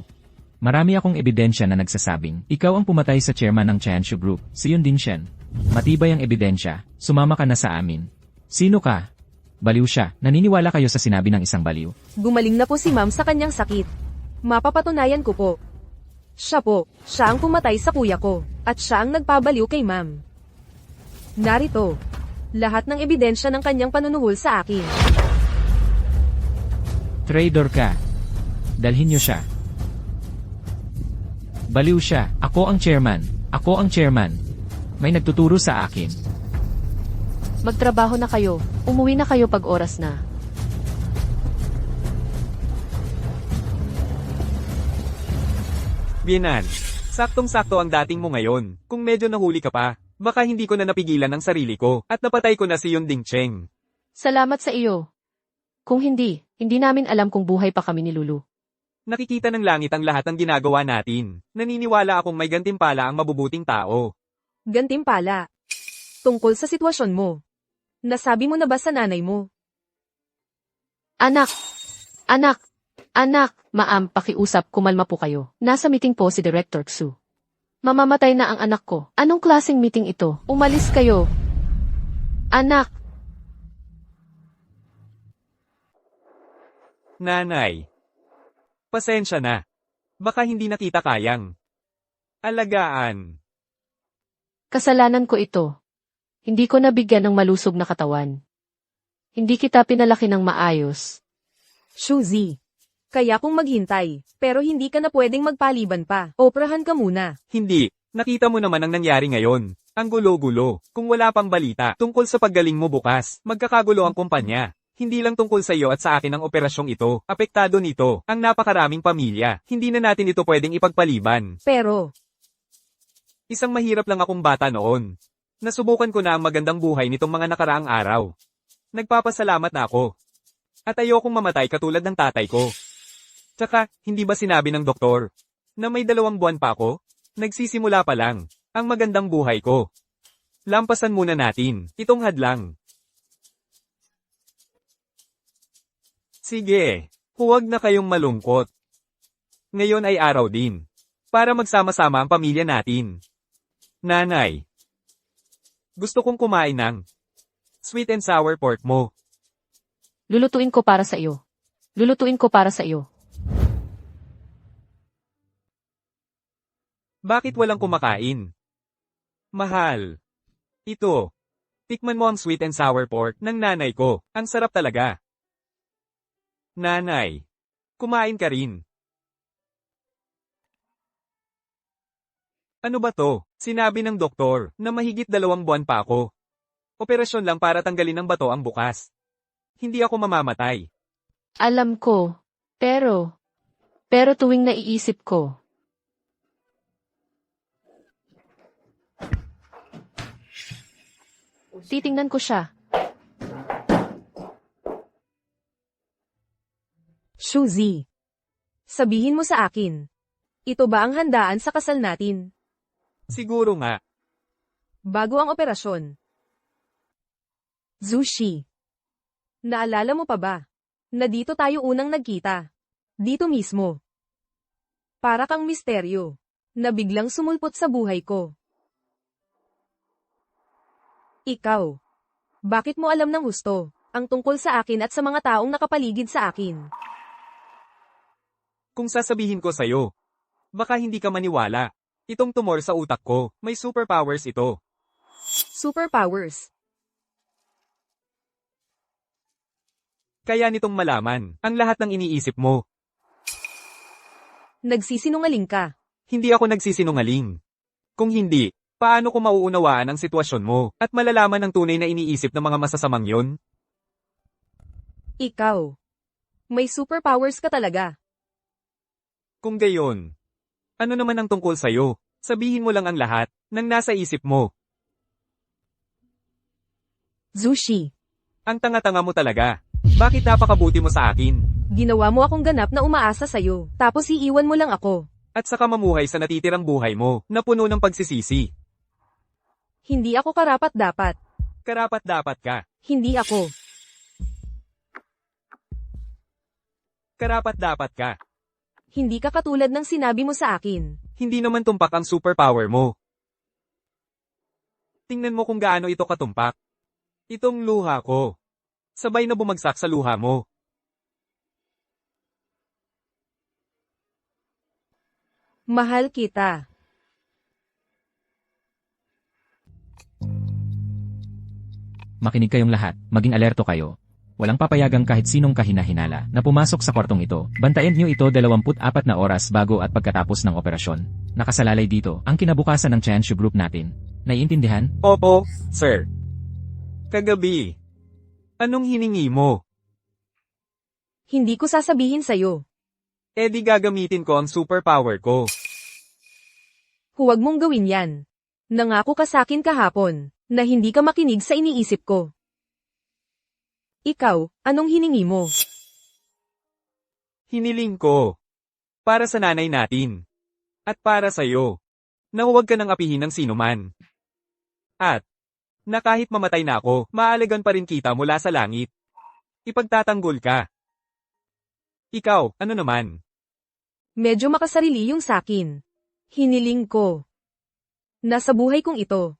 Marami akong ebidensya na nagsasabing, ikaw ang pumatay sa chairman ng Chanshu Group, si Yun Din Shen. Matibay ang ebidensya, sumama ka na sa amin. Sino ka? Baliw siya, naniniwala kayo sa sinabi ng isang baliw. Gumaling na po si ma'am sa kanyang sakit. Mapapatunayan ko po. Siya ang pumatay sa kuya ko, at siya ang nagpabaliw kay ma'am. Narito, lahat ng ebidensya ng kanyang panunuhol sa akin. Traitor ka. Dalhin niyo siya. Baliw siya. Ako ang chairman. Ako ang chairman. May nagtuturo sa akin. Magtrabaho na kayo. Umuwi na kayo pag oras na. Bianan, saktong-sakto ang dating mo ngayon. Kung medyo nahuli ka pa, baka hindi ko na napigilan ang sarili ko at napatay ko na si Yun Ding Cheng. Salamat sa iyo. Kung hindi namin alam kung buhay pa kami ni Lulu. Nakikita ng langit ang lahat ng ginagawa natin. Naniniwala akong may gantimpala ang mabubuting tao. Gantimpala. Tungkol sa sitwasyon mo. Nasabi mo na ba sa nanay mo? Anak! Anak! Anak! Ma'am, pakiusap, kumalma po kayo. Nasa meeting po si Director Xu. Mamamatay na ang anak ko. Anong klaseng meeting ito? Umalis kayo. Anak! Nanay. Pasensya na. Baka hindi na kita kayang alagaan. Kasalanan ko ito. Hindi ko nabigyan ng malusog na katawan. Hindi kita pinalaki ng maayos. Shuzi. Kaya kung maghintay, pero hindi ka na pwedeng magpaliban pa. Oprahan ka muna. Hindi. Nakita mo naman ang nangyari ngayon. Ang gulo-gulo. Kung wala pang balita tungkol sa paggaling mo bukas, magkakagulo ang kumpanya. Hindi lang tungkol sa iyo at sa akin ang operasyong ito. Apektado nito ang napakaraming pamilya. Hindi na natin ito pwedeng ipagpaliban. Pero, Isang mahirap lang akong bata noon. Nasubukan ko na ang magandang buhay nitong mga nakaraang araw. Nagpapasalamat na ako. At ayokong mamatay katulad ng tatay ko. Tsaka, hindi ba sinabi ng doktor na may 2 buwan pa ako? Nagsisimula pa lang ang magandang buhay ko. Lampasan muna natin itong hadlang. Sige, huwag na kayong malungkot. Ngayon ay araw din para magsama-sama ang pamilya natin. Nanay, gusto kong kumain ng sweet and sour pork mo. Lulutuin ko para sa iyo. Lulutuin ko para sa iyo. Bakit walang kumakain? Mahal. Ito. Tikman mo ang sweet and sour pork ng nanay ko. Ang sarap talaga. Nanay. Kumain ka rin. Ano ba to? Sinabi ng doktor na mahigit 2 buwan pa ako. Operasyon lang para tanggalin ng bato ang bukas. Hindi ako mamamatay. Alam ko. Pero tuwing naiisip ko. Titingnan ko siya. Shuzi. Sabihin mo sa akin. Ito ba ang handaan sa kasal natin? Siguro nga. Bago ang operasyon. Zushi. Naalala mo pa ba? Na dito tayo unang nagkita. Dito mismo. Para kang misteryo. Na biglang sumulpot sa buhay ko. Ikaw. Bakit mo alam ng gusto? Ang tungkol sa akin at sa mga taong nakapaligid sa akin. Kung sasabihin ko sa'yo, baka hindi ka maniwala. Itong tumor sa utak ko, may superpowers ito. Superpowers. Kaya nitong malaman ang lahat ng iniisip mo. Nagsisinungaling ka. Hindi ako nagsisinungaling. Kung hindi, paano ko mauunawaan ang sitwasyon mo at malalaman ang tunay na iniisip ng mga masasamang yon? Ikaw. May superpowers ka talaga. Kung gayon, ano naman ang tungkol sa'yo? Sabihin mo lang ang lahat ng nasa isip mo. Zushi. Ang tanga-tanga mo talaga. Bakit napakabuti mo sa akin? Ginawa mo akong ganap na umaasa sa'yo, tapos iiwan mo lang ako. At saka mamuhay sa natitirang buhay mo na puno ng pagsisisi. Hindi ako karapat-dapat. Karapat-dapat ka. Hindi ako. Karapat-dapat ka. Hindi ka katulad ng sinabi mo sa akin. Hindi naman tumpak ang superpower mo. Tingnan mo kung gaano ito katumpak. Itong luha ko. Sabay na bumagsak sa luha mo. Mahal kita. Makinig kayong lahat, maging alerto kayo. walang papayagang kahit sinong kahina-hinala na pumasok sa kwartong ito. Bantayan niyo ito 24 na oras bago at pagkatapos ng operasyon. Nakasalalay dito ang kinabukasan ng Chanshu Group natin. Naiintindihan? Opo, sir. Kagabi. Anong hiningi mo? Hindi ko sasabihin sa'yo. Eh di gagamitin ko ang superpower ko. Huwag mong gawin yan. Nangako ka sa'kin kahapon, na hindi ka makinig sa iniisip ko. Ikaw, anong hiningi mo? Hiniling ko. Para sa nanay natin. At para sa'yo. Na huwag ka nang apihin ng sinuman. At, na kahit mamatay na ako, maalagan pa rin kita mula sa langit. Ipagtatanggol ka. Ikaw, ano naman? Medyo makasarili yung sakin. Hiniling ko. Nasa buhay kong ito.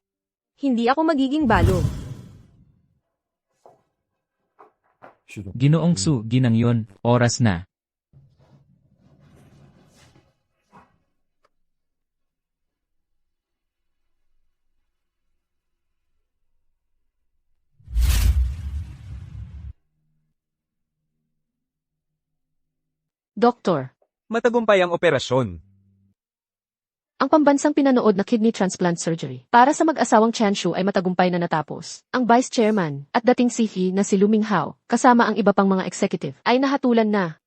Hindi ako magiging balo. Ginoong Su, ginang yon, oras na. Doktor, Matagumpay ang operasyon. ang pambansang pinanood na kidney transplant surgery para sa mag-asawang Chanshu ay matagumpay na natapos. Ang vice chairman at dating CFI na si Lu Minghao, kasama ang iba pang mga executive, ay nahatulan na.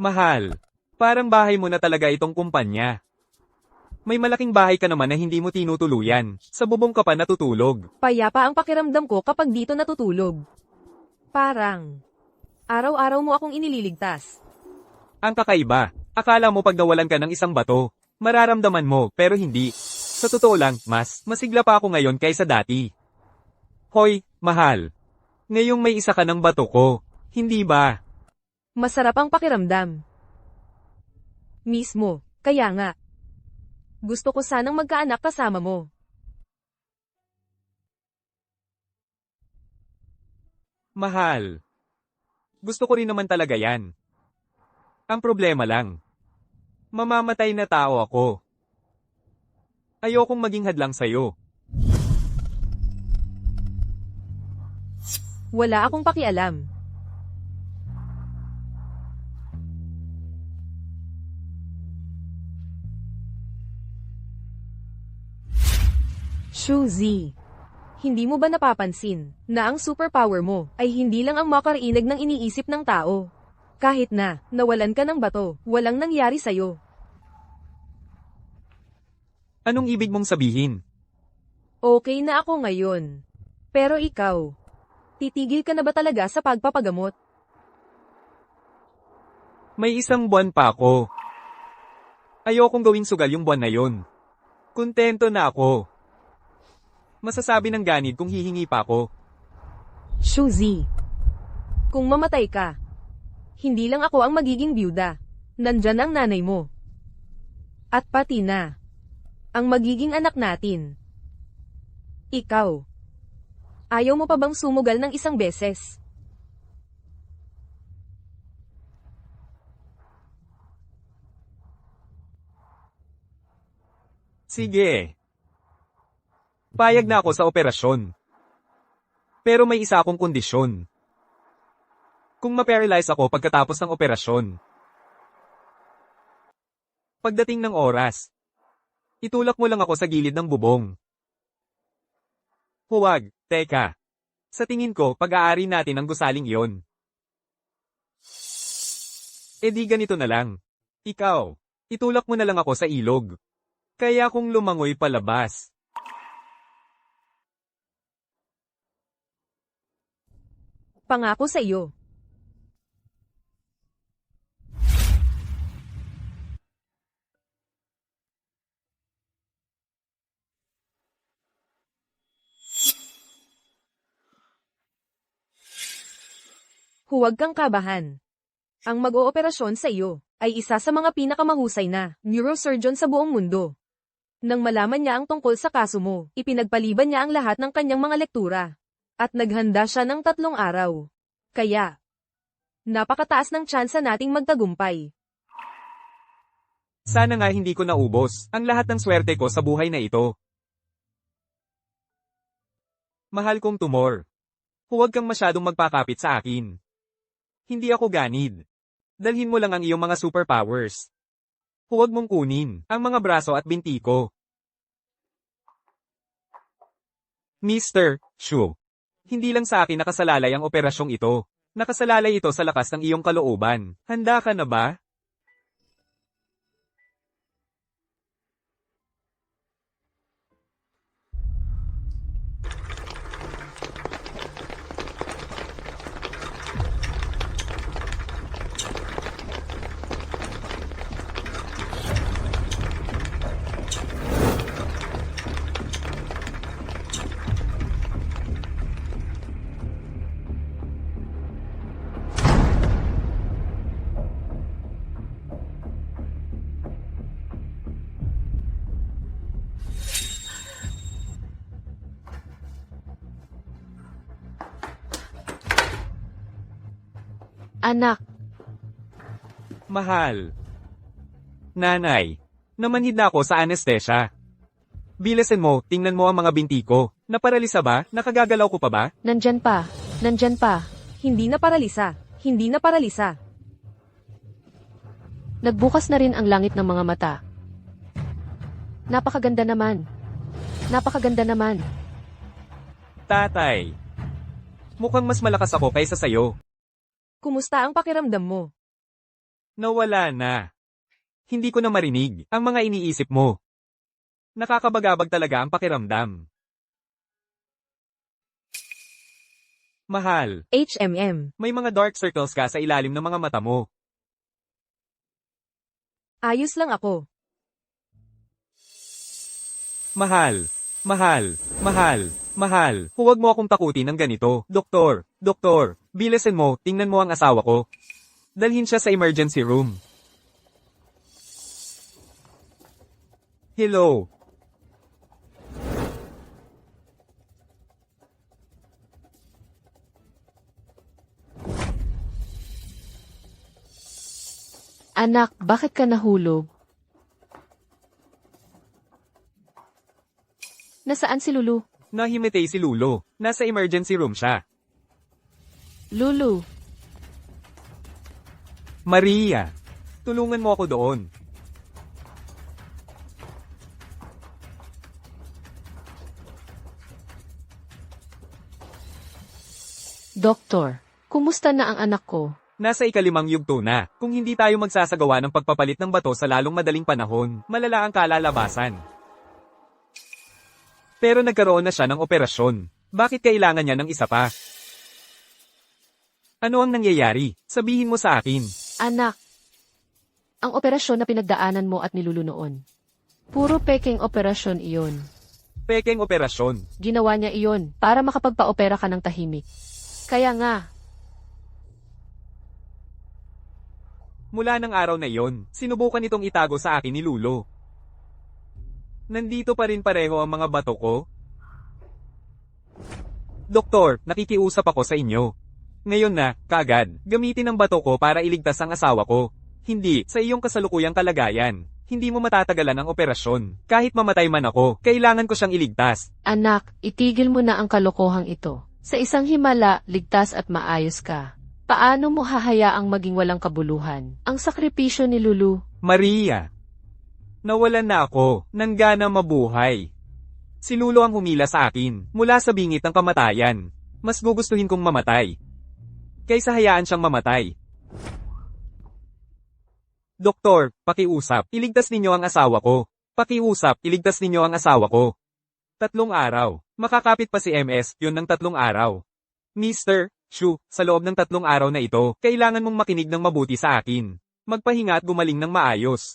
Mahal, parang bahay mo na talaga itong kumpanya. May malaking bahay ka naman na hindi mo tinutuluyan. Sa bubong ka pa natutulog. Payapa ang pakiramdam ko kapag dito natutulog. Parang, araw-araw mo akong inililigtas. Ang kakaiba, akala mo pag nawalan ka ng isang bato, mararamdaman mo, pero hindi. Sa totoo lang, masigla pa ako ngayon kaysa dati. Hoy, mahal. Ngayong may isa ka ng bato ko, hindi ba? Masarap ang pakiramdam. Mismo, kaya nga. Gusto ko sanang magkaanak kasama mo. Mahal. Gusto ko rin naman talaga yan. Ang problema lang. Mamamatay na tao ako. Ayokong maging hadlang sa'yo. Wala akong pakialam. Shuzi, hindi mo ba napapansin na ang superpower mo ay hindi lang ang makarinig ng iniisip ng tao? Kahit na nawalan ka ng bato, walang nangyari sa'yo. Anong ibig mong sabihin? Okay na ako ngayon. Pero ikaw, titigil ka na ba talaga sa pagpapagamot? May isang buwan pa ako. Ayokong gawing sugal yung buwan na yon. Kontento na ako. Masasabi ng ganid kung hihingi pa ako. Shuzi, kung mamatay ka, hindi lang ako ang magiging byuda. Nandyan ang nanay mo. At pati na, ang magiging anak natin. Ikaw, ayaw mo pa bang sumugal ng isang beses? Sige. Payag na ako sa operasyon. Pero may isa akong kondisyon. Kung ma-paralyze ako pagkatapos ng operasyon. Pagdating ng oras, itulak mo lang ako sa gilid ng bubong. Huwag, teka. Sa tingin ko, pag-aari natin ang gusaling iyon. E di ganito na lang. Ikaw, itulak mo na lang ako sa ilog. Kaya kung lumangoy palabas, Pangako sa iyo. Huwag kang kabahan. Ang mag-ooperasyon sa iyo ay isa sa mga pinakamahusay na neurosurgeon sa buong mundo. Nang malaman niya ang tungkol sa kaso mo, ipinagpaliban niya ang lahat ng kanyang mga lektura. At naghanda siya ng 3 araw. Kaya, napakataas ng tsansa nating magtagumpay. Sana nga hindi ko naubos ang lahat ng swerte ko sa buhay na ito. Mahal kong tumor. Huwag kang masyadong magpakapit sa akin. Hindi ako ganid. Dalhin mo lang ang iyong mga superpowers. Huwag mong kunin ang mga braso at binti ko. Mr. Shu. Hindi lang sa akin nakasalalay ang operasyong ito. Nakasalalay ito sa lakas ng iyong kalooban. Handa ka na ba? Anak, Mahal. Nanay. Namanhid na ako sa anesthesia. Bilasan mo, tingnan mo ang mga binti ko. Naparalisa ba? Nakagagalaw ko pa ba? nandyan pa. Nandyan pa. Hindi na paralisa. Hindi na paralisa. Nagbukas na rin ang langit ng mga mata. Napakaganda naman. Napakaganda naman. Tatay. Mukhang mas malakas ako kaysa sayo. Kumusta ang pakiramdam mo? Nawala na. Hindi ko na marinig ang mga iniisip mo. Nakakabagabag talaga ang pakiramdam. Mahal, HMM. may mga dark circles ka sa ilalim ng mga mata mo. Ayos lang ako. Mahal, mahal, mahal, mahal. Huwag mo akong takutin ng ganito. Doktor, doktor, bilasan mo, tingnan mo ang asawa ko. Dalhin siya sa emergency room. Hello. Anak, bakit ka nahulog? Nasaan si Lulu? Nahimatay si Lulo. Nasa emergency room siya. Lulu, Maria, tulungan mo ako doon. Doktor, kumusta na ang anak ko? Nasa ikalimang yugto na. Kung hindi tayo magsasagawa ng pagpapalit ng bato sa lalong madaling panahon, malala ang kalalabasan. Pero nagkaroon na siya ng operasyon. Bakit kailangan niya ng isa pa? Ano ang nangyayari? Sabihin mo sa akin. Anak, ang operasyon na pinagdaanan mo at ni Lulu noon. Puro peking operasyon iyon. Pekeng operasyon. Ginawa niya iyon para makapagpa-opera ka ng tahimik. Kaya nga, Mula ng araw na iyon, sinubukan itong itago sa akin ni Lulo. Nandito pa rin pareho ang mga bato ko? Doktor, nakikiusap ako sa inyo. Ngayon na, kagad, gamitin ang bato ko para iligtas ang asawa ko. Hindi, sa iyong kasalukuyang kalagayan. Hindi mo matatagalan ang operasyon. Kahit mamatay man ako, kailangan ko siyang iligtas. anak, itigil mo na ang kalokohang ito. Sa isang himala, ligtas at maayos ka. Paano mo hahayaang maging walang kabuluhan? Ang sakripisyo ni Lulu. Maria. Nawalan na ako, ng gana mabuhay. Si Lulo ang humila sa akin, mula sa bingit ng kamatayan. Mas gugustuhin kong mamatay. Kaysa hayaan siyang mamatay. Doktor, pakiusap, iligtas ninyo ang asawa ko. Pakiusap, iligtas ninyo ang asawa ko. 3 araw. Makakapit pa si MS, yun ng 3 araw. Mr. Shu, sa loob ng 3 araw na ito, kailangan mong makinig ng mabuti sa akin. Magpahinga at gumaling ng maayos.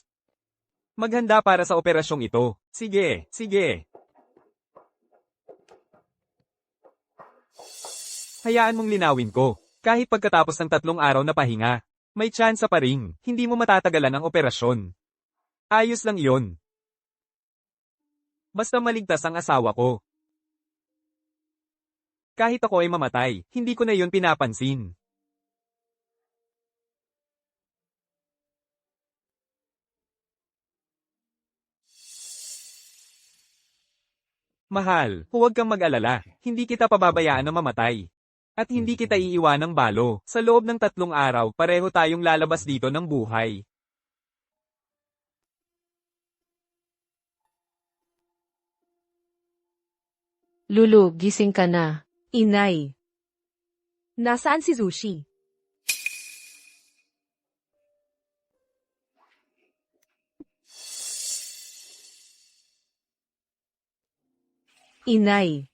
Maghanda para sa operasyong ito. Sige, sige. Hayaan mong linawin ko. Kahit pagkatapos ng 3 araw na pahinga, may tsansa pa ring, hindi mo matatagalan ang operasyon. Ayos lang iyon. Basta maligtas ang asawa ko. Kahit ako ay mamatay, hindi ko na yun pinapansin. Mahal, huwag kang mag-alala. Hindi kita pababayaan na mamatay. At hindi kita iiwan ng balo. Sa loob ng 3 araw, pareho tayong lalabas dito ng buhay. Lulu, gising ka na. Inay. Nasaan si Zushi? Inay.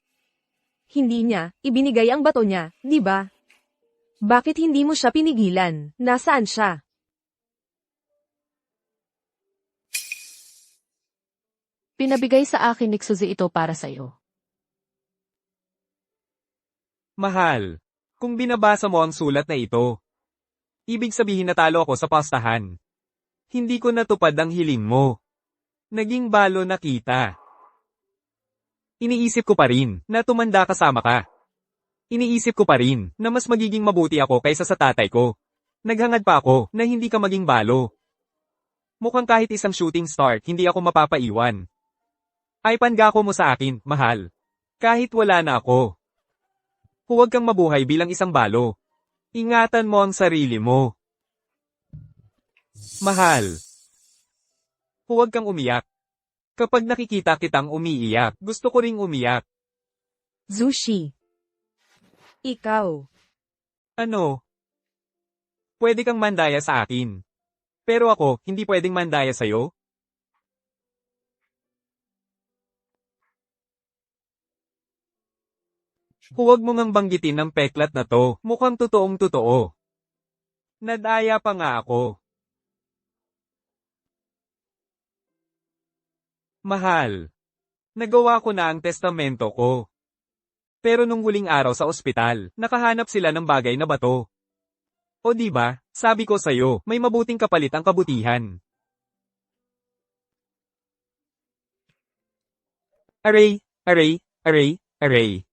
Hindi niya, ibinigay ang bato niya, di ba? Bakit hindi mo siya pinigilan? Nasaan siya? Pinabigay sa akin ni Suzy ito para sa'yo. Mahal, kung binabasa mo ang sulat na ito, ibig sabihin natalo ako sa pastahan. Hindi ko natupad ang hiling mo. Naging balo na kita. Iniisip ko pa rin na tumanda kasama ka. Iniisip ko pa rin na mas magiging mabuti ako kaysa sa tatay ko. Naghangad pa ako na hindi ka maging balo. Mukhang kahit isang shooting star, hindi ako mapapaiwan. Ay pangako mo sa akin, mahal. Kahit wala na ako. Huwag kang mabuhay bilang isang balo. Ingatan mo ang sarili mo. Mahal. Huwag kang umiyak. Kapag nakikita kitang umiiyak, gusto ko ring umiyak. Zushi. Ikaw. Ano? Pwede kang mandaya sa akin. Pero ako, hindi pwedeng mandaya sa'yo? Huwag mo ngang banggitin ng peklat na to, mukhang totoong totoo. Nadaya pa nga ako. Mahal. Nagawa ko na ang testamento ko. Pero nung huling araw sa ospital, nakahanap sila ng bagay na bato. O di ba? Sabi ko sa'yo, may mabuting kapalit ang kabutihan. Aray, aray, aray, aray.